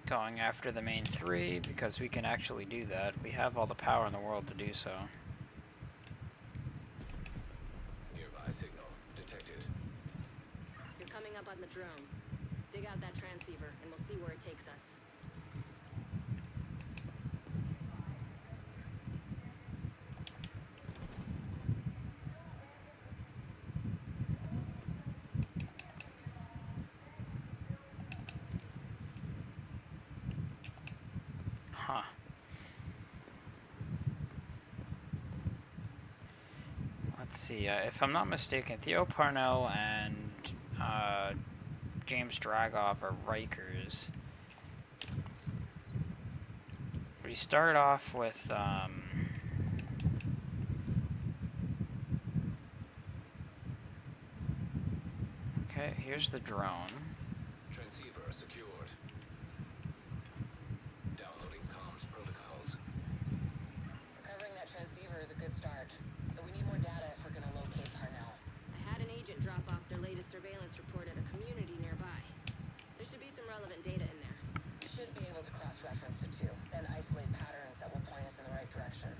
Going after the main three because we can actually do that. We have all the power in the world to do so. Nearby signal detected. drone. Dig out that transceiver, and we'll see where it takes us. Huh. Let's see. If I'm not mistaken, Theo Parnell and James Dragoff are Rikers. We start off with okay, here's the drone. Transceiver secured. Downloading comms protocols. Recovering that transceiver is a good start, but we need more data if we're gonna locate Parnell. I had an agent drop off their latest surveillance report at a community nearby. There should be some relevant data in there. You should be able to cross-reference the two, then isolate patterns that will point us in the right direction.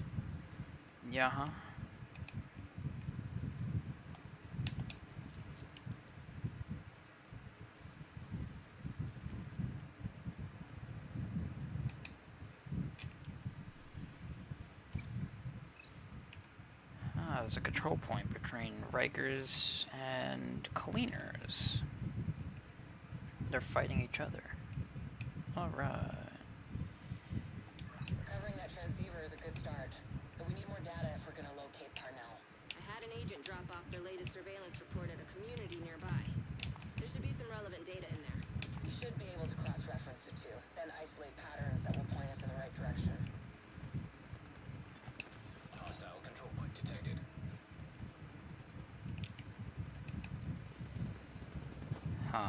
Yeah, huh? There's a control point between Rikers and cleaners. They're fighting each other. Alright. Recovering that transceiver is a good start, but we need more data if we're gonna locate Parnell. I had an agent drop off their latest surveillance report at a community nearby. There should be some relevant data in there. You should be able to cross-reference the two, then isolate patterns that will point us in the right direction. Hostile control point detected. Huh.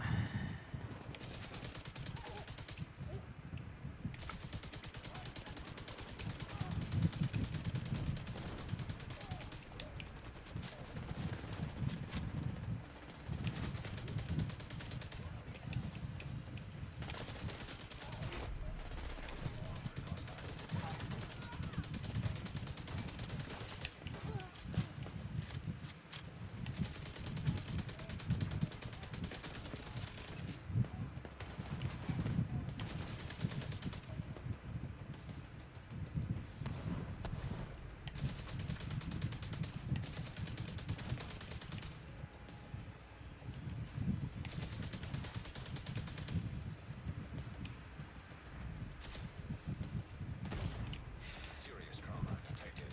Serious trauma detected.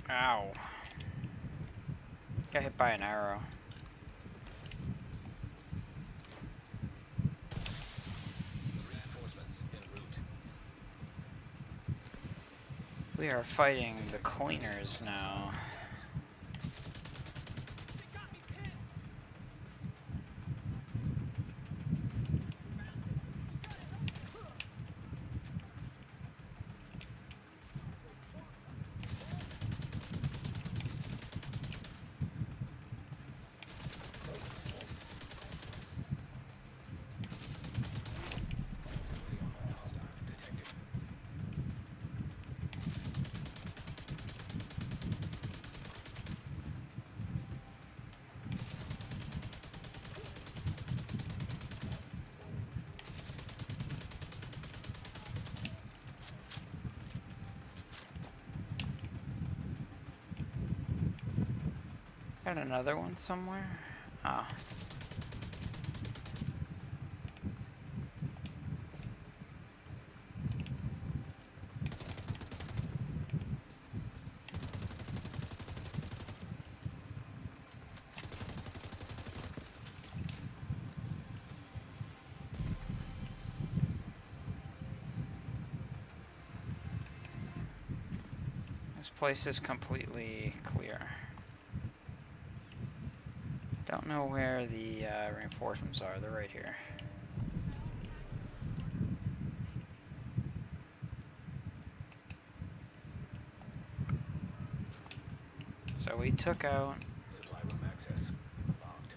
Ow. Got hit by an arrow. Reinforcements en route. We are fighting the cleaners now. Got another one somewhere? Ah. This place is completely clear. Don't know where the reinforcements are. They're right here. So we took out... Supply room access locked.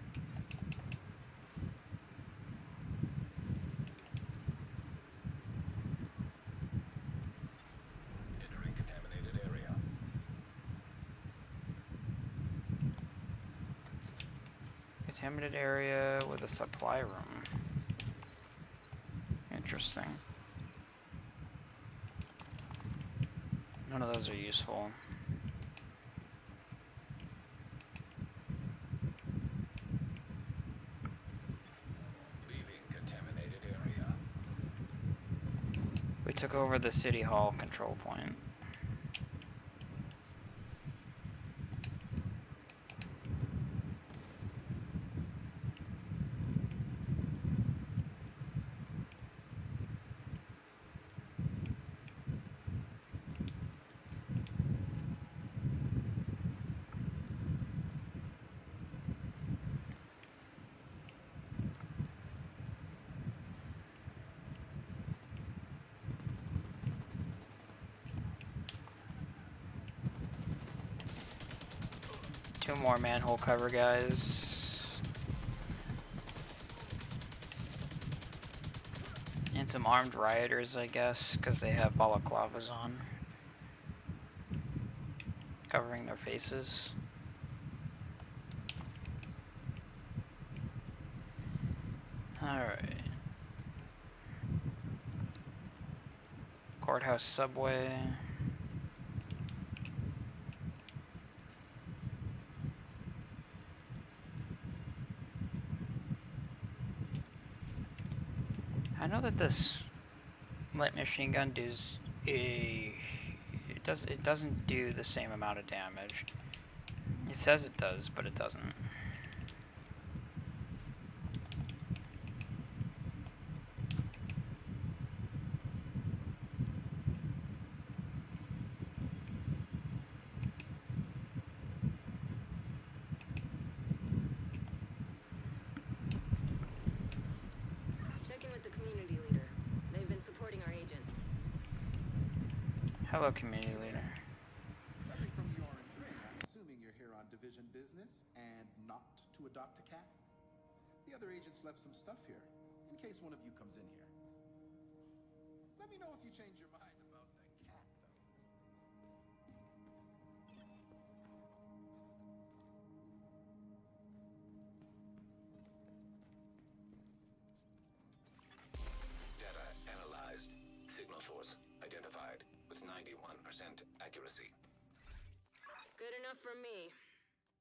Entering contaminated area. Contaminated area with a supply room. Interesting. None of those are useful. Leaving contaminated area. We took over the City Hall control point. Two more manhole cover guys. And some armed rioters, I guess, because they have balaclavas on. Covering their faces. Alright. Courthouse subway. I know that this light machine gun does it doesn't do the same amount of damage. It says it does, but it doesn't. Hello, community leader. From the orange ring, I'm assuming you're here on division business and not to adopt a cat? The other agents left some stuff here, in case one of you comes in here. Let me know if you change your mind about the cat, though. Data analyzed. Signal source identified with 91% accuracy. Good enough for me.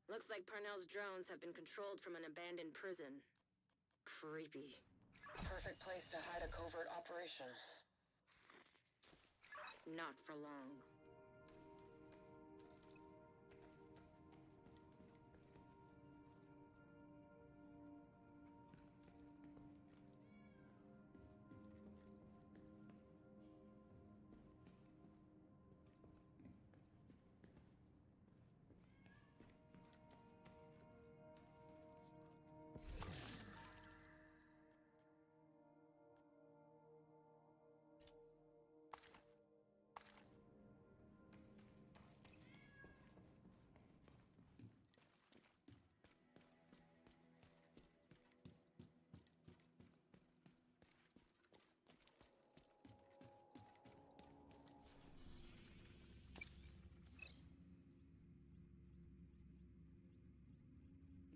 Looks like Parnell's drones have been controlled from an abandoned prison. Creepy. Perfect place to hide a covert operation. Not for long.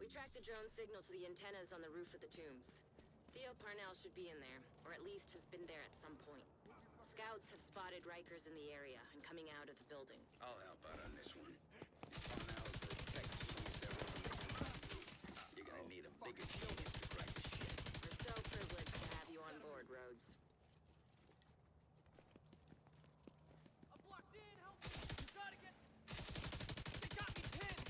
We tracked the drone signal to the antennas on the roof of the tombs. Theo Parnell should be in there, or at least has been there at some point. Scouts have spotted Rikers in the area and coming out of the building. I'll help out on this one. Parnell's the tech genius that runs. You're gonna need a bigger genius to crack this shit. We're so privileged to have you on board, Rhodes. I'm blocked in! Help me! You gotta get... They got me pinned!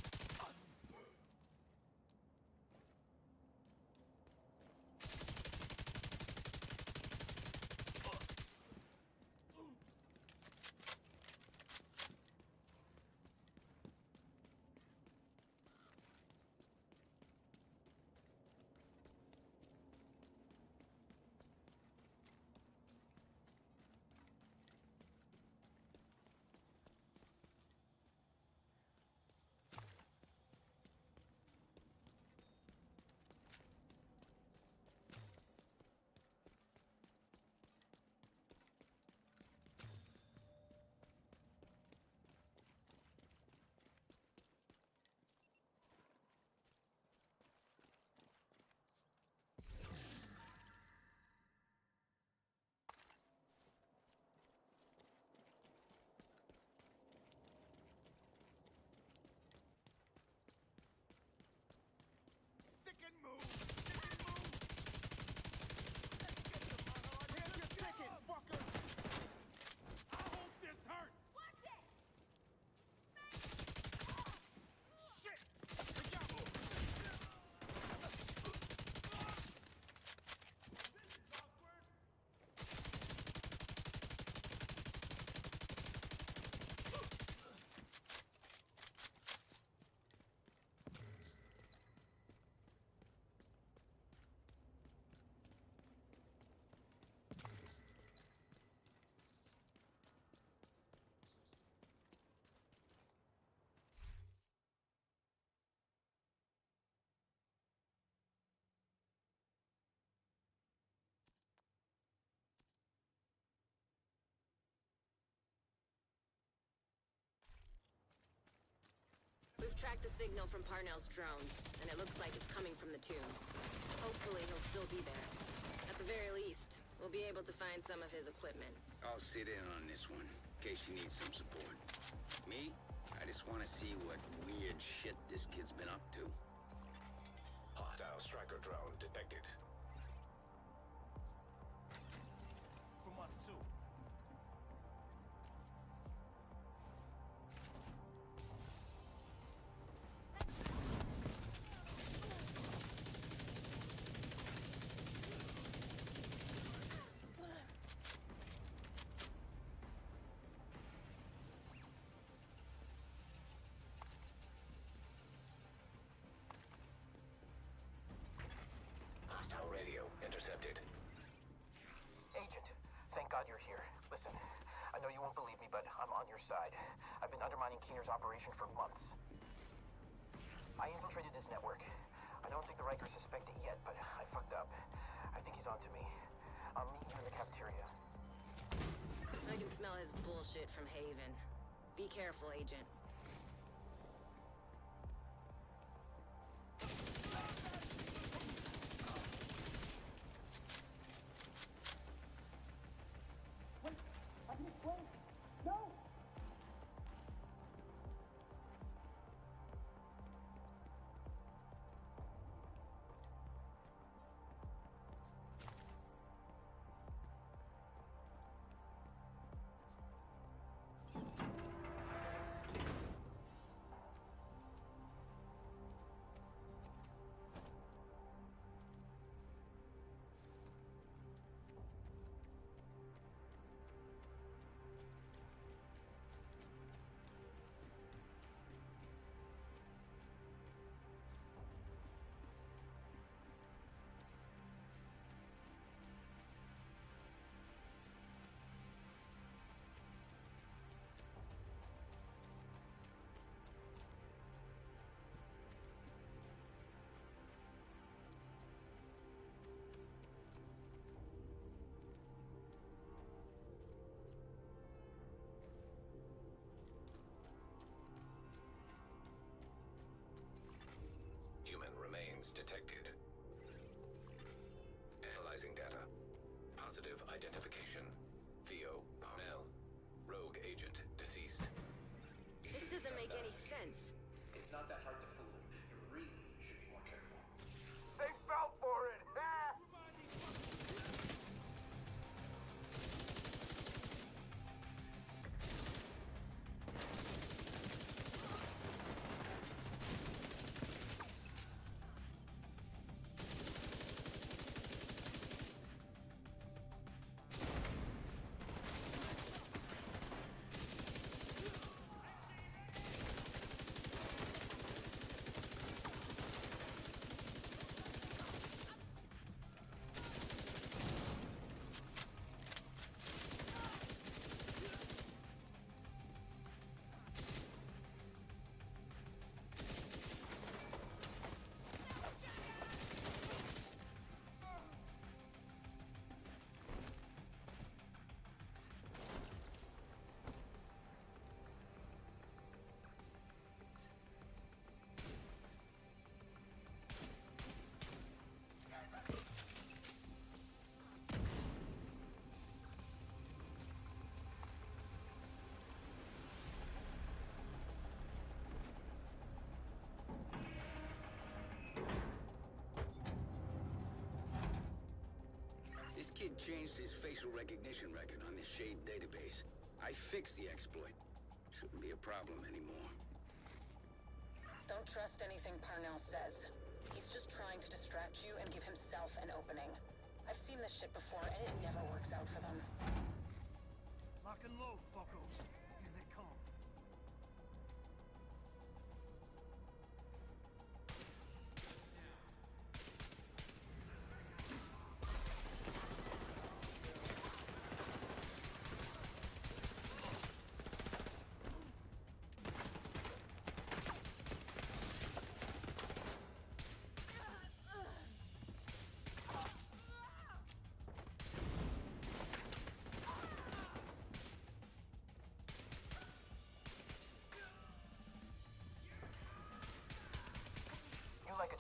tracked the signal from Parnell's drone, and it looks like it's coming from the tombs. Hopefully he'll still be there. At the very least, we'll be able to find some of his equipment. I'll sit in on this one, in case you need some support. Me? I just want to see what weird shit this kid's been up to. Hostile striker drone detected. From us too. Hostile radio intercepted. Agent, thank God you're here. Listen, I know you won't believe me, but I'm on your side. I've been undermining Keener's operation for months. I infiltrated his network. I don't think the Rikers suspect it yet, but I fucked up. I think he's onto me. I'll meet you in the cafeteria. I can smell his bullshit from Haven. Be careful, Agent. Human remains detected. Analyzing data. Positive identification. Theo Parnell. Rogue agent deceased. This doesn't make any sense. It's not that hard to fool. You really should be more careful. They fell for it! This kid changed his facial recognition record on the Shade database. I fixed the exploit. Shouldn't be a problem anymore. Don't trust anything Parnell says. He's just trying to distract you and give himself an opening. I've seen this shit before, and it never works out for them. Lock and load, fuckos. Here they come.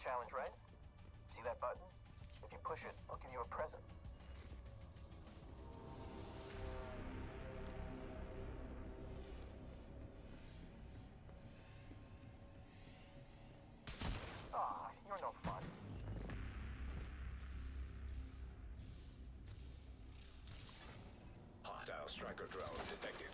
challenge, right? See that button? If you push it, I'll give you a present. Ah, you're no fun. Hostile striker drone detected.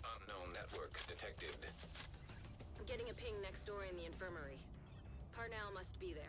Unknown network detected. I'm getting a ping next door in the infirmary. Parnell must be there.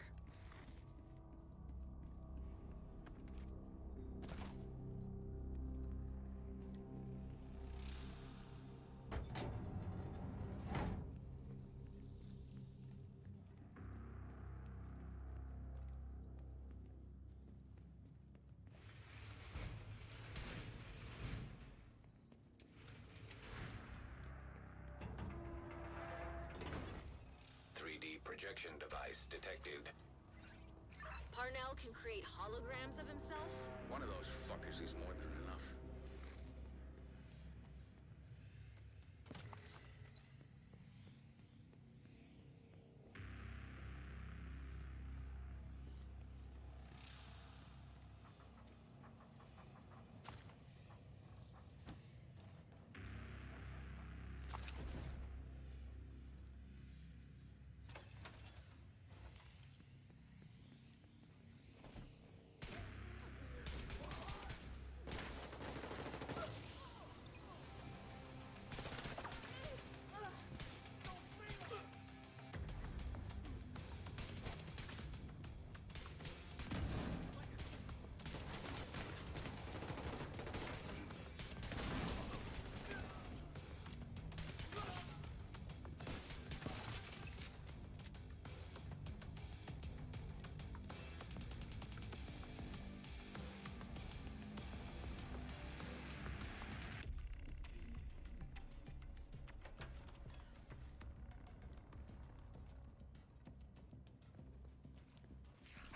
Projection device detected. Parnell can create holograms of himself? One of those fuckers is more than enough.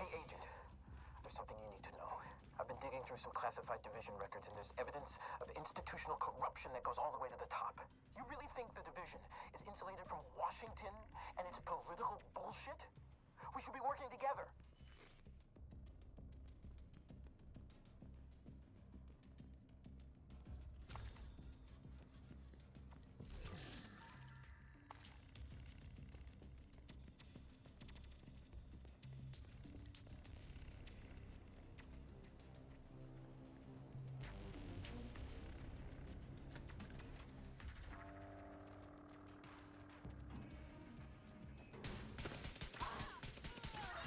Hey, Agent. There's something you need to know. I've been digging through some classified division records, and there's evidence of institutional corruption that goes all the way to the top. You really think the division is insulated from Washington and its political bullshit? We should be working together.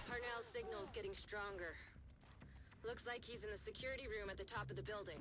Parnell's signal's getting stronger. Looks like he's in the security room at the top of the building.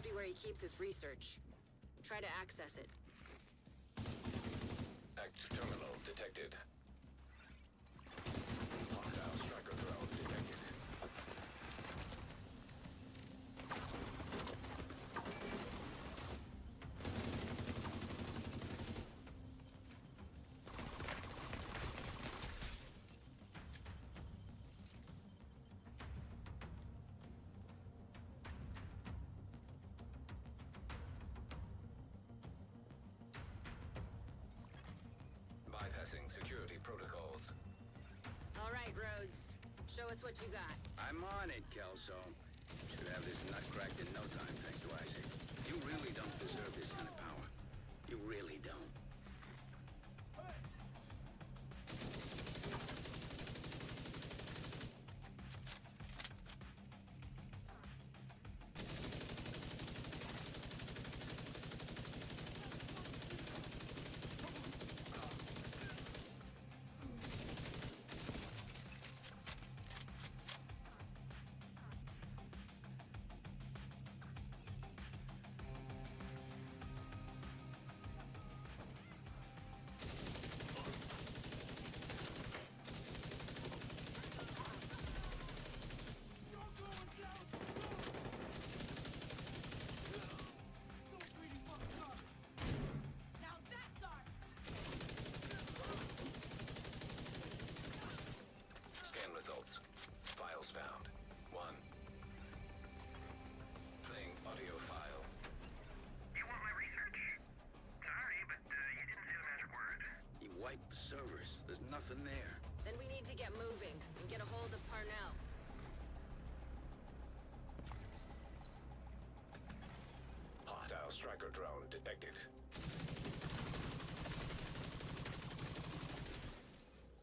be where he keeps his research. Try to access it. Active terminal detected. Hostile striker drone detected. Bypassing security protocols. All right, Rhodes. Show us what you got. I'm on it, Kelso. Should have this nut cracked in no time, thanks to Isaac. You really don't deserve this kind of power. You really don't. Scan results. Files found. 1. Playing audio file. You want my research? Sorry, but you didn't say the magic word. He wiped the servers. There's nothing there. Then we need to get moving and get a hold of Parnell. Hostile striker drone detected.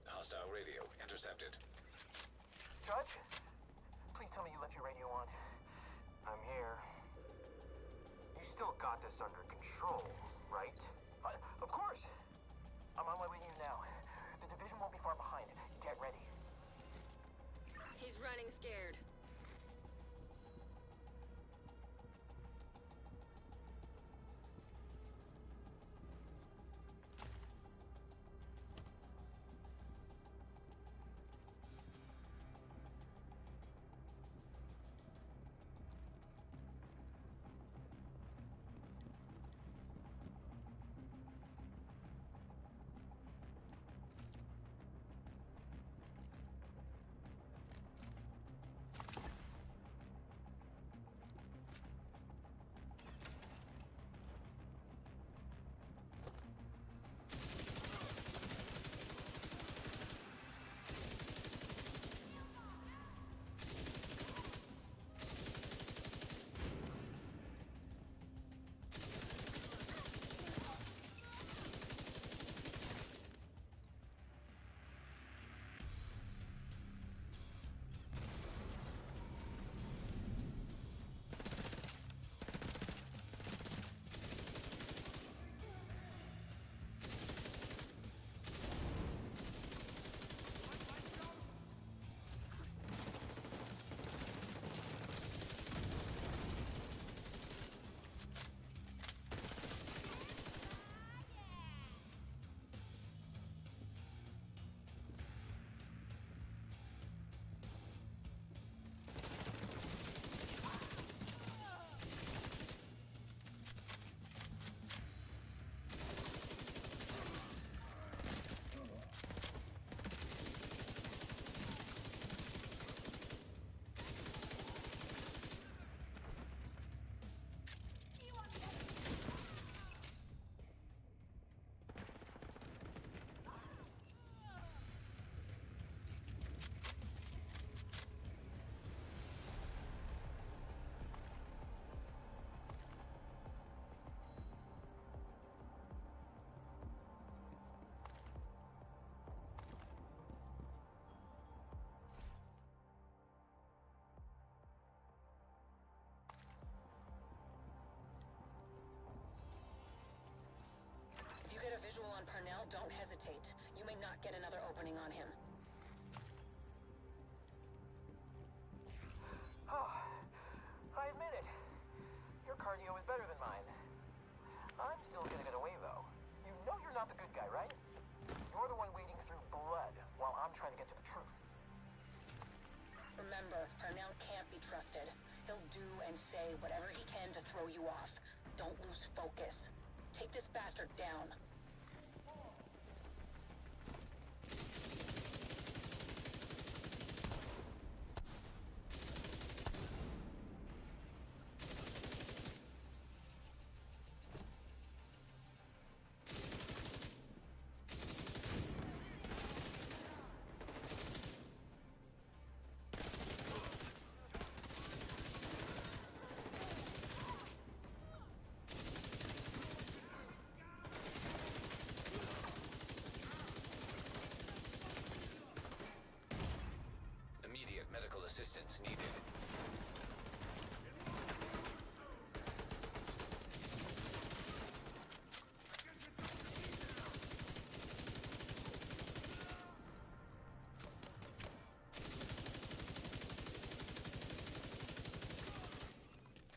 Hostile radio intercepted. Judge? Please tell me you left your radio on. I'm here. You still got this under control, right? Of course! I'm on my way to you now. The division won't be far behind. Get ready. He's running scared. If you get a visual on Parnell, don't hesitate. You may not get another opening on him. Oh, I admit it. Your cardio not the good guy, right? You're the one wading through blood while I'm trying to get to the truth. Remember, Parnell can't be trusted. He'll do and say whatever he can to throw you off. Don't lose focus. Take this bastard down. Immediate medical assistance needed.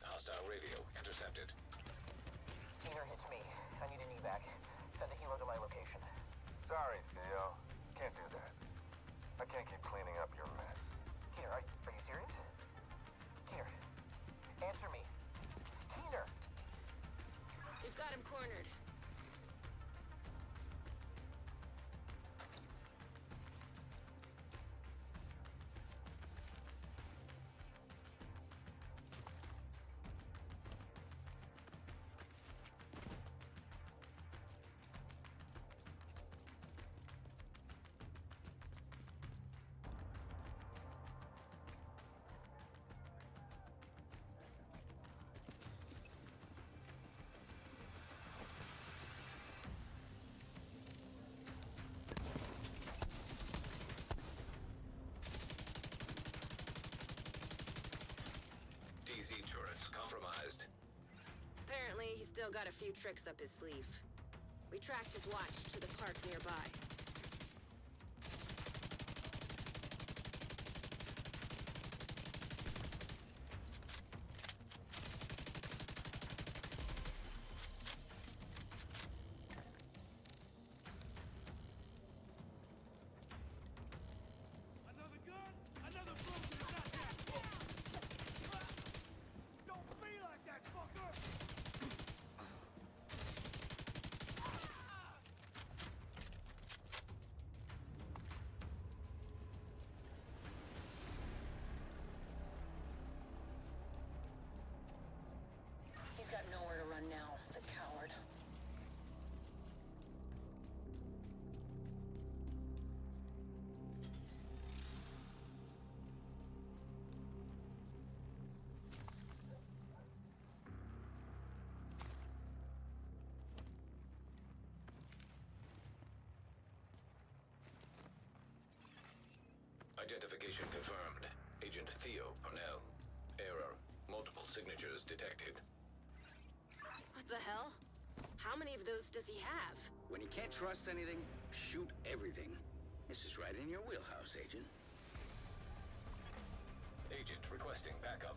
Hostile radio intercepted. Keener hits me. I need an evac. Send a helo to my location. Sorry, Theo. Can't do that. I can't keep cleaning up your mess. Keener, are you serious? Keener, answer me. Keener! We've got him cornered. DZ turrets compromised. Apparently, he's still got a few tricks up his sleeve. We tracked his watch to the park nearby. Another gun? Another broken attack! Don't be like that, fucker! He's got nowhere to run now, the coward. Identification confirmed. Agent Theo Parnell. Error. Multiple signatures detected. What the hell? How many of those does he have? When you can't trust anything, shoot everything. This is right in your wheelhouse, Agent. Agent requesting backup.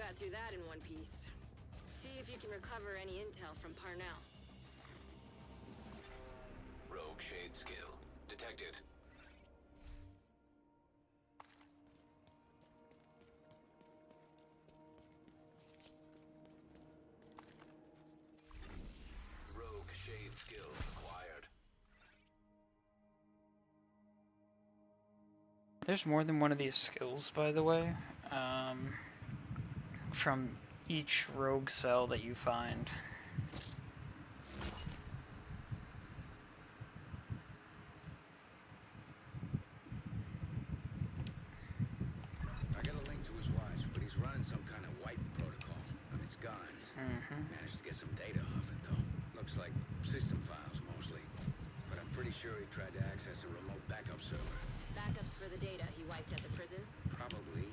got through that in one piece. See if you can recover any intel from Parnell. Rogue shade skill detected. Rogue shade skill acquired. There's more than one of these skills, by the way, from each rogue cell that you find. I got a link to his watch, but he's running some kind of wipe protocol on his gun. Managed to get some data off it, though. Looks like system files, mostly. But I'm pretty sure he tried to access a remote backup server. Backups for the data he wiped at the prison? Probably.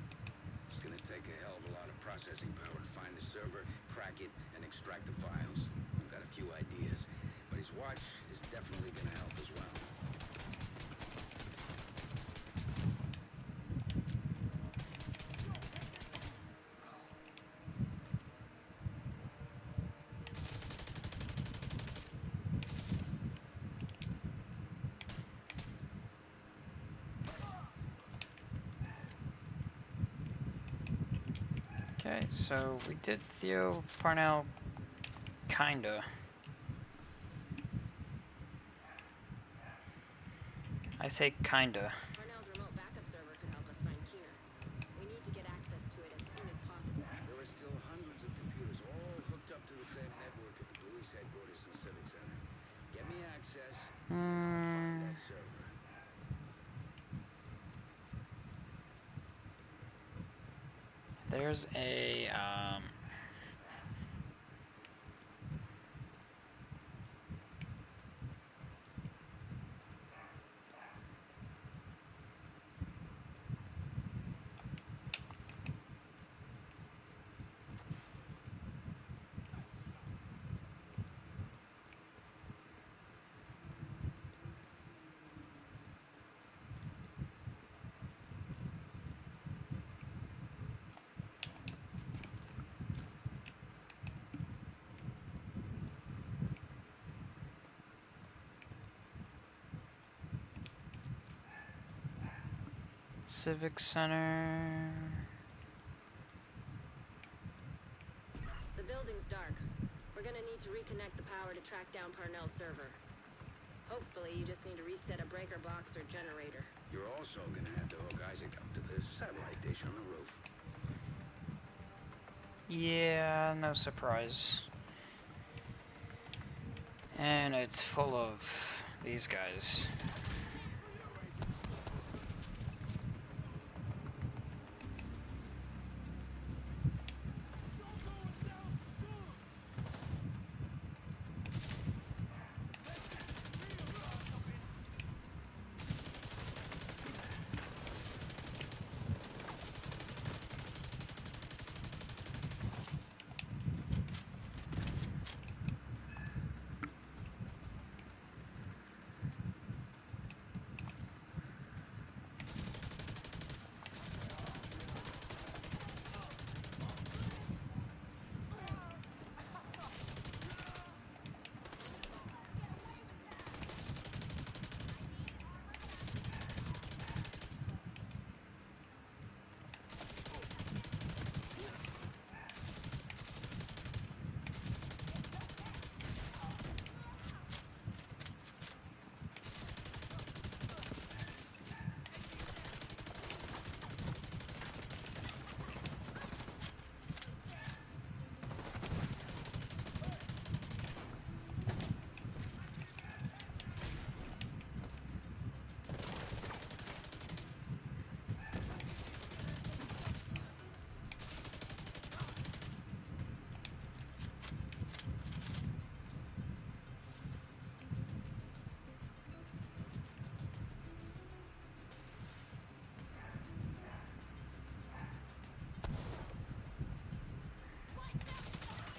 It's gonna take a hell of a lot of processing power to find the server, crack it, and extract the files. I've got a few ideas, but his watch is definitely gonna help as well. Okay, so we did Theo Parnell, kinda. I say kinda. Parnell's remote backup server could help us find Keener. We need to get access to it as soon as possible. There are still hundreds of computers all hooked up to the same network at the police headquarters and Civic Center. Get me access, find that server. There's a, Civic Center. The building's dark. We're gonna need to reconnect the power to track down Parnell's server. Hopefully, you just need to reset a breaker box or generator. You're also gonna have to hook Isaac up to the satellite dish on the roof. Yeah, no surprise. And it's full of these guys.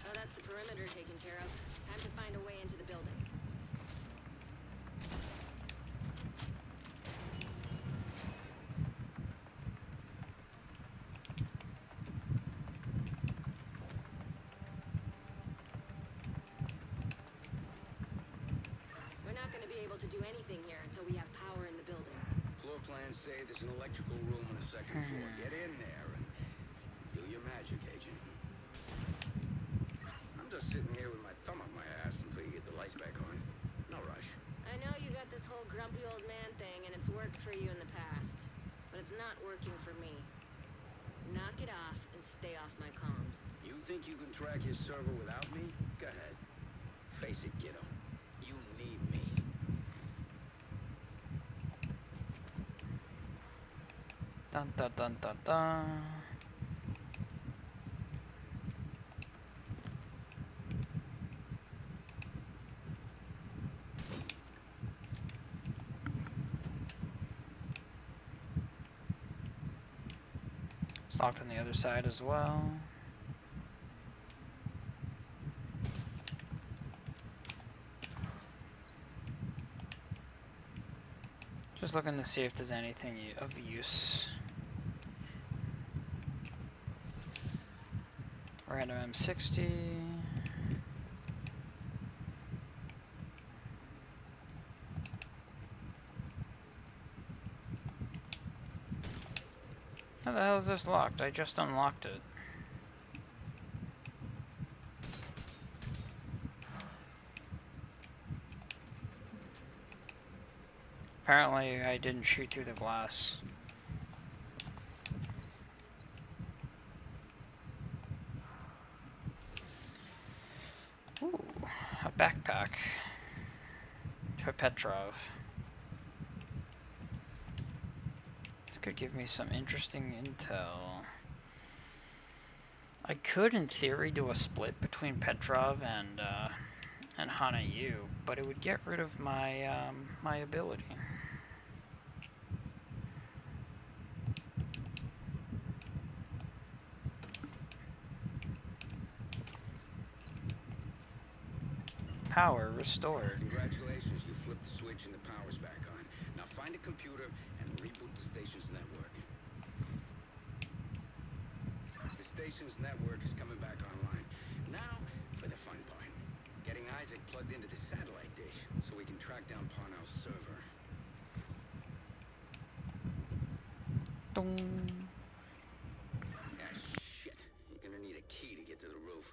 Oh, that's the perimeter taken care of. Time to find a way into the building. man say there's an electrical room on the second floor. Get in there and do your magic, Agent. I'm just sitting here with my thumb up my ass until you get the lights back on. No rush. I know you got this whole grumpy old man thing, and it's worked for you in the past. But it's not working for me. Knock it off and stay off my comms. You think you can track your server without me? Go ahead. Face it, kiddo. You need me. Dun dun dun dun dun. It's locked on the other side as well. Just looking to see if there's anything of use. Random M60. How the hell is this locked? I just unlocked it. Apparently I didn't shoot through the glass. Ooh, a backpack for Petrov. This could give me some interesting intel. I could, in theory, do a split between Petrov and Hana Yu, but it would get rid of my my ability. Power restored. Congratulations, you flipped the switch and the power's back on. Now find a computer and reboot the station's network. The station's network is coming back online. Now for the fun part. Getting Isaac plugged into the satellite dish so we can track down Parnell's server. Dong. Ah, shit. You're gonna need a key to get to the roof.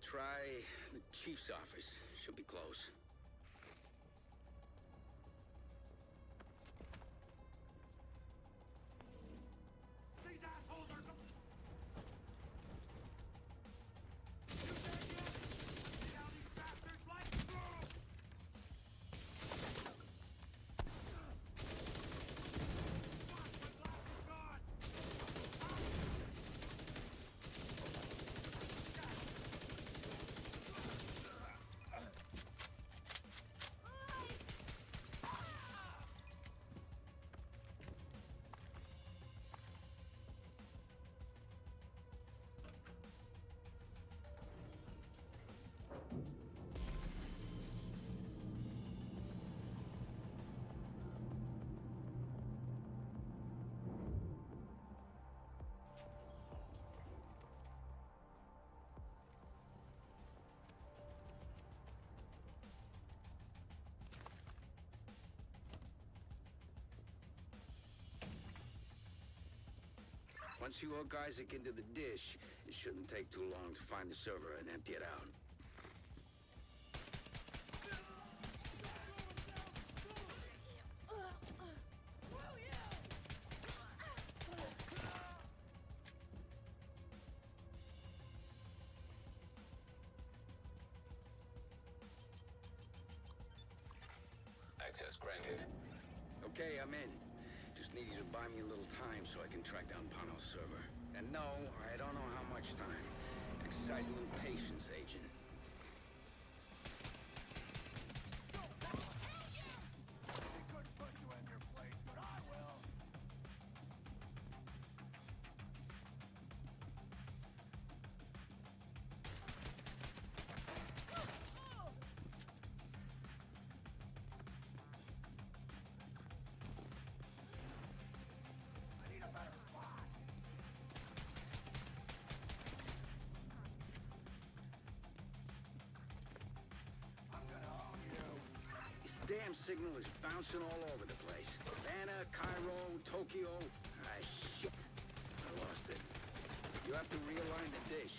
Try the chief's office. Should be close. These assholes are... See how these bastards like to move? Once you hook Isaac into the dish, it shouldn't take too long to find the server and empty it out. Access granted. Okay, I'm in. Just need you to buy me a little time so I can track down Parnell's server. And no, I don't know how much time. Exercise a little patience, Agent. Damn signal is bouncing all over the place. Havana, Cairo, Tokyo. Ah, shit. I lost it. You have to realign the dish.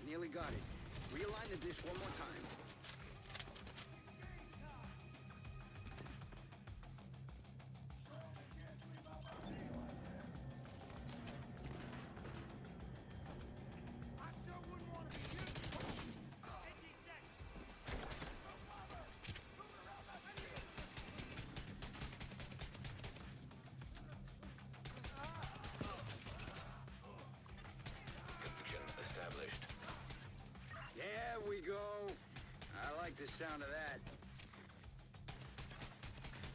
Nearly got it. Realign the dish one more time. Connection established. There we go. I like the sound of that.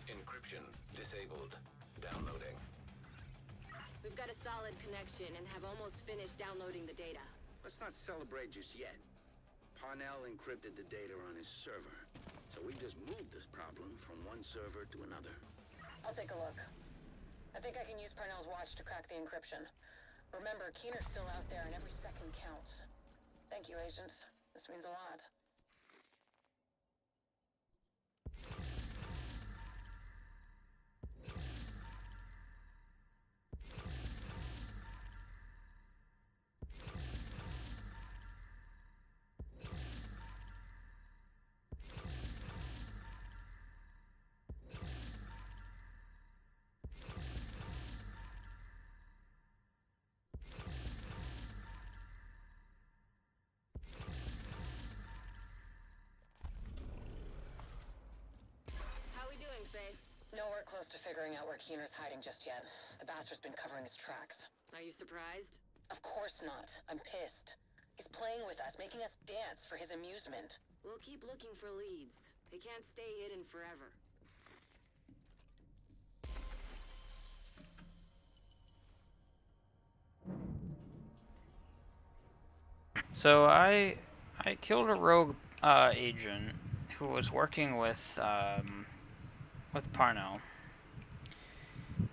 Encryption disabled. Downloading. We've got a solid connection and have almost finished downloading the data. Let's not celebrate just yet. Parnell encrypted the data on his server, so we just moved this problem from one server to another. I'll take a look. I think I can use Parnell's watch to crack the encryption. Remember, Keener's still out there and every second counts. Thank you, Agent. This means a lot. Nowhere close to figuring out where Keener's hiding just yet. The bastard's been covering his tracks. Are you surprised? Of course not. I'm pissed. He's playing with us, making us dance for his amusement. We'll keep looking for leads. He can't stay hidden forever. So I killed a rogue agent who was working with Parnell,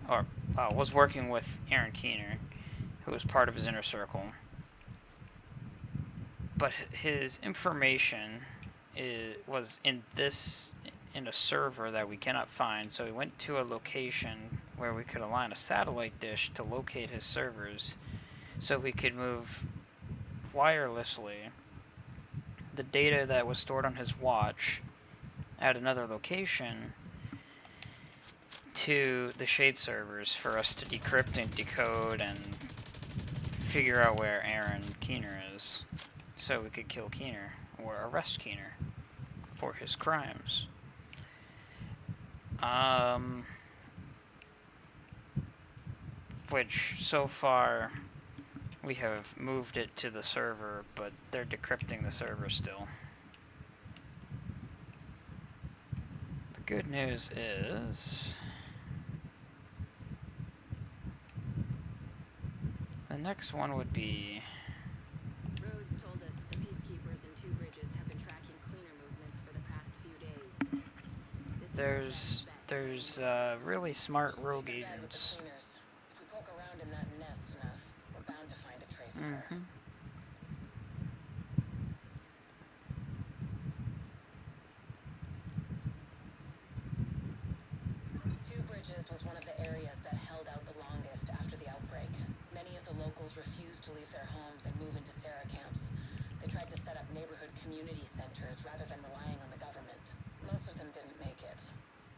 or was working with Aaron Keener, who was part of his inner circle. But his information was in a server that we cannot find. So we went to a location where we could align a satellite dish to locate his servers, so we could move wirelessly the data that was stored on his watch at another location to the Shade servers for us to decrypt and decode and figure out where Aaron Keener is, so we could kill Keener or arrest Keener for his crimes. Which so far we have moved it to the server, but they're decrypting the server still. Good news is the next one would be Rhodes told us that the peacekeepers in Two Bridges have been tracking cleaner movements for the past few days. there's really smart rogue Take our bed with the agents. cleaners. If we poke around in that nest enough, we're bound to find a trace of her. Mm-hmm. Two Bridges was one of the areas that held out the longest after the outbreak. Many of the locals refused to leave their homes and move into Sarah camps. They tried to set up neighborhood community centers rather than relying on the government. Most of them didn't make it.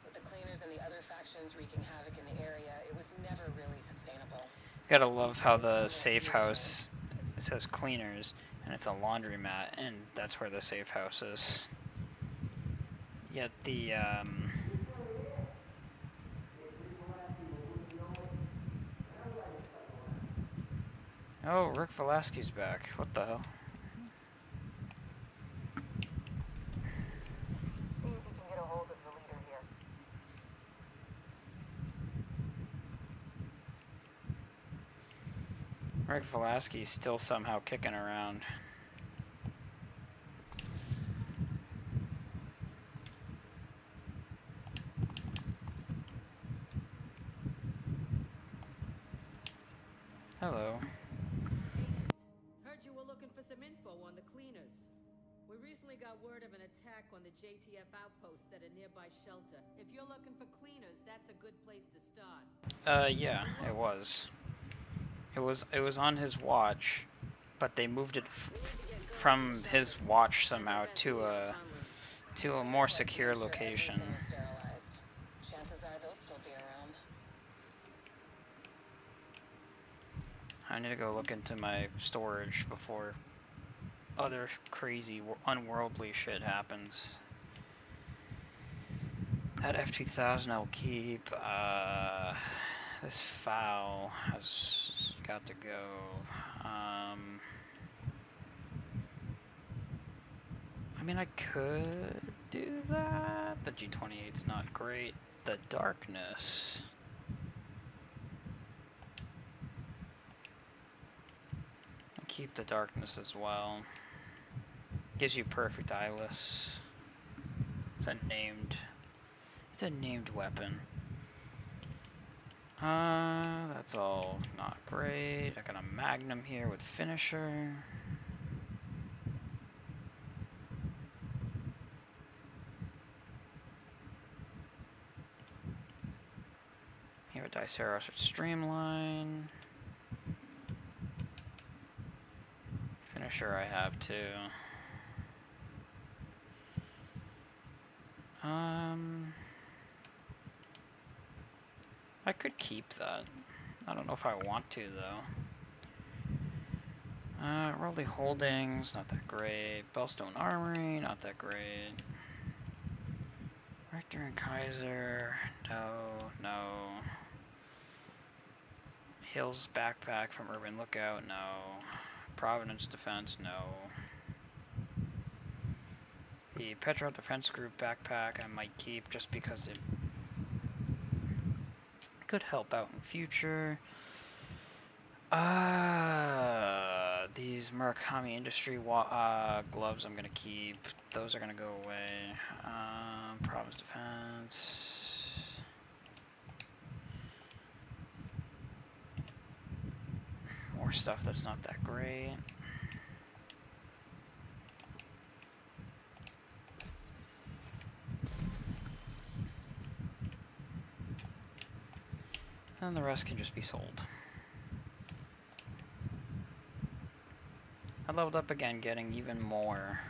With the cleaners and the other factions wreaking havoc in the area, it was never really sustainable. Gotta love how the safe house says cleaners and it's a laundromat, and that's where the safe house is. Yet the oh, Rick Velasquez back. What the hell? See if you can get a hold of the leader here. Rick Velasquez still somehow kicking around. Hello. Agent, heard you were looking for some info on the cleaners. We recently got word of an attack on the JTF outpost at a nearby shelter. If you're looking for cleaners, that's a good place to start. Yeah, it was. It was on his watch, but they moved it from his watch somehow to a more secure location. Chances are they'll still be around. I need to go look into my storage before other crazy, unworldly shit happens. That F2000 I'll keep. This foul has got to go. I mean, I could do that. The G28's not great. The darkness. Keep the darkness as well. Gives you perfect eyeless. It's a named weapon. That's all not great. I got a Magnum here with finisher. Here a Diceros with streamline. Finisher I have too. I could keep that. I don't know if I want to though. Worldly Holdings, not that great. Bellstone Armory, not that great. Rector and Kaiser, no. Hills Backpack from Urban Lookout, no. Providence Defense, no. The Petro Defense Group backpack I might keep just because it could help out in future. These Murakami Industry gloves I'm gonna keep. Those are gonna go away. Province Defense. More stuff that's not that great. And the rest can just be sold. I leveled up again, getting even more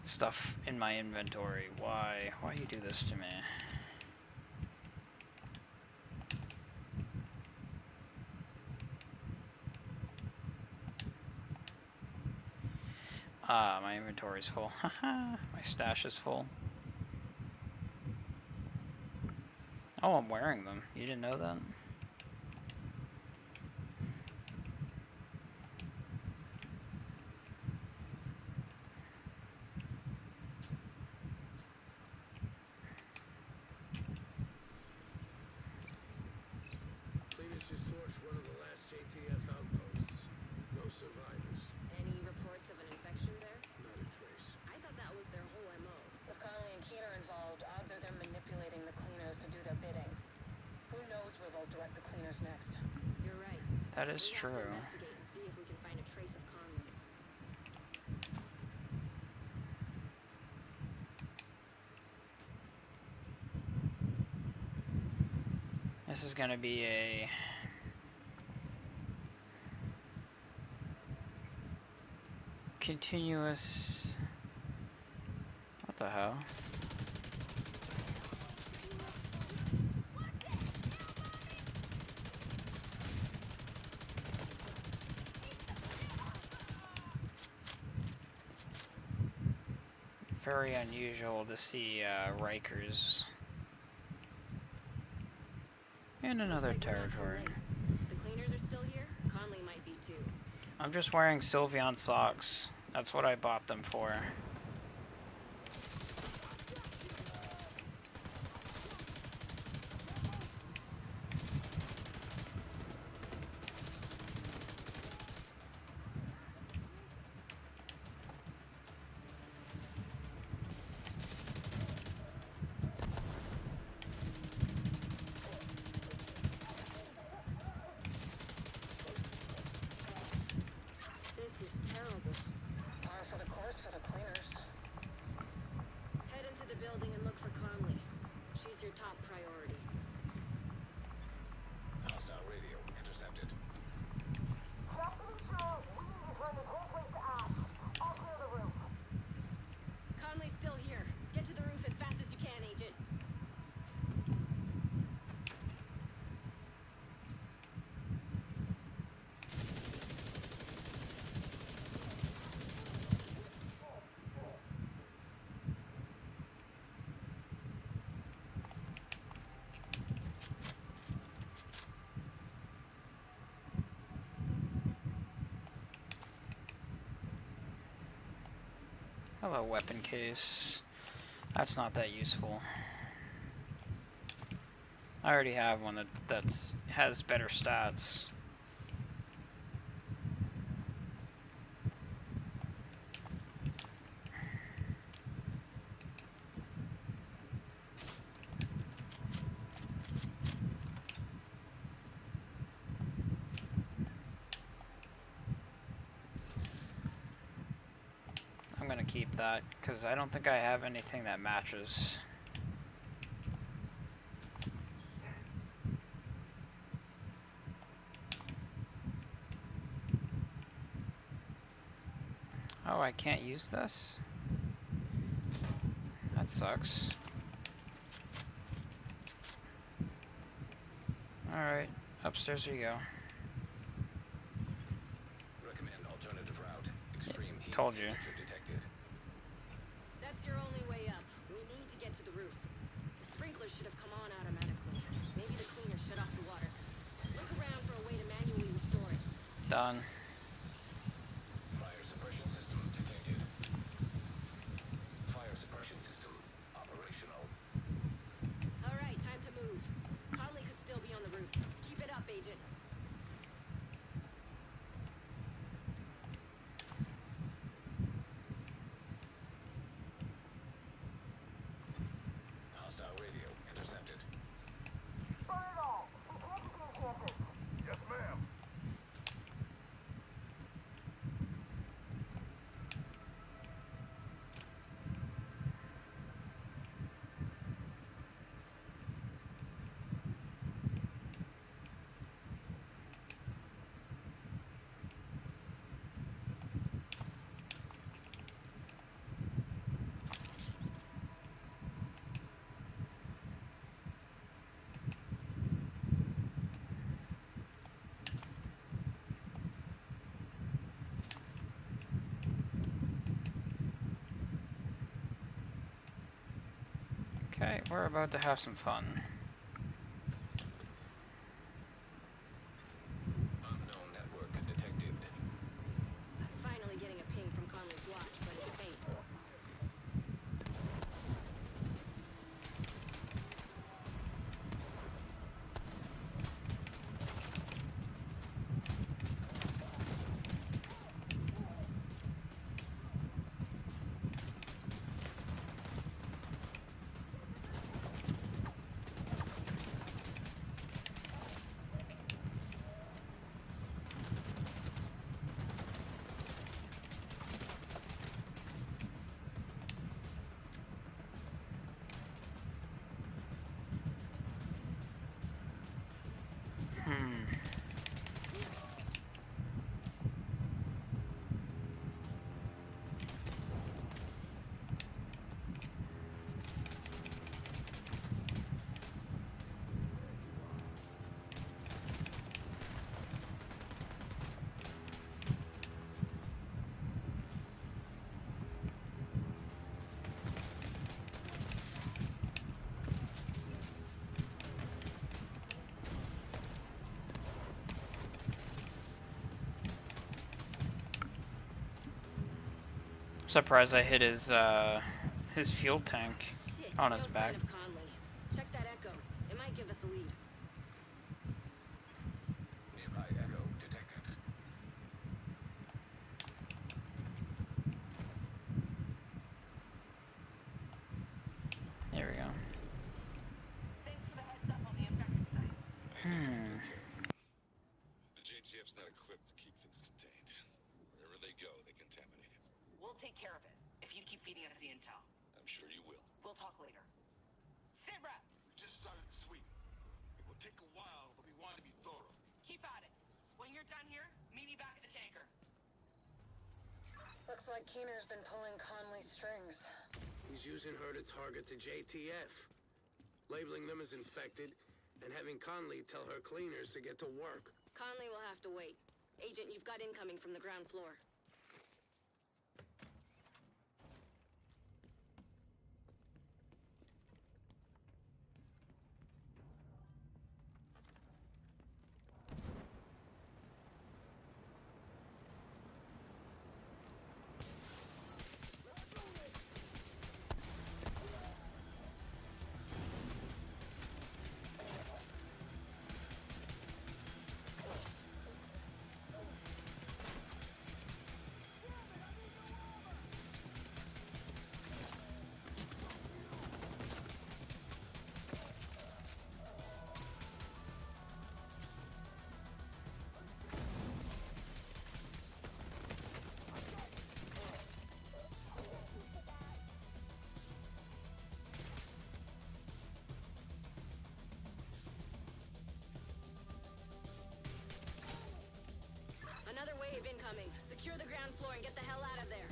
stuff in my inventory. Why? Why you do this to me? My inventory's full. Haha, my stash is full. Oh, I'm wearing them. You didn't know that? That is true. Investigate and see if we can find a trace of Conley. This is gonna be a continuous. What the hell? Very unusual to see Rikers in another territory. The cleaners are still here. Conley might be too. I'm just wearing Sylveon socks. That's what I bought them for. This is terrible. Par for the course for the cleaners. Head into the building and look for Conley. She's your top priority. Hostile radio intercepted. Conley's still here. Get to the roof as fast as you can, Agent. Hello, weapon case. That's not that useful. I already have one that's has better stats. I'm gonna keep that because I don't think I have anything that matches. Oh, I can't use this? That sucks. Alright, upstairs we go. Recommend alternative route. Extreme heat told you. signature detected. That's your only way up. We need to get to the roof. The sprinklers should have come on automatically. Maybe the cleaner shut off the water. Look around for a way to manually restore it. Done. Fire suppression system detected. Fire suppression system operational. All right, time to move. Conley could still be on the roof. Keep it up, Agent. Hostile radio intercepted. Yes, ma'am. Okay, we're about to have some fun. Unknown network detected. I'm finally getting a ping from Conley's watch, but it's faint. Surprised I hit his fuel tank Shit, on no his sign back. of Conley. Check that echo. It might give us a lead. Nearby echo detected. There we go. Thanks for the heads up on the infected site. The JTF's not equipped to keep things contained. Wherever they go, they contaminate it. We'll take care of it, if you keep feeding us the intel. I'm sure you will. We'll talk later. Sit rep! We just started the sweep. It will take a while, but we want to be thorough. Keep at it. When you're done here, meet me back at the tanker. Looks like Keener's been pulling Conley's strings. He's using her to target the JTF, labeling them as infected, and having Conley tell her cleaners to get to work. Conley will have to wait. Agent, you've got incoming from the ground floor. Another wave incoming. Secure the ground floor and get the hell out of there.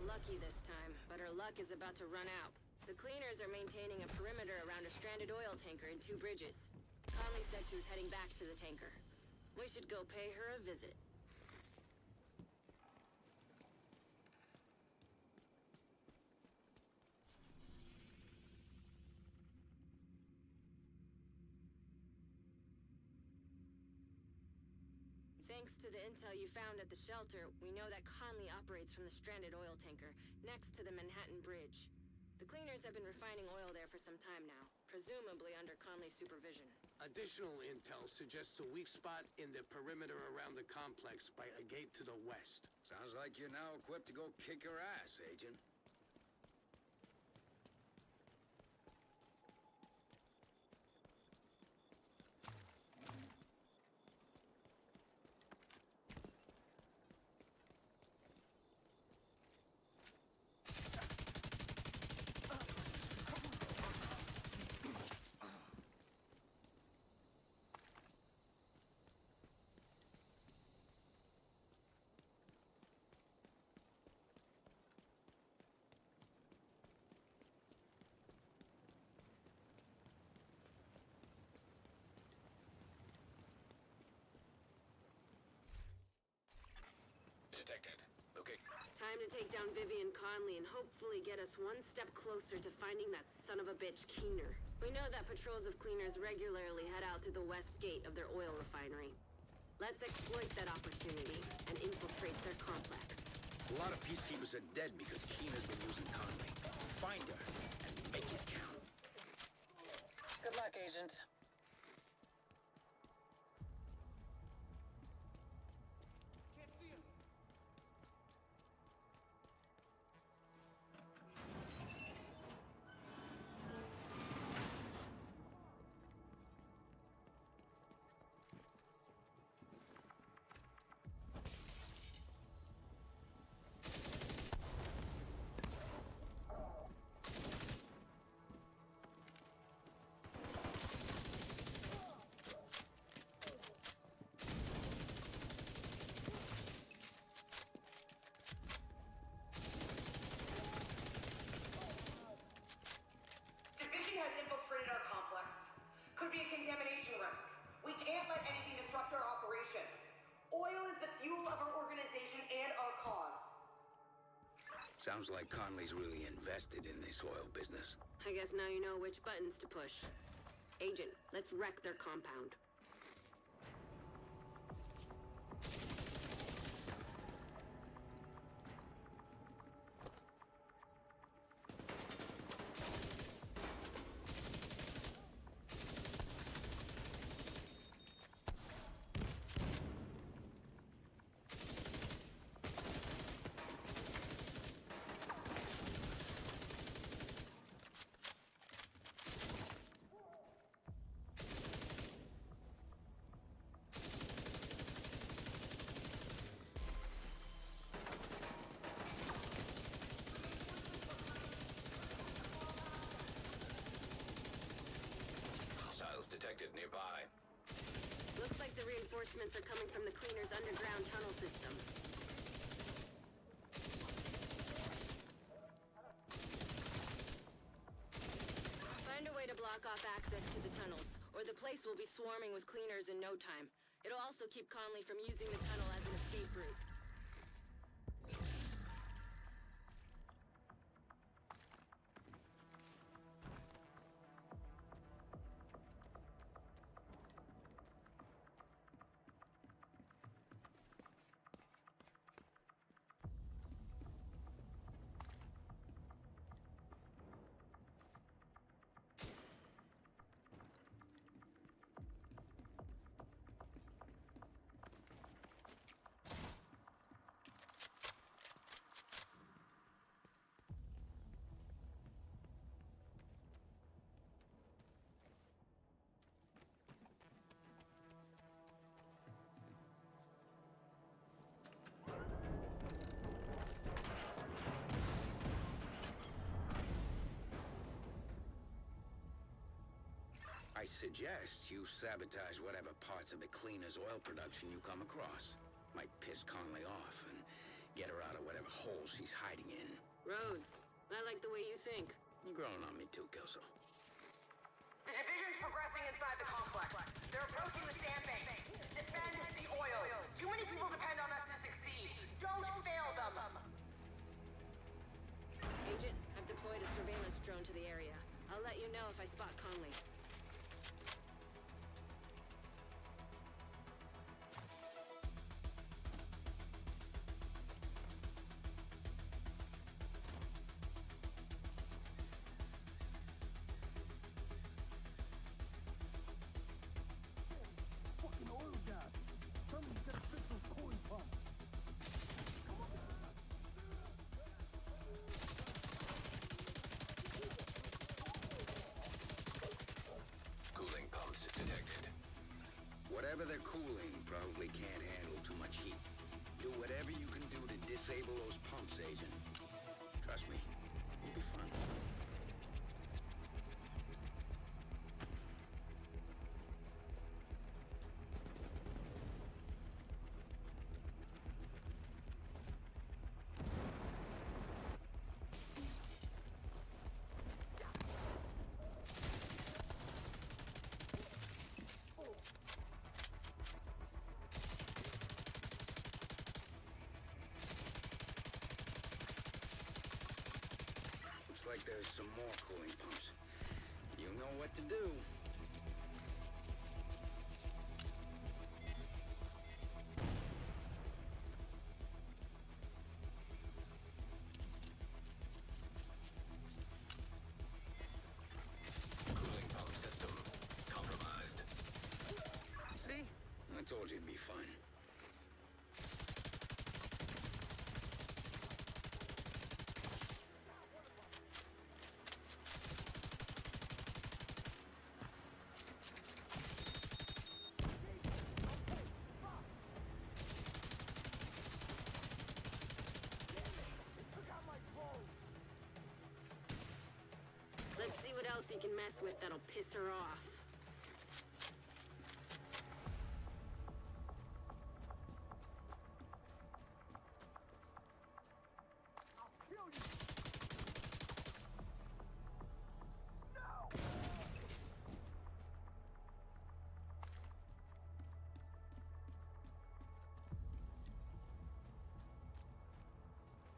Lucky this time, but her luck is about to run out. The cleaners are maintaining a perimeter around a stranded oil tanker and 2 bridges. Conley said she was heading back to the tanker. We should go pay her a visit. Thanks to the intel you found at the shelter, we know that Conley operates from the stranded oil tanker, next to the Manhattan Bridge. The cleaners have been refining oil there for some time now, presumably under Conley's supervision. Additional intel suggests a weak spot in the perimeter around the complex by a gate to the west. Sounds like you're now equipped to go kick her ass, Agent. Detected. looking? Time to take down Vivian Conley and hopefully get us one step closer to finding that son of a bitch Keener. We know that patrols of cleaners regularly head out through the west gate of their oil refinery. Let's exploit that opportunity and infiltrate their complex. A lot of peacekeepers are dead because Keener's been using Conley. Find her and make it count. Good luck, Agent. Can't see him. Division has infiltrated our complex. Could be a contamination risk. We can't let anything disrupt our operation. Oil is the fuel of our organization and our cause. Sounds like Conley's really invested in this oil business. I guess now you know which buttons to push. Agent, let's wreck their compound. Hostiles detected nearby. Looks like the reinforcements are coming from the cleaner's underground tunnel system. Find a way to block off access to the tunnels, or the place will be swarming with cleaners in no time. It'll also keep Conley from using the tunnel as an escape route. I suggest you sabotage whatever parts of the cleaner's oil production you come across. Might piss Conley off and get her out of whatever hole she's hiding in. Rhodes, I like the way you think. You're growing on me too, Kelso. The division's progressing inside the complex. They're approaching the sandbank. Defend the oil. Too many people depend on us to succeed. Don't fail them. Agent, I've deployed a surveillance drone to the area. I'll let you know if I spot Conley. Fucking oil gas. Somebody's gonna fix those cooling pumps. Cooling pumps detected. Whatever they're cooling probably can't handle too much heat. Do whatever you can do to disable those pumps, Agent. Trust me, you'll be fine. there's some more cooling pumps. You know what to do. Cooling pump system compromised. See? I told you it'd be fun. Let's see what else he can mess with that'll piss her off.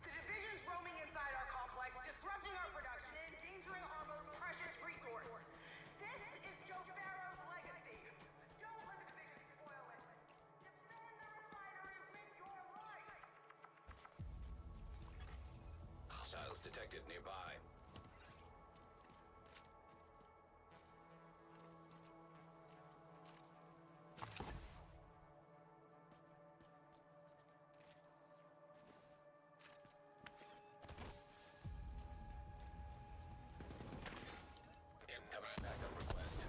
The division's roaming inside our complex, disrupting our production and endangering our most precious resource. This is Joe Farrow's legacy. Don't let the division spoil it. Defend the refinery with your life. Hostiles detected nearby. Incoming backup request.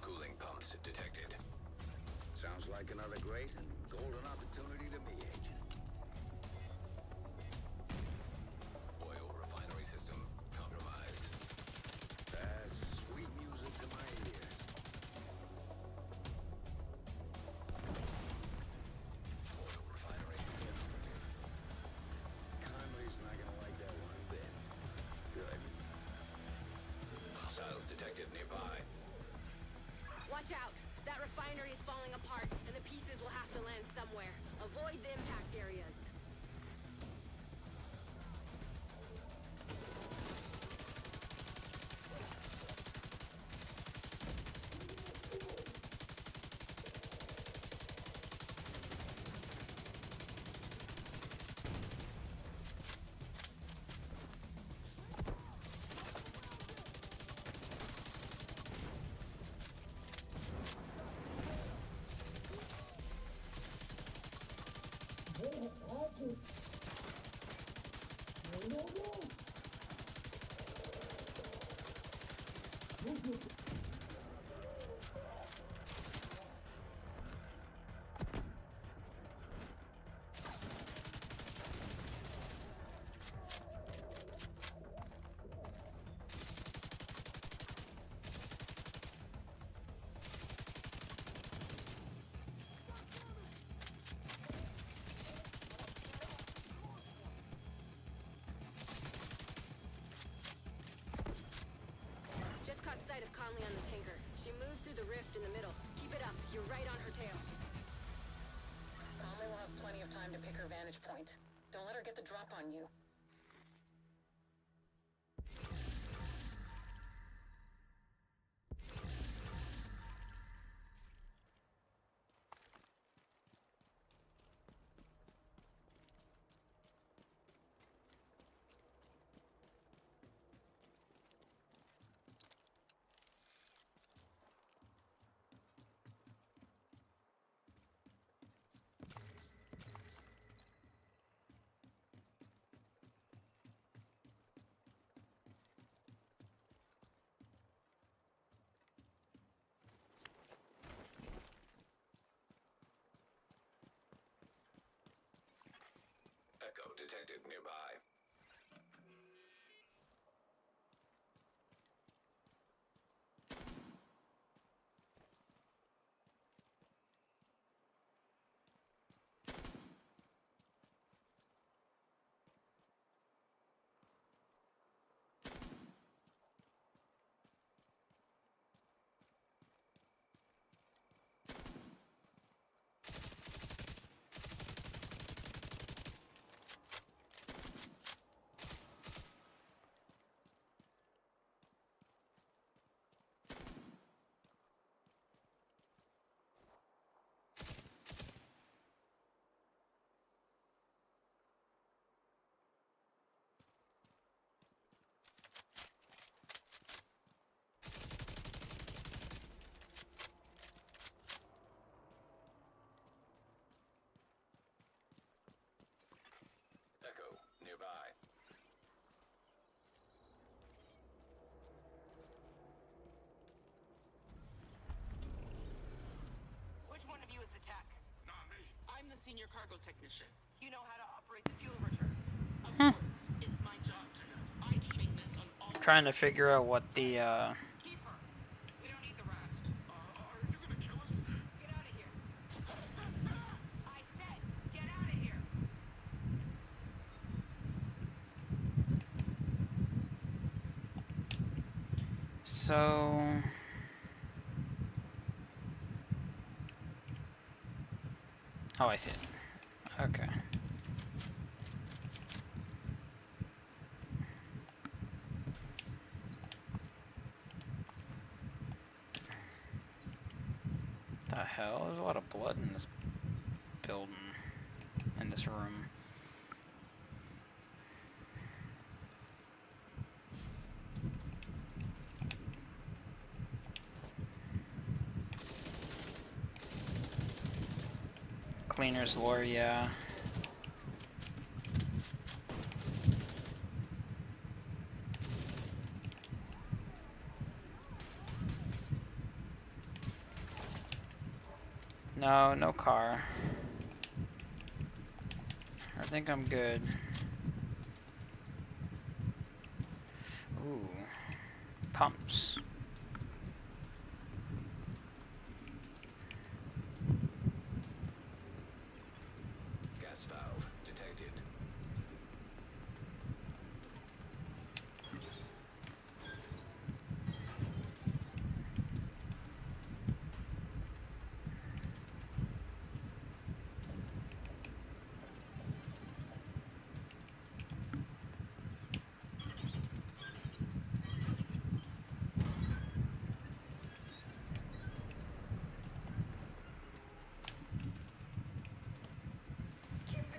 Cooling pumps detected. Sounds like another great and golden opportunity to me, Agent. Oil refinery system compromised. That's sweet music to my ears. Oil refinery inoperative. Conley's not gonna like that one bit. Good. Hostiles detected nearby. Watch out! That refinery is falling apart, and the pieces will have to land somewhere. Avoid the impact areas. Just caught sight of Conley on the tanker. She moved through the rift in the middle. Keep it up. You're right on her tail. Conley will have plenty of time to pick her vantage point. Don't let her get the drop on you. cargo technician. You know how to operate the fuel returns. Of Hmm. course, it's my job to know. I do maintenance on all Trying to figure out what the Keep her. We don't need the rest. Are you gonna kill us? Get out of here. I said, get out of here. so. Oh, I see it. Okay. The hell? There's a lot of blood in this building, in this room. Cleaner's lore, yeah. No, no car. I think I'm good. Ooh. Pumps. Gas valve detected.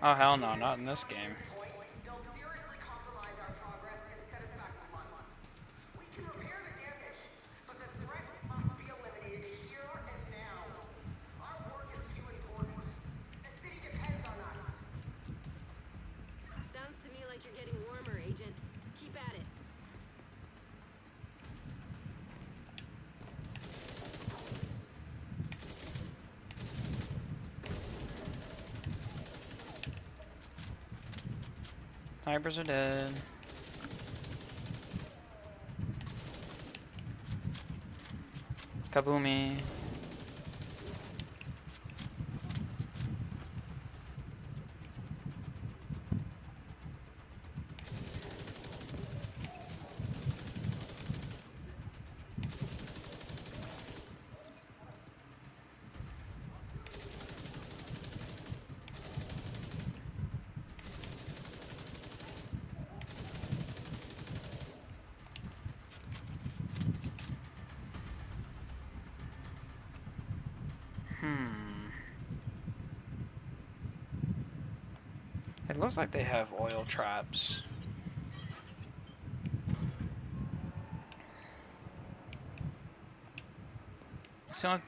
Oh, hell no, not in this game. They'll seriously compromise our progress and set us back months. We can repair the damage, but the threat must be eliminated here and now. Our work is too important. The city depends on us. Sounds to me like you're getting warmer, Agent. Keep at it. Snipers are dead. Kaboomy. It looks like they have oil traps. So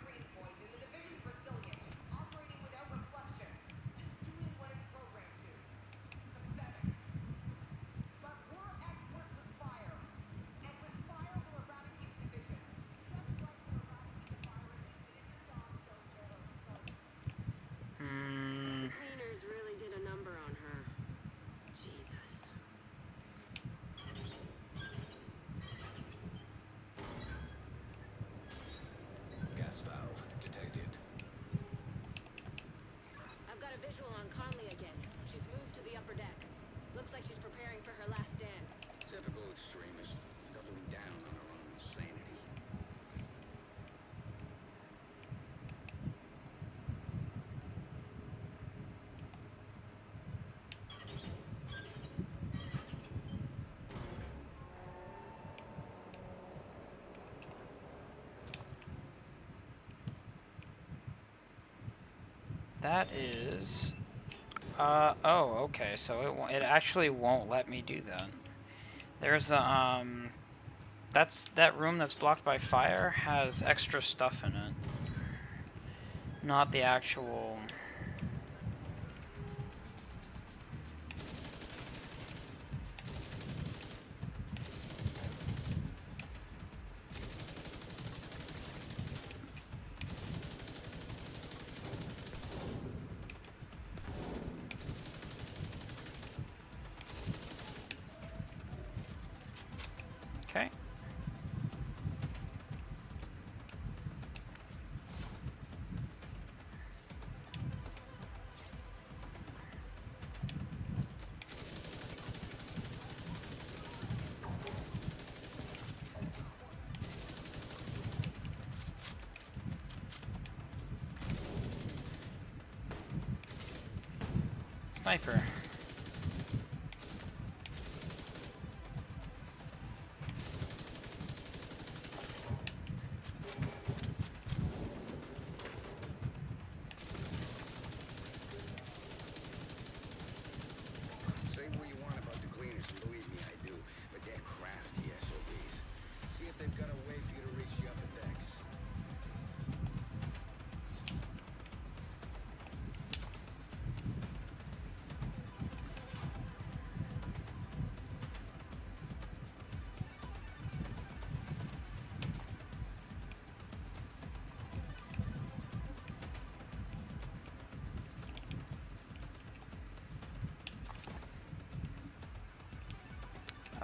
The cleaners really did a number on her. Jesus. Gas valve detected. I've got a visual on Conley again. She's moved to the upper deck. Looks like she's preparing for her last stand. Typical extremist, doubling down on her own insanity. that is... oh, okay, so it actually won't let me do that. There's a, that room that's blocked by fire has extra stuff in it. Not the actual... Okay. Sniper. Say what you want about the cleaners, and believe me, I do. But they're crafty SOBs. See if they've got a way for you to reach the upper decks.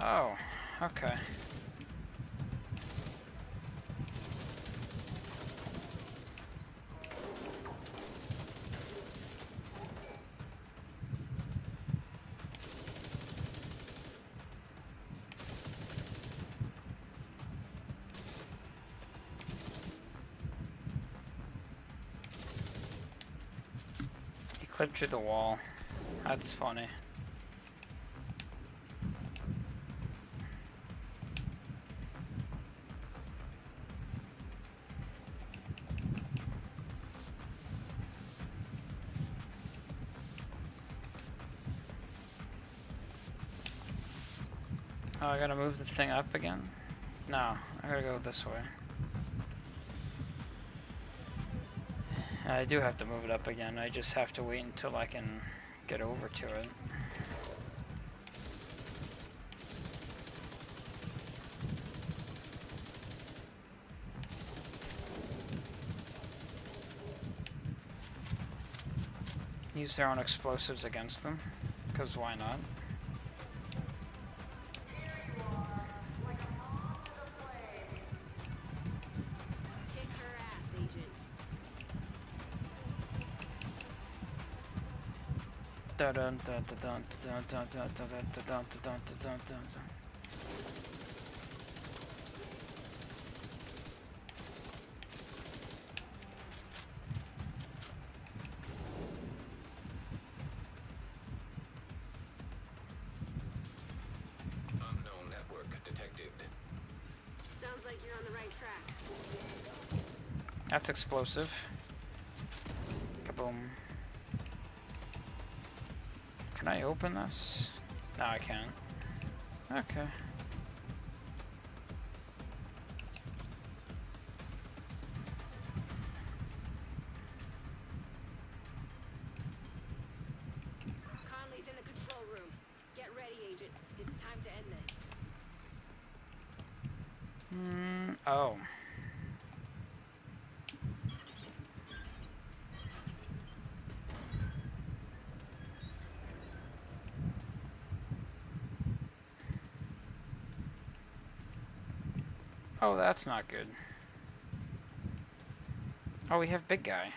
Oh, okay. He clipped through the wall. That's funny. Oh, I gotta move the thing up again? No, I gotta go this way. I do have to move it up again. I just have to wait until I can get over to it. Use their own explosives against them, because why not? Kick her ass, Agent. Dun dun dun dun dun dun dun dun dun dun dun dun dun dun. Unknown network detected. Sounds like you're on the right track. That's explosive. Kaboom. Can I open this? No, I can't. Okay. Conley's in the control room. Get ready, Agent. It's time to end this. Oh. Oh, that's not good. Oh, we have big guy.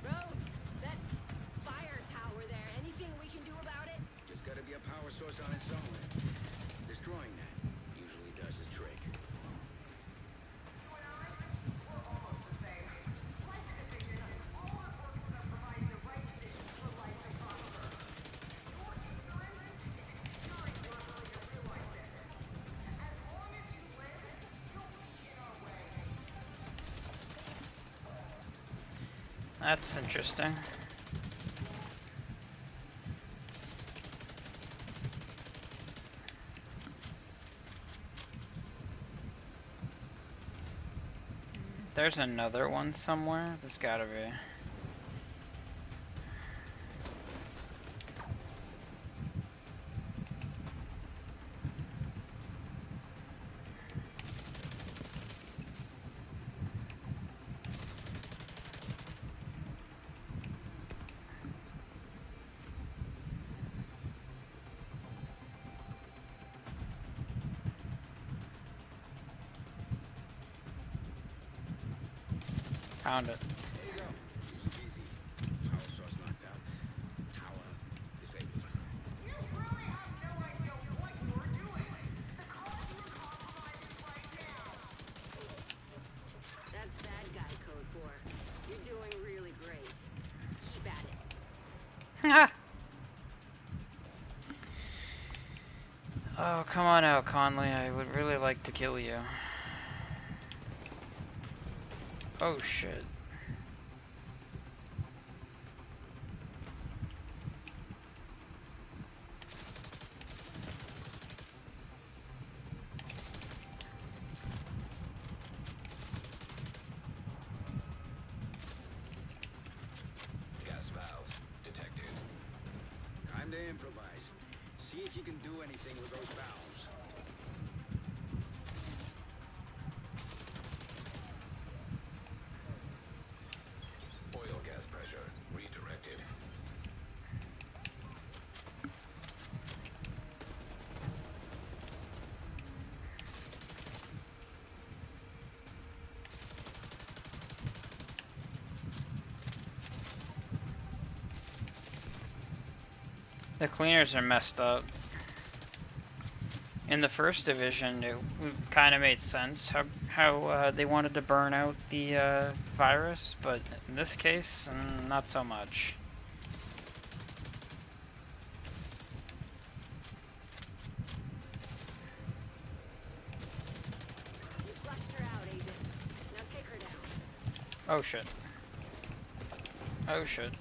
Rose, that fire tower there, anything we can do about it? Just gotta be a power source on its own. Destroying that usually does the trick. That's interesting. There's another one somewhere. There's gotta be. Found it. There you go. Easy peasy. Power source knocked out. Tower disabled. You really have no idea what you're doing. The cause you're compromising right now. That's bad guy code for. You're doing really great. Keep at it. Oh, come on out, Conley. I would really like to kill you. Oh, shit. Gas valves detected. Time to improvise. See if you can do anything with those valves. Oil gas pressure redirected. The cleaners are messed up. In the first division, it kind of made sense how they wanted to burn out the virus, but in this case, not so much. You flushed her out, Agent. Now take her down. Oh shit. Oh shit.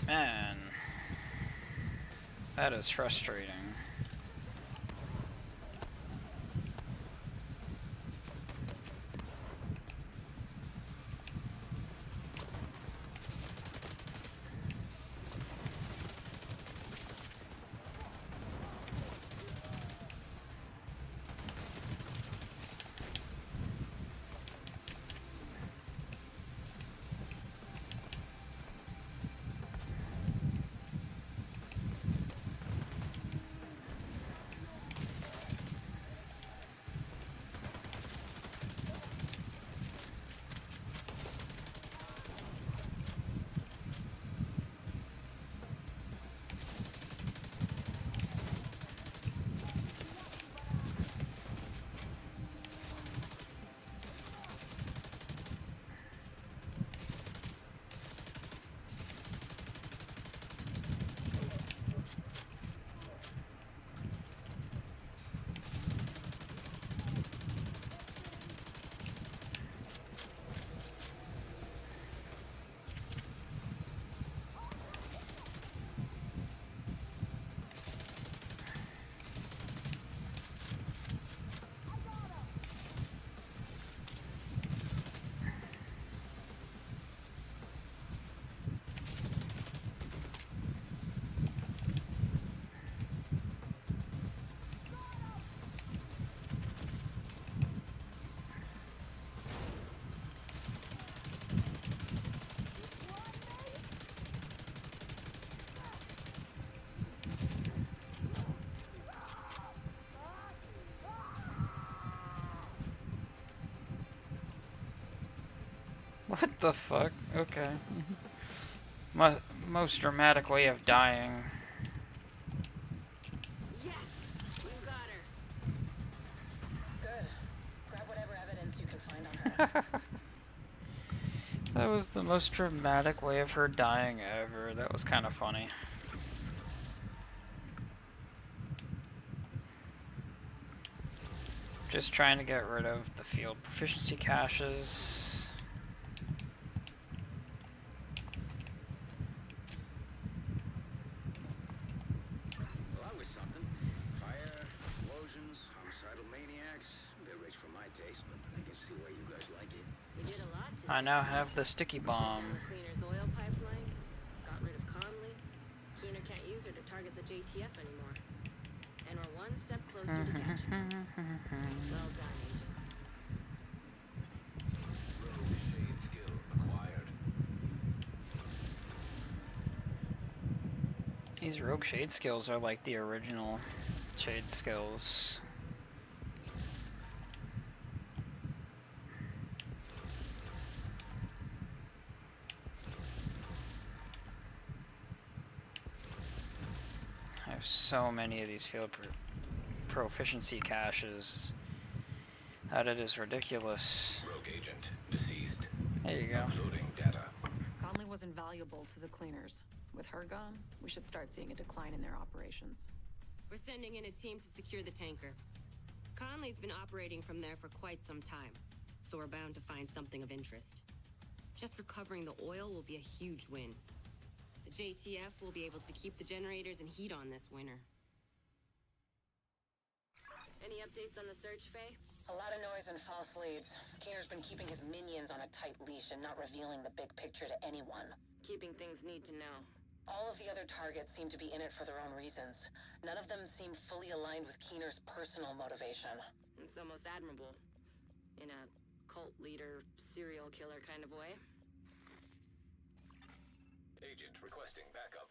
Man, that is frustrating. What the fuck? Okay. Most dramatic way of dying. Yes, you got her. Good. Grab whatever evidence you can find on her. That was the most dramatic way of her dying ever. That was kind of funny. Just trying to get rid of the field proficiency caches. Well, that was something. Fire, explosions, homicidal maniacs. A bit rich for my taste, but I can see why you guys like it. We did a lot today. I now have the sticky bomb. Shut down the cleaner's oil pipeline. Got rid of Conley. Keener can't use her to target the JTF anymore. And we're one step closer to catching her. Well done, Agent. Rogue shade skill acquired. These rogue shade skills are like the original shade skills. I have so many of these field proficiency caches that it is ridiculous. Rogue agent deceased. There you go. Uploading data. Conley was invaluable to the cleaners. With her gone, we should start seeing a decline in their operations. We're sending in a team to secure the tanker. Conley's been operating from there for quite some time, so we're bound to find something of interest. Just recovering the oil will be a huge win. The JTF will be able to keep the generators and heat on this winter. Any updates on the search, Faye? A lot of noise and false leads. Keener's been keeping his minions on a tight leash and not revealing the big picture to anyone. Keeping things need to know. All of the other targets seem to be in it for their own reasons. None of them seem fully aligned with Keener's personal motivation. It's almost admirable. In a cult leader, serial killer kind of way. Agent requesting backup.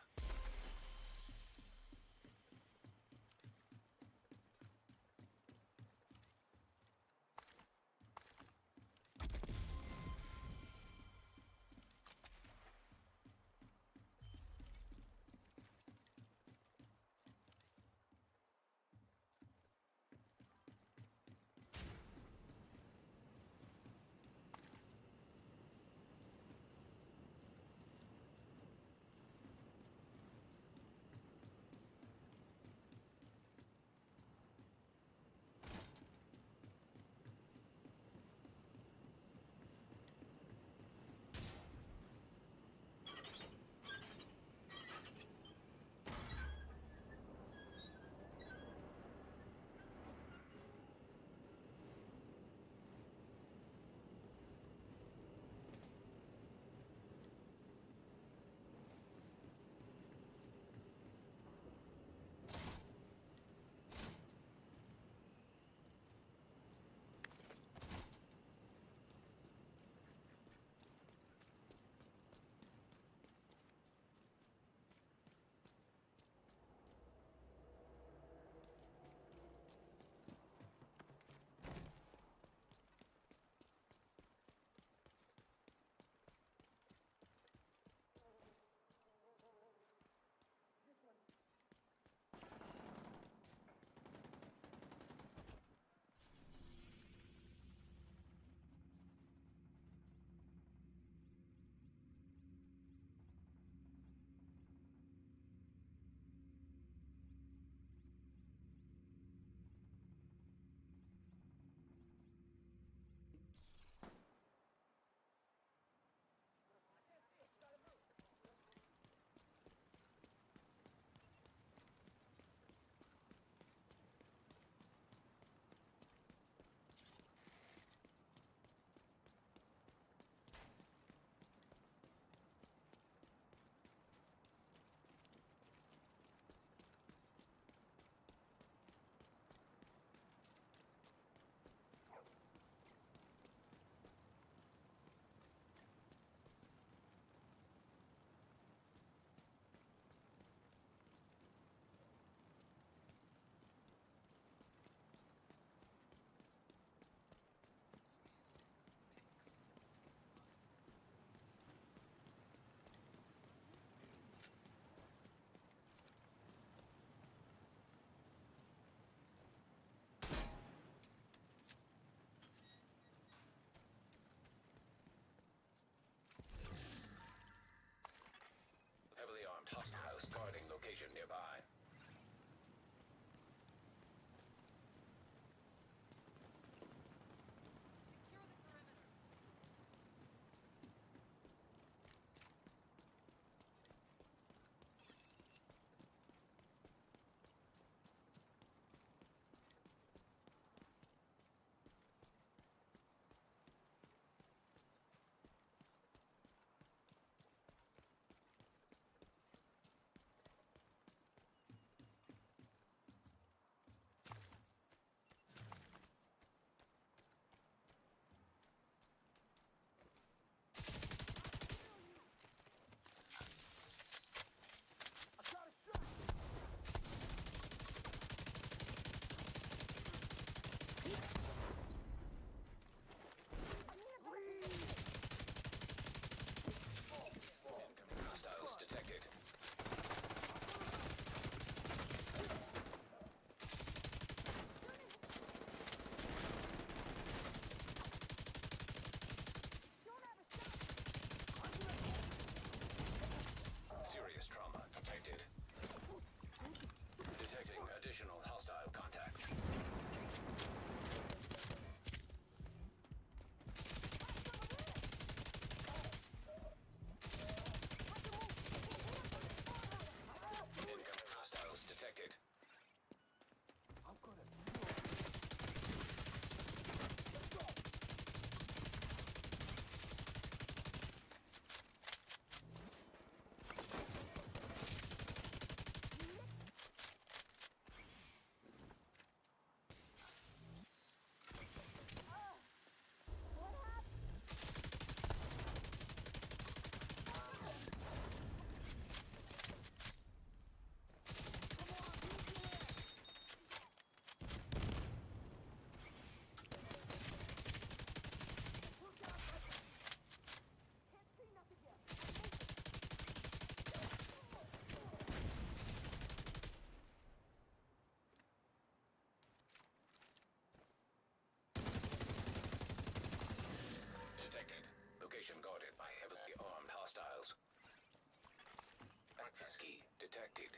access key detected.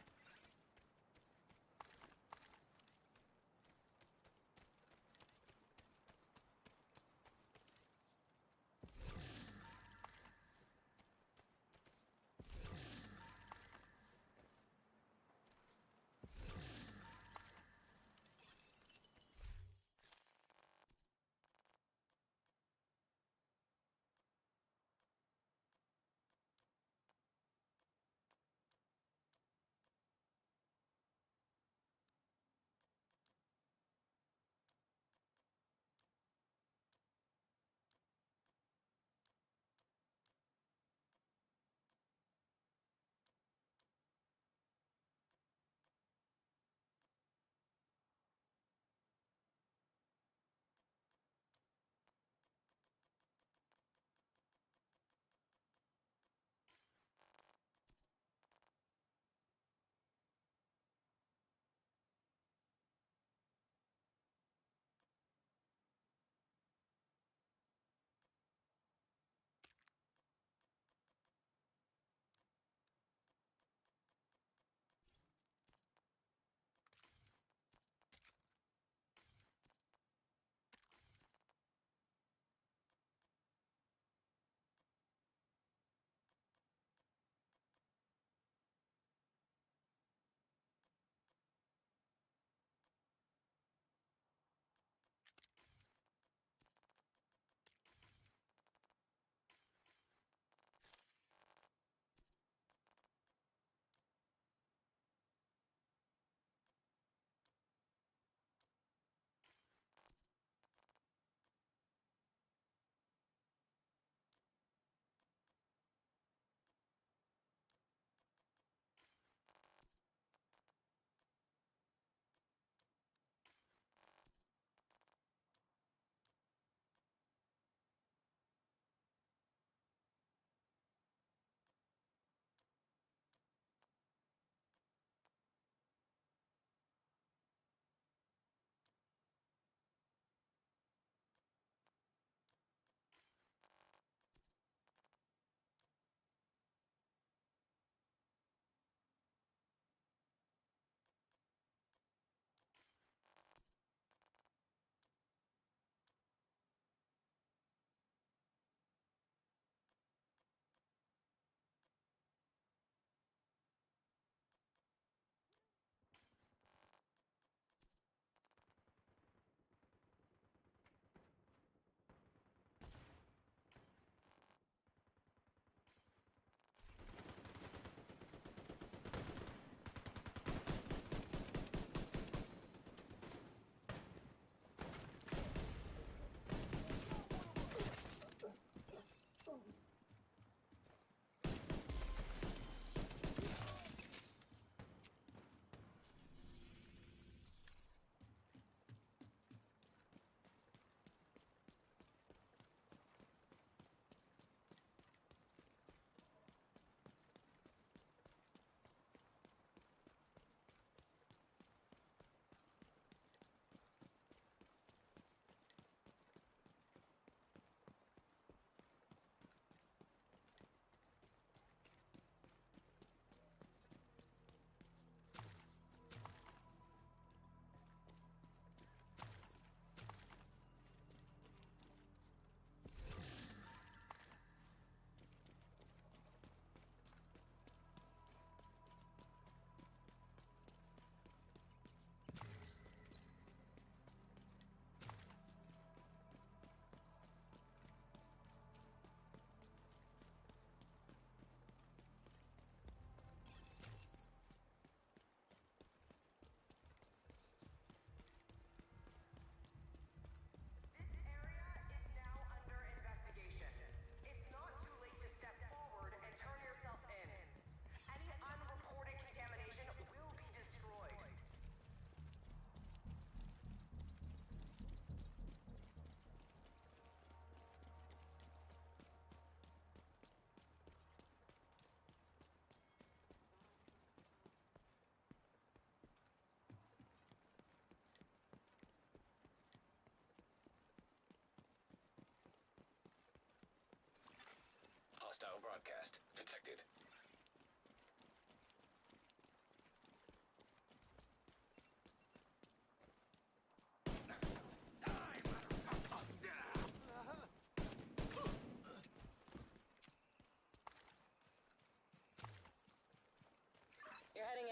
Hostile broadcast detected.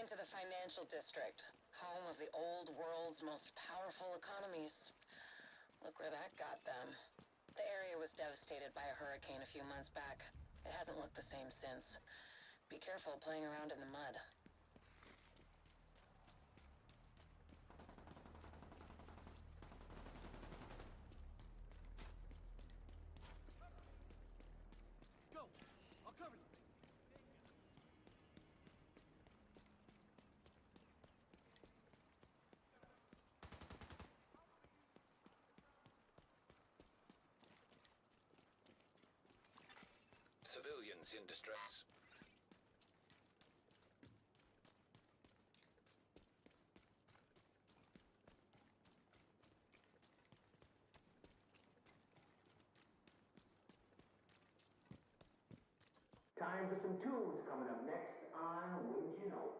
into the financial district, home of the old world's most powerful economies. Look where that got them. The area was devastated by a hurricane a few months back. It hasn't looked the same since. Be careful playing around in the mud. Go! I'll cover you! Civilians in distress. Time for some tunes coming up next on Wouldn't You Know.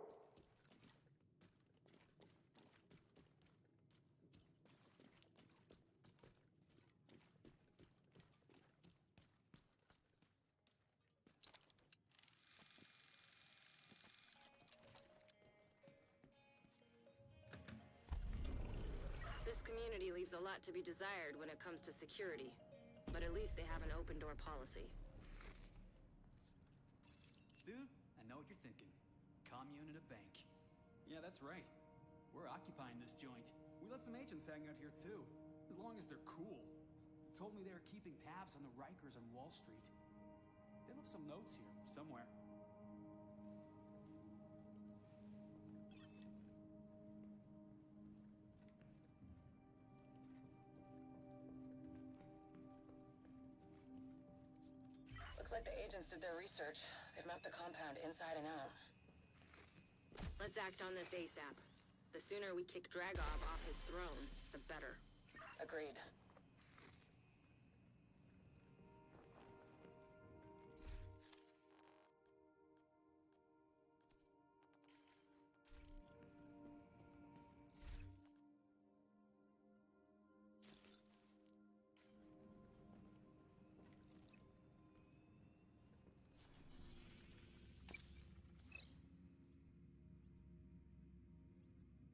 This community leaves a lot to be desired when it comes to security. But at least they have an open-door policy. Dude, I know what you're thinking. Commune and a bank. Yeah, that's right. We're occupying this joint. We let some agents hang out here too, as long as they're cool. Told me they were keeping tabs on the Rikers on Wall Street. They left some notes here, somewhere. Looks like the agents did their research. They've mapped the compound inside and out. Let's act on this ASAP. The sooner we kick Dragov off his throne, the better. Agreed.